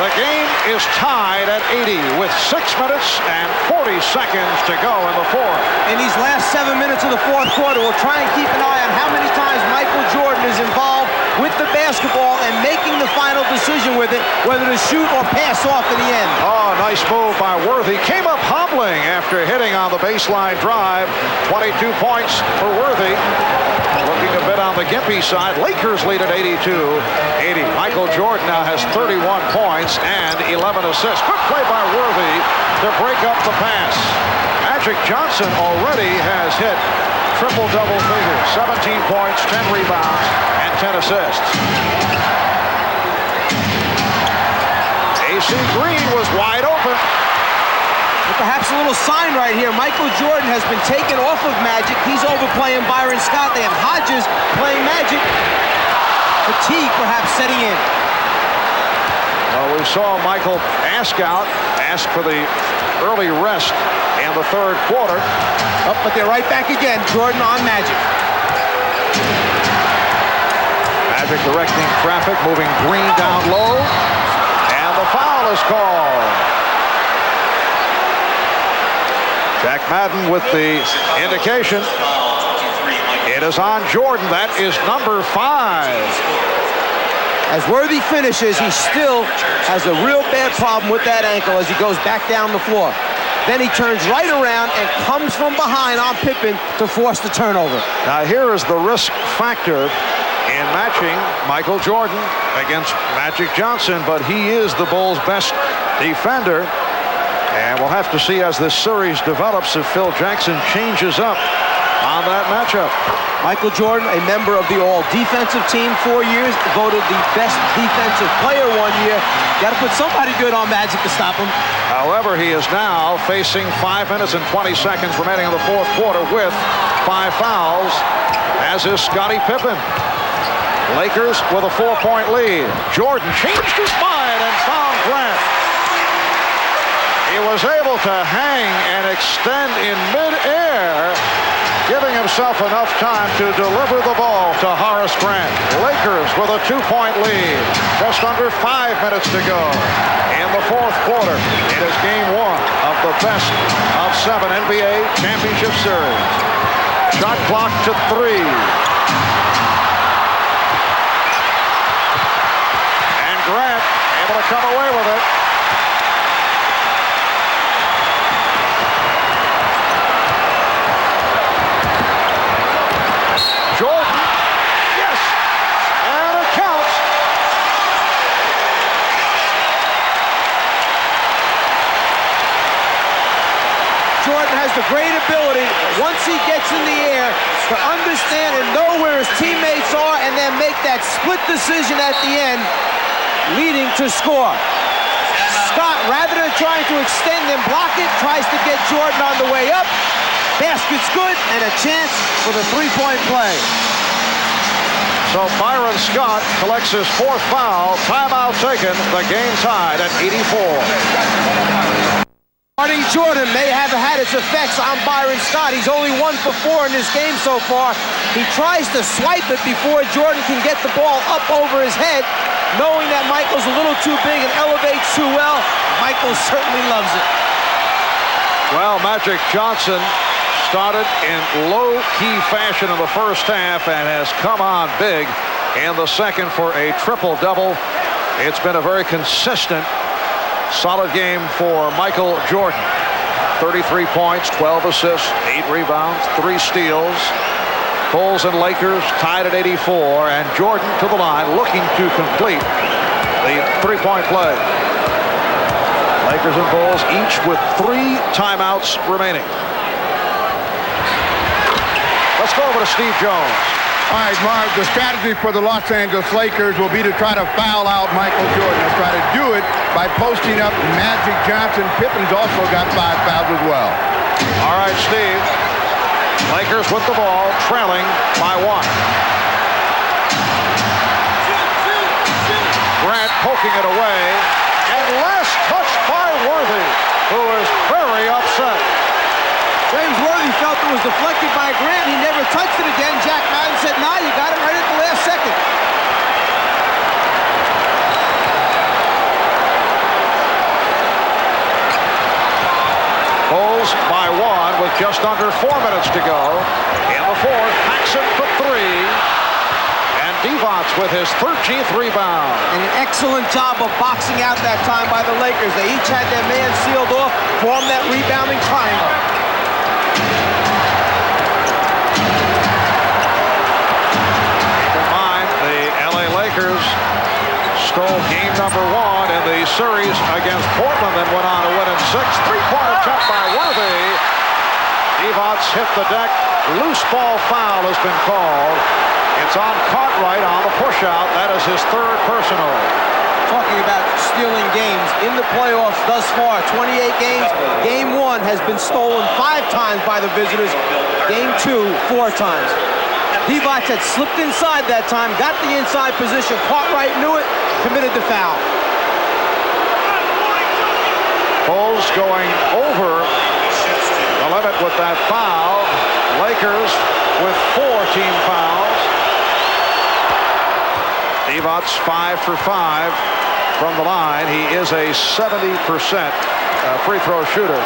The game is tied at 80 with 6 minutes and 40 seconds to go in the fourth. In these last 7 minutes of the fourth quarter, we'll try and keep an eye on how many times Michael Jordan is involved with the basketball and making the final decision with it, whether to shoot or pass off in the end. Oh, nice move by Worthy. Came up hobbling after hitting on the baseline drive. 22 points for Worthy. Looking a bit on the Gimpy side. Lakers lead at 82-80. Michael Jordan now has 31 points and 11 assists. Good play by Worthy to break up the pass. Magic Johnson already has hit triple-double figures. 17 points, 10 rebounds, and 10 assists. AC Green was wide open. But perhaps a little sign right here. Michael Jordan has been taken off of Magic. He's overplaying Byron Scott. They have Hodges playing Magic. Fatigue perhaps setting in. Well, we saw Michael ask for the early rest in the third quarter. Oh, but they're right back again. Jordan on Magic. Magic directing traffic, moving Green down low. And the foul is called. Jack Madden with the indication. It is on Jordan. That is number 5. As Worthy finishes, he still has a real bad problem with that ankle as he goes back down the floor. Then he turns right around and comes from behind on Pippen to force the turnover. Now here is the risk factor in matching Michael Jordan against Magic Johnson, but he is the Bulls' best defender. And we'll have to see as this series develops if Phil Jackson changes up on that matchup. Michael Jordan, a member of the all-defensive team 4 years, voted the best defensive player 1 year. Got to put somebody good on Magic to stop him. However, he is now facing 5 minutes and 20 seconds remaining in the fourth quarter with 5 fouls, as is Scottie Pippen. Lakers with a 4-point lead. Jordan changed his mind and found Grant. He was able to hang and extend in midair, giving himself enough time to deliver the ball to Horace Grant. Lakers with a 2-point lead. Just under 5 minutes to go in the fourth quarter. It is game 1 of the best of 7 NBA championship series. Shot clock to 3. And Grant able to come away with it. Jordan, yes, and it counts. Jordan has the great ability, once he gets in the air, to understand and know where his teammates are and then make that split decision at the end, leading to score. Scott, rather than trying to extend and block it, tries to get Jordan on the way up. Basket's good, and a chance for the 3-point play. So Byron Scott collects his 4th foul. Timeout taken. The game tied at 84. Guarding Jordan may have had its effects on Byron Scott. He's only 1 for 4 in this game so far. He tries to swipe it before Jordan can get the ball up over his head, knowing that Michael's a little too big and elevates too well. Michael certainly loves it. Well, Magic Johnson started in low-key fashion in the first half and has come on big in the second for a triple-double. It's been a very consistent, solid game for Michael Jordan. 33 points, 12 assists, 8 rebounds, 3 steals. Bulls and Lakers tied at 84, and Jordan to the line looking to complete the 3-point play. Lakers and Bulls each with 3 timeouts remaining. Let's go over to Steve Jones. All right, Mark, the strategy for the Los Angeles Lakers will be to try to foul out Michael Jordan. They'll try to do it by posting up Magic Johnson. Pippen's also got 5 fouls as well. All right, Steve. Lakers with the ball, trailing by 1. Grant poking it away, and last touch by Worthy, who is very upset. James Worthy felt it was deflected by Grant. He never touched it again. Jack Madden said, "Nah, you got it right at the last second." Bulls by 1 with just under 4 minutes to go. In the fourth, Paxson for 3. And Divac with his 13th rebound. And an excellent job of boxing out that time by the Lakers. They each had their man sealed off, formed that rebounding triangle. Keep in mind, the LA Lakers stole game number 1 in the series against Portland, then went on to win in 6. 3-point attempt by Worthy. Divac hit the deck. Loose ball foul has been called. It's on Cartwright on the push-out. That is his 3rd personal. Talking about stealing games in the playoffs thus far, 28 games. Game 1 has been stolen 5 times by the visitors. Game 2, 4 times. Divac had slipped inside that time, got the inside position. Cartwright knew it, committed the foul. Bulls going over the limit with that foul. Lakers with 4 team fouls. Divac 5 for 5 from the line. He is a 70% free throw shooter.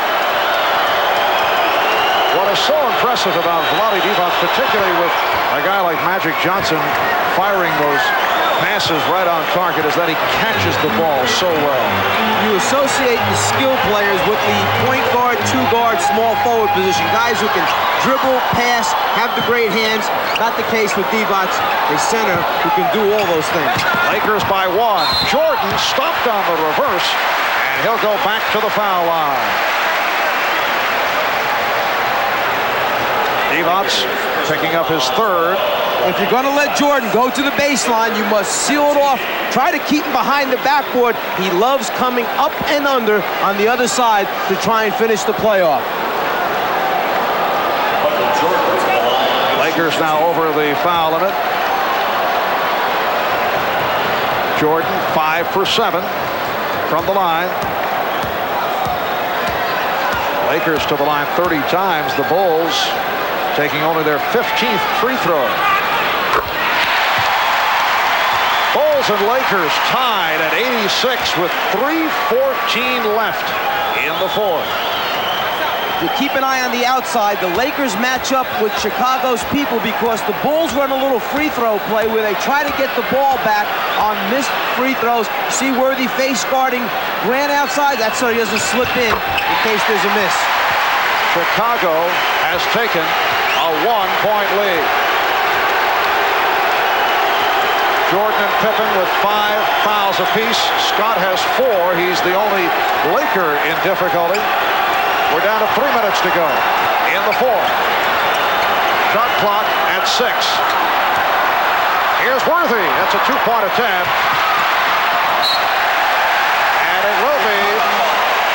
What is so impressive about Vlade Divac, particularly with a guy like Magic Johnson firing those passes right on target is that he catches the ball so well. You associate the skill players with the point guard, two guard, small forward position. Guys who can dribble, pass, have the great hands. Not the case with Divac, a center who can do all those things. Lakers by 1. Jordan stopped on the reverse, and he'll go back to the foul line. Divac picking up his third. If you're going to let Jordan go to the baseline, you must seal it off. Try to keep him behind the backboard. He loves coming up and under on the other side to try and finish the playoff. Lakers now over the foul limit. Jordan 5 for 7 from the line. Lakers to the line 30 times. The Bulls taking only their 15th free throw. Bulls and Lakers tied at 86 with 3:14 left in the fourth. You keep an eye on the outside. The Lakers match up with Chicago's people because the Bulls run a little free throw play where they try to get the ball back on missed free throws. See Worthy face guarding Grant outside. That's so he doesn't slip in case there's a miss. Chicago has taken a 1-point lead. Jordan and Pippen with 5 fouls apiece. Scott has 4. He's the only Laker in difficulty. We're down to 3 minutes to go in the fourth. Shot clock at 6. Here's Worthy. That's a 2-point attempt. And it will be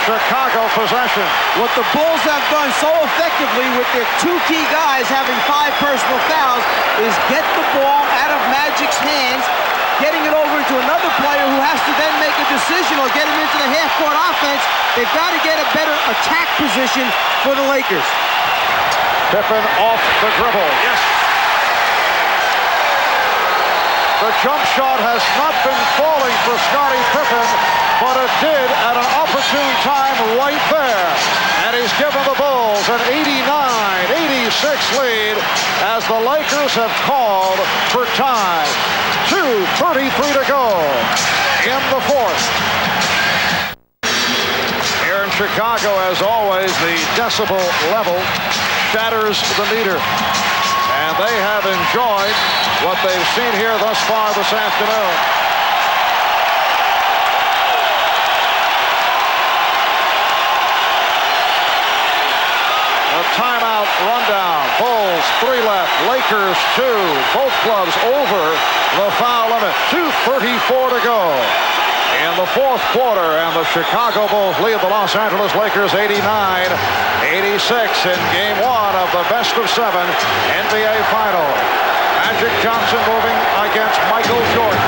Chicago possession. What the Bulls have done so effectively with their 2 key guys having 5 personal fouls is get the ball out of Magic's hands, getting it over to another player who has to then make a decision or get him into the half-court offense. They've got to get a better attack position for the Lakers. Pippen off the dribble. Yes. The jump shot has not been falling for Scottie Pippen, but it did at an opportune time right there. And he's given the Bulls an 89-86 lead as the Lakers have called for time. 2:33 to go in the fourth. Here in Chicago, as always, the decibel level shatters the meter. And they have enjoyed what they've seen here thus far this afternoon. The timeout rundown. Bulls 3 left. Lakers 2. Both clubs over the foul limit. 2:34 to go in the fourth quarter, and the Chicago Bulls lead the Los Angeles Lakers 89-86 in Game 1 of the best-of-7 NBA Final. Magic Johnson moving against Michael Jordan.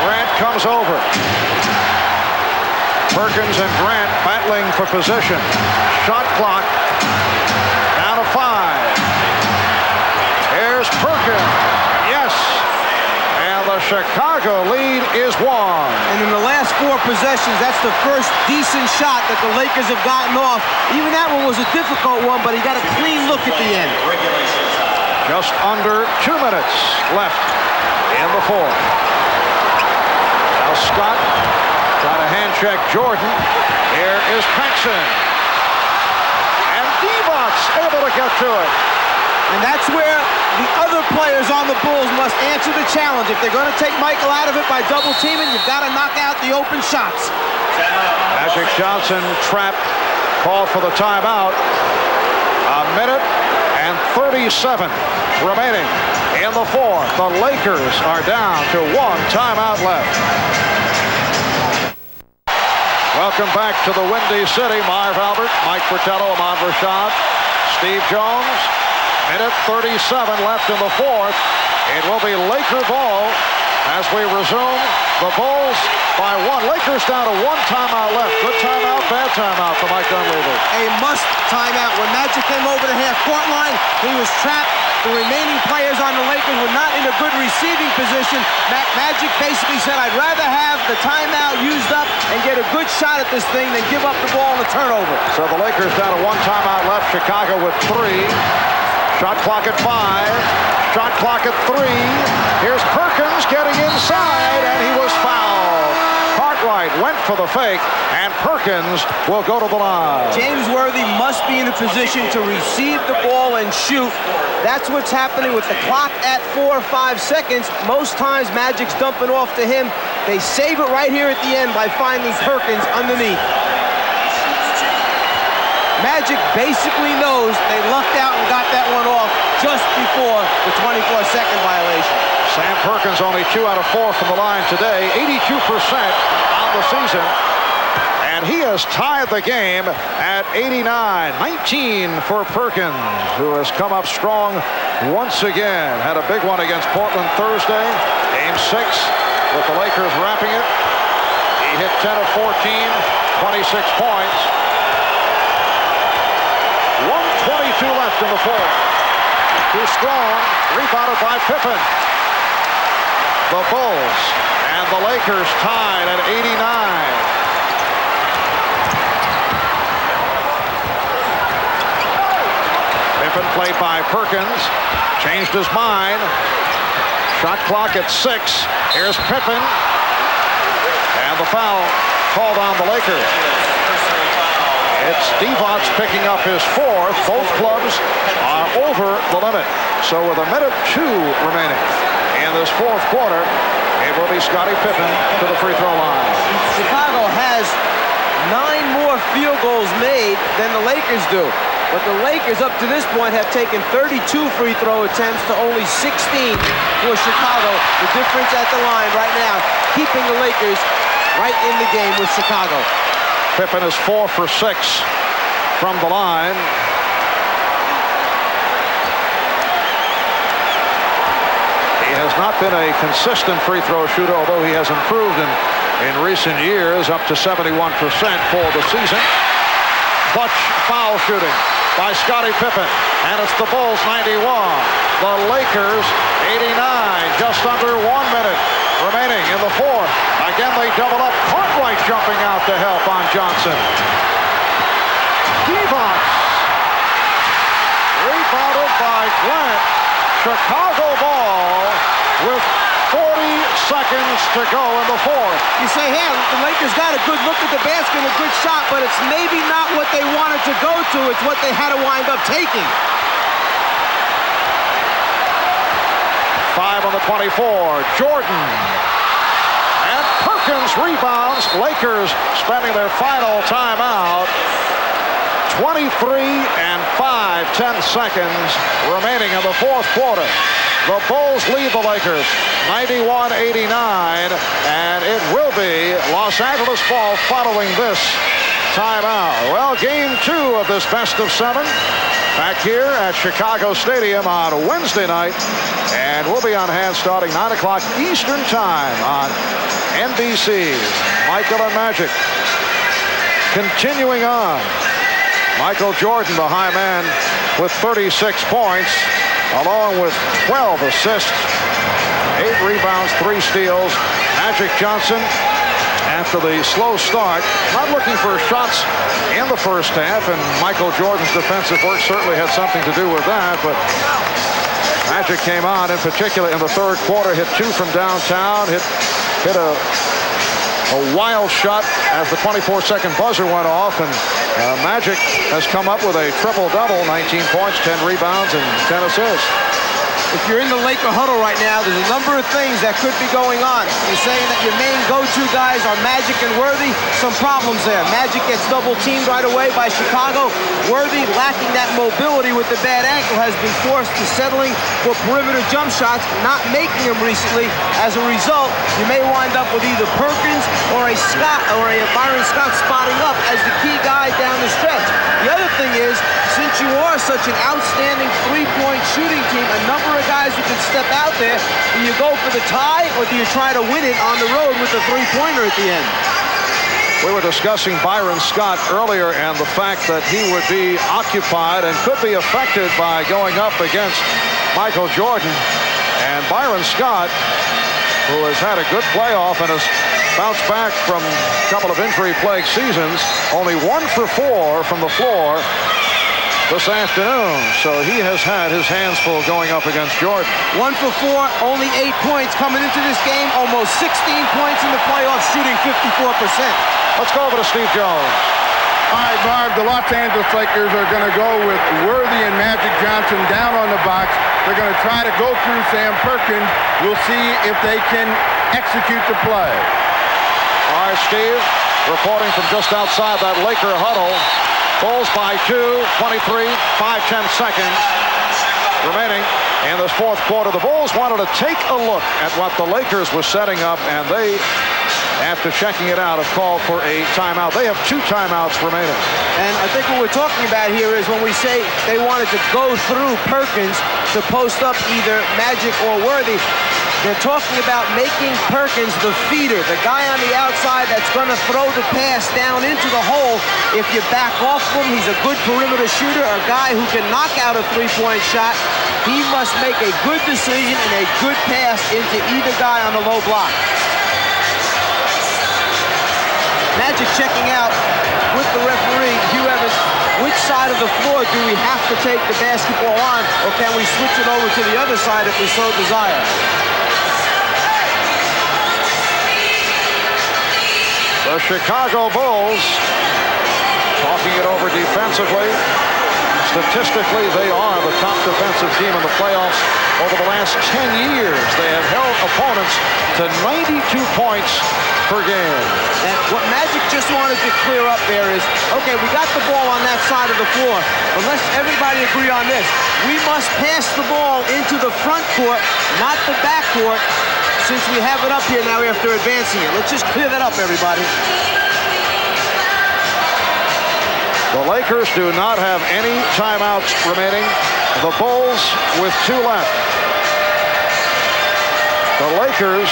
Grant comes over. Perkins and Grant battling for position. Shot clock down to 5. Here's Perkins. Yes. And the Chicago lead is 1. And in the last 4 possessions, that's the first decent shot that the Lakers have gotten off. Even that one was a difficult one, but he got a clean look at the end. Just under 2 minutes left in the fourth. Now Scott trying to hand check Jordan. Here is Paxson. And Divac able to get to it. And that's where the other players on the Bulls must answer the challenge. If they're going to take Michael out of it by double teaming, you've got to knock out the open shots. Magic Johnson trapped, called for the timeout. A minute and 37 remaining in the fourth. The Lakers are down to 1 timeout left. Welcome back to the Windy City. Marv Albert, Mike Fratello, Ahmad Rashad, Steve Jones. Minute 37 left in the fourth. It will be Laker ball as we resume. The Bulls by 1. Lakers down to 1 timeout left. Good timeout, bad timeout for Mike Dunleavy. A must timeout. When Magic came over the half-court line, he was trapped. The remaining players on the Lakers were not in a good receiving position. Magic basically said, I'd rather have the timeout used up and get a good shot at this thing than give up the ball in the turnover. So the Lakers down to 1 timeout left. Chicago with 3. Shot clock at 5. Shot clock at 3. Here's Perkins getting inside, and he was fouled. Cartwright went for the fake, and Perkins will go to the line. James Worthy must be in a position to receive the ball and shoot. That's what's happening with the clock at 4 or 5 seconds. Most times Magic's dumping off to him. They save it right here at the end by finding Perkins underneath. Magic basically knows they lucked out and got that one off just before the 24-second violation. Sam Perkins only 2 out of 4 from the line today, 82% on the season. And he has tied the game at 89. 19 for Perkins, who has come up strong once again. Had a big one against Portland Thursday. Game 6 with the Lakers wrapping it. He hit 10 of 14, 26 points. 1:22 left in the fourth. Too strong. Rebounded by Pippen. The Bulls and the Lakers tied at 89. Pippen played by Perkins. Changed his mind. Shot clock at 6. Here's Pippen. And the foul called on the Lakers. It's Divac picking up his 4th. Both clubs are over the limit. So with 1:02 remaining in this fourth quarter, it will be Scottie Pippen to the free throw line. Chicago has 9 more field goals made than the Lakers do. But the Lakers up to this point have taken 32 free throw attempts to only 16 for Chicago. The difference at the line right now, keeping the Lakers right in the game with Chicago. Pippen is 4 for 6 from the line. He has not been a consistent free throw shooter, although he has improved in recent years, up to 71% for the season. Butch foul shooting by Scottie Pippen, and it's the Bulls 91, the Lakers 89, just under 1 minute remaining in the fourth. Again, they double up. Cartwright jumping out to help on Johnson. Divac rebounded by Grant. Chicago ball with 40 seconds to go in the fourth. You say, hey, the Lakers got a good look at the basket and a good shot, but it's maybe not what they wanted to go to. It's what they had to wind up taking. 5 on the 24. Jordan. And Perkins rebounds. Lakers spending their final timeout. 23 and 10 seconds remaining in the fourth quarter. The Bulls lead the Lakers 91-89, and it will be Los Angeles ball following this timeout. Well, game 2 of this best of 7 back here at Chicago Stadium on Wednesday night, and we'll be on hand starting 9 o'clock Eastern time on NBC. Michael and Magic continuing on. Michael Jordan, the high man, with 36 points, along with 12 assists, 8 rebounds, 3 steals. Magic Johnson, after the slow start, not looking for shots in the first half, and Michael Jordan's defensive work certainly had something to do with that, but Magic came on, in particular in the third quarter, hit 2 from downtown, hit a wild shot as the 24-second buzzer went off, and Magic has come up with a triple-double, 19 points, 10 rebounds, and 10 assists. If you're in the Laker huddle right now, there's a number of things that could be going on. You're saying that your main go-to guys are Magic and Worthy. Some problems there. Magic gets double-teamed right away by Chicago. Worthy, lacking that mobility with the bad ankle, has been forced to settling for perimeter jump shots, not making them recently. As a result, you may wind up with either Perkins or a Byron Scott spotting up as the key guy down the stretch. The other thing is, since you are such an outstanding three-point shooting team, a number of guys who can step out there, do you go for the tie or do you try to win it on the road with the three-pointer at the end? We were discussing Byron Scott earlier and the fact that he would be occupied and could be affected by going up against Michael Jordan. And Byron Scott, who has had a good playoff and has bounced back from a couple of injury-plagued seasons, only 1 for 4 from the floor this afternoon. So he has had his hands full going up against Jordan. 1 for 4, only 8 points coming into this game. Almost 16 points in the playoffs, shooting 54%. Let's go over to Steve Jones. All right, Barb, the Los Angeles Lakers are going to go with Worthy and Magic Johnson down on the box. They're going to try to go through Sam Perkins. We'll see if they can execute the play. All right, Steve, reporting from just outside that Laker huddle. Bulls by 2, 23, 5-10 seconds remaining in this fourth quarter. The Bulls wanted to take a look at what the Lakers were setting up, and they, after checking it out, have called for a timeout. They have 2 timeouts remaining. And I think what we're talking about here is when we say they wanted to go through Perkins to post up either Magic or Worthy, they're talking about making Perkins the feeder, the guy on the outside that's going to throw the pass down into the hole. If you back off him, he's a good perimeter shooter, a guy who can knock out a three-point shot. He must make a good decision and a good pass into either guy on the low block. Magic checking out with the referee, Hugh Evans. Which side of the floor do we have to take the basketball on, or can we switch it over to the other side if we so desire? The Chicago Bulls talking it over defensively. Statistically, they are the top defensive team in the playoffs over the last 10 years. They have held opponents to 92 points per game. And what Magic just wanted to clear up there is, okay, we got the ball on that side of the floor, but let's everybody agree on this. We must pass the ball into the front court, not the back court, since we have it up here now after advancing it. Let's just clear that up, everybody. The Lakers do not have any timeouts remaining. The Bulls with 2 left. The Lakers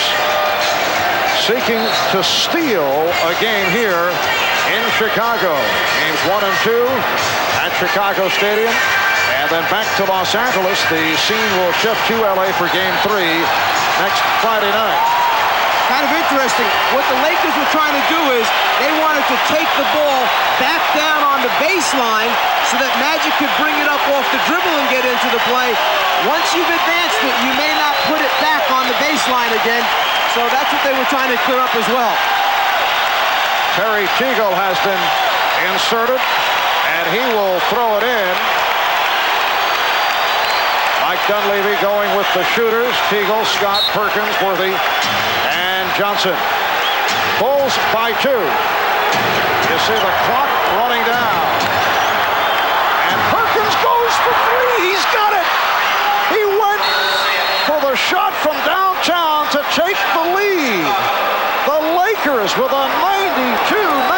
seeking to steal a game here in Chicago. Games 1 and 2 at Chicago Stadium. And then back to Los Angeles. The scene will shift to LA for Game 3 next Friday night. Kind of interesting. What the Lakers were trying to do is they wanted to take the ball back down on the baseline so that Magic could bring it up off the dribble and get into the play. Once you've advanced it, you may not put it back on the baseline again. So that's what they were trying to clear up as well. Terry Teagle has been inserted, and he will throw it in. Mike Dunleavy going with the shooters. Teagle, Scott, Perkins, Worthy, and Johnson. Bulls by 2. You see the clock running down. And Perkins goes for 3. He's got it. He went for the shot from downtown to take the lead. The Lakers with a 92-91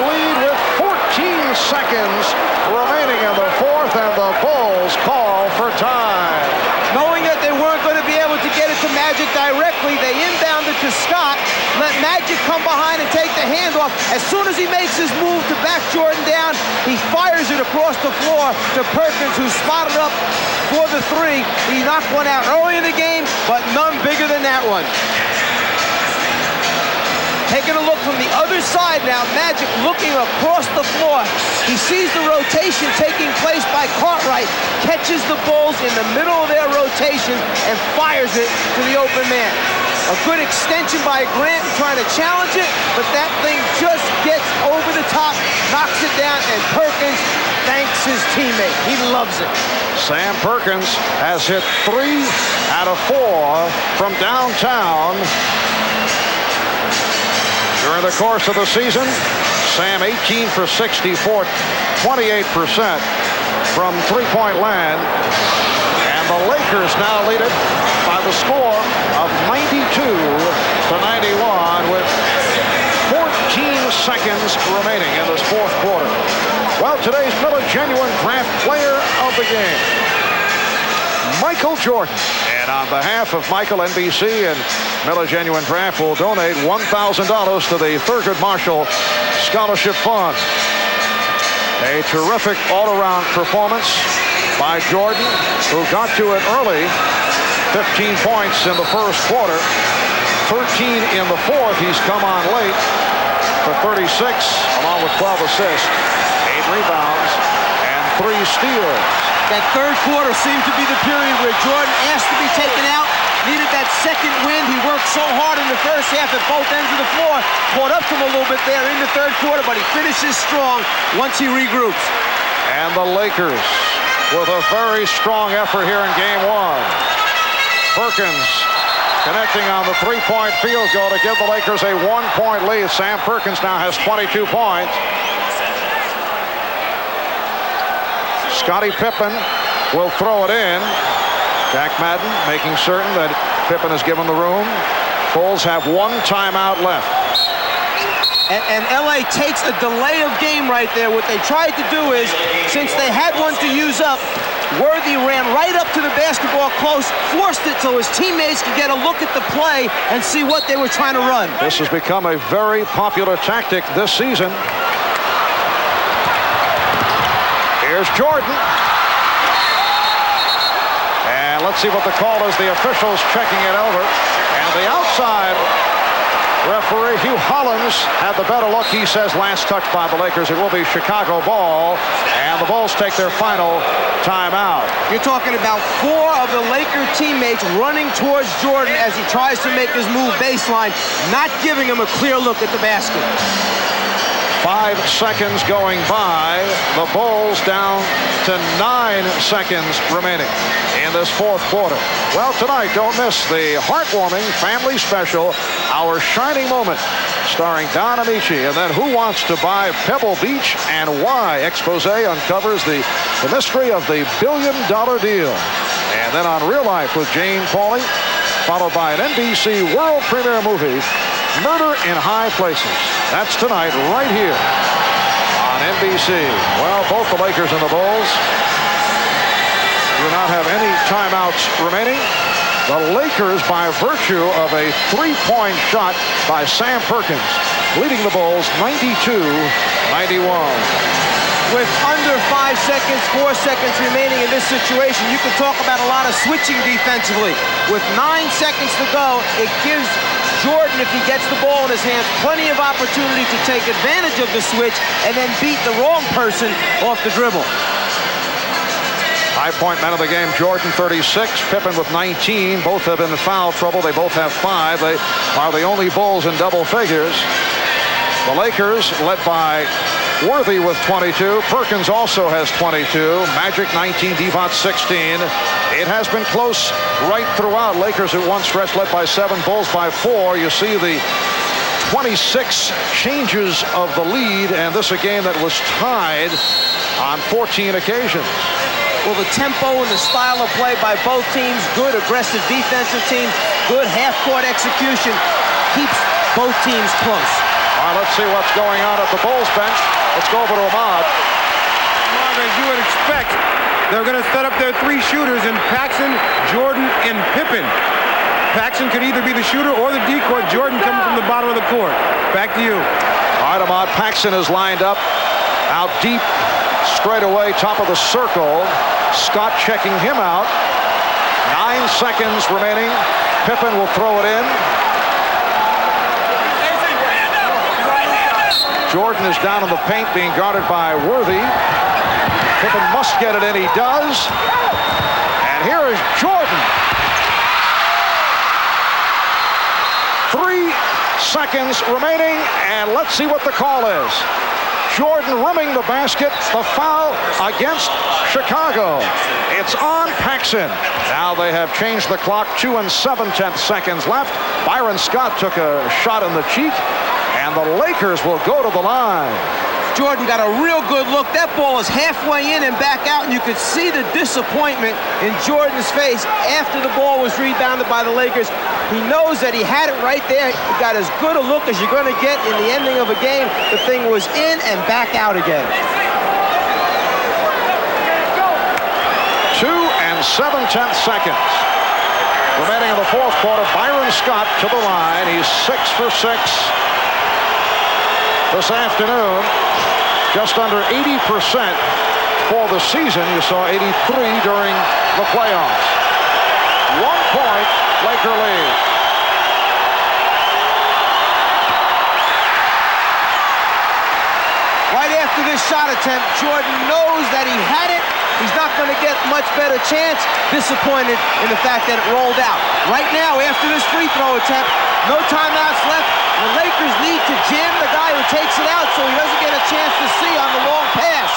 lead with 14 seconds remaining in the fourth, and the Bulls call for time. Knowing that they weren't going to be able to get it to Magic directly, they inbounded to Scott, let Magic come behind and take the handoff. As soon as he makes his move to back Jordan down, he fires it across the floor to Perkins, who spotted up for the 3. He knocked one out early in the game, but none bigger than that one. Taking a look from the other side now, Magic looking across the floor. He sees the rotation taking place by Cartwright, catches the Bulls in the middle of their rotation, and fires it to the open man. A good extension by Grant trying to challenge it, but that thing just gets over the top, knocks it down, and Perkins thanks his teammate. He loves it. Sam Perkins has hit 3 out of 4 from downtown. During the course of the season, Sam 18 for 64, 28% from three-point land. And the Lakers now lead it by the score of 92-91 with 14 seconds remaining in this fourth quarter. Well, today's Miller Genuine Draft Player of the Game, Michael Jordan. And on behalf of Michael, NBC, and Miller Genuine Draft will donate $1,000 to the Thurgood Marshall Scholarship Fund. A terrific all-around performance by Jordan, who got to it early. 15 points in the first quarter, 13 in the fourth. He's come on late for 36, along with 12 assists, 8 rebounds, and 3 steals. That third quarter seemed to be the period where Jordan asked to be taken out, needed that second wind. He worked so hard in the first half at both ends of the floor, caught up to him a little bit there in the third quarter, but he finishes strong once he regroups. And the Lakers with a very strong effort here in game 1. Perkins connecting on the 3-point field goal to give the Lakers a 1-point lead. Sam Perkins now has 22 points. Scottie Pippen will throw it in. Jack Madden making certain that Pippen is given the room. Bulls have 1 timeout left. And LA takes a delay of game right there. What they tried to do is, since they had one to use up, Worthy ran right up to the basketball close, forced it so his teammates could get a look at the play and see what they were trying to run. This has become a very popular tactic this season. Here's Jordan. And let's see what the call is. The officials checking it over. And the outside referee, Hugh Hollins, had the better look. He says last touch by the Lakers. It will be Chicago ball. And the Bulls take their final timeout. You're talking about 4 of the Laker teammates running towards Jordan as he tries to make his move baseline, not giving him a clear look at the basket. 5 seconds going by. The Bulls down to 9 seconds remaining in this 4th quarter. Well, tonight, don't miss the heartwarming family special, Our Shining Moment, starring Don Amici. And then Who Wants to Buy Pebble Beach and Why? Expose uncovers the mystery of the $1 billion deal. And then on Real Life with Jane Pauley, followed by an NBC world premiere movie, Murder in High Places. That's tonight right here on NBC. Well, both the Lakers and the Bulls do not have any timeouts remaining. The Lakers, by virtue of a 3-point shot by Sam Perkins, leading the Bulls 92-91. With under 5 seconds, 4 seconds remaining in this situation, you can talk about a lot of switching defensively. With 9 seconds to go, it gives Jordan, if he gets the ball in his hands, plenty of opportunity to take advantage of the switch and then beat the wrong person off the dribble. High-point man of the game, Jordan, 36. Pippen with 19. Both have been in foul trouble. They both have 5. They are the only Bulls in double figures. The Lakers, led by Worthy with 22. Perkins also has 22. Magic 19, Divac 16. It has been close right throughout. Lakers at one stretch led by 7, Bulls by 4. You see the 26 changes of the lead, and this a game that was tied on 14 occasions. Well, the tempo and the style of play by both teams, good aggressive defensive team, good half-court execution, keeps both teams close. All right, let's see what's going on at the Bulls bench. Let's go over to Ahmad. As you would expect, they're going to set up their 3 shooters in Paxson, Jordan, and Pippen. Paxson could either be the shooter or the decoy. Jordan coming from the bottom of the court. Back to you. All right, Ahmad. Paxson is lined up out deep, straight away, top of the circle. Scott checking him out. 9 seconds remaining. Pippen will throw it in. Jordan is down in the paint, being guarded by Worthy. Pippen must get it in. He does. And here is Jordan. 3 seconds remaining, and let's see what the call is. Jordan rimming the basket. The foul against Chicago. It's on Paxson. Now they have changed the clock. 2 7/10 seconds left. Byron Scott took a shot in the cheek, and the Lakers will go to the line. Jordan got a real good look. That ball is halfway in and back out, and you could see the disappointment in Jordan's face after the ball was rebounded by the Lakers. He knows that he had it right there. He got as good a look as you're going to get in the ending of a game. The thing was in and back out again. 2 7/10 seconds remaining in the 4th quarter. Byron Scott to the line. He's 6 for 6 this afternoon. Just under 80% for the season. You saw 83 during the playoffs. 1 point, Laker lead. Right after after this shot attempt, Jordan knows that he had it. He's not going to get much better chance. Disappointed in the fact that it rolled out. Right now, after this free throw attempt, no timeouts left. The Lakers need to jam the guy who takes it out so he doesn't get a chance to see on the long pass.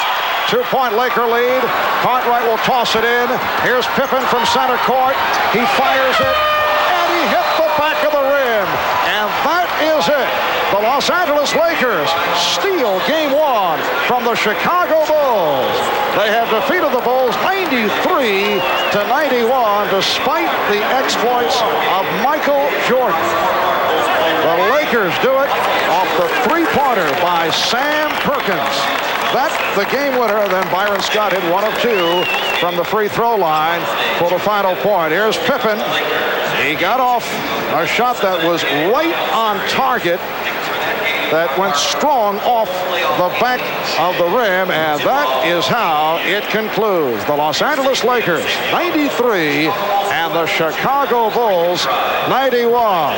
2-point Laker lead. Cartwright will toss it in. Here's Pippen from center court. He fires it, and he hit the back of the rim. And that is it. The Los Angeles Lakers steal game one from the Chicago Bulls. They have defeated the Bulls 93-91 despite the exploits of Michael Jordan. The Lakers do it off the three-pointer by Sam Perkins. That's the game winner. Then Byron Scott hit 1 of 2 from the free throw line for the final point. Here's Pippen. He got off a shot that was right on target, that went strong off the back of the rim, and that is how it concludes. The Los Angeles Lakers 93 and the Chicago Bulls 91.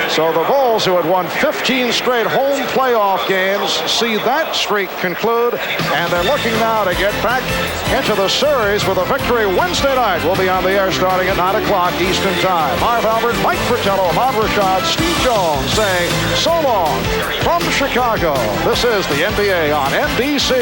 So the Bulls, who had won 15 straight home playoff games, see that streak conclude, and they're looking now to get back into the series with a victory Wednesday night. We'll be on the air starting at 9 o'clock Eastern Time. Marv Albert, Mike Fratello, Ahmad Rashad, Steve Jones saying so long from Chicago. This is the NBA on NBC.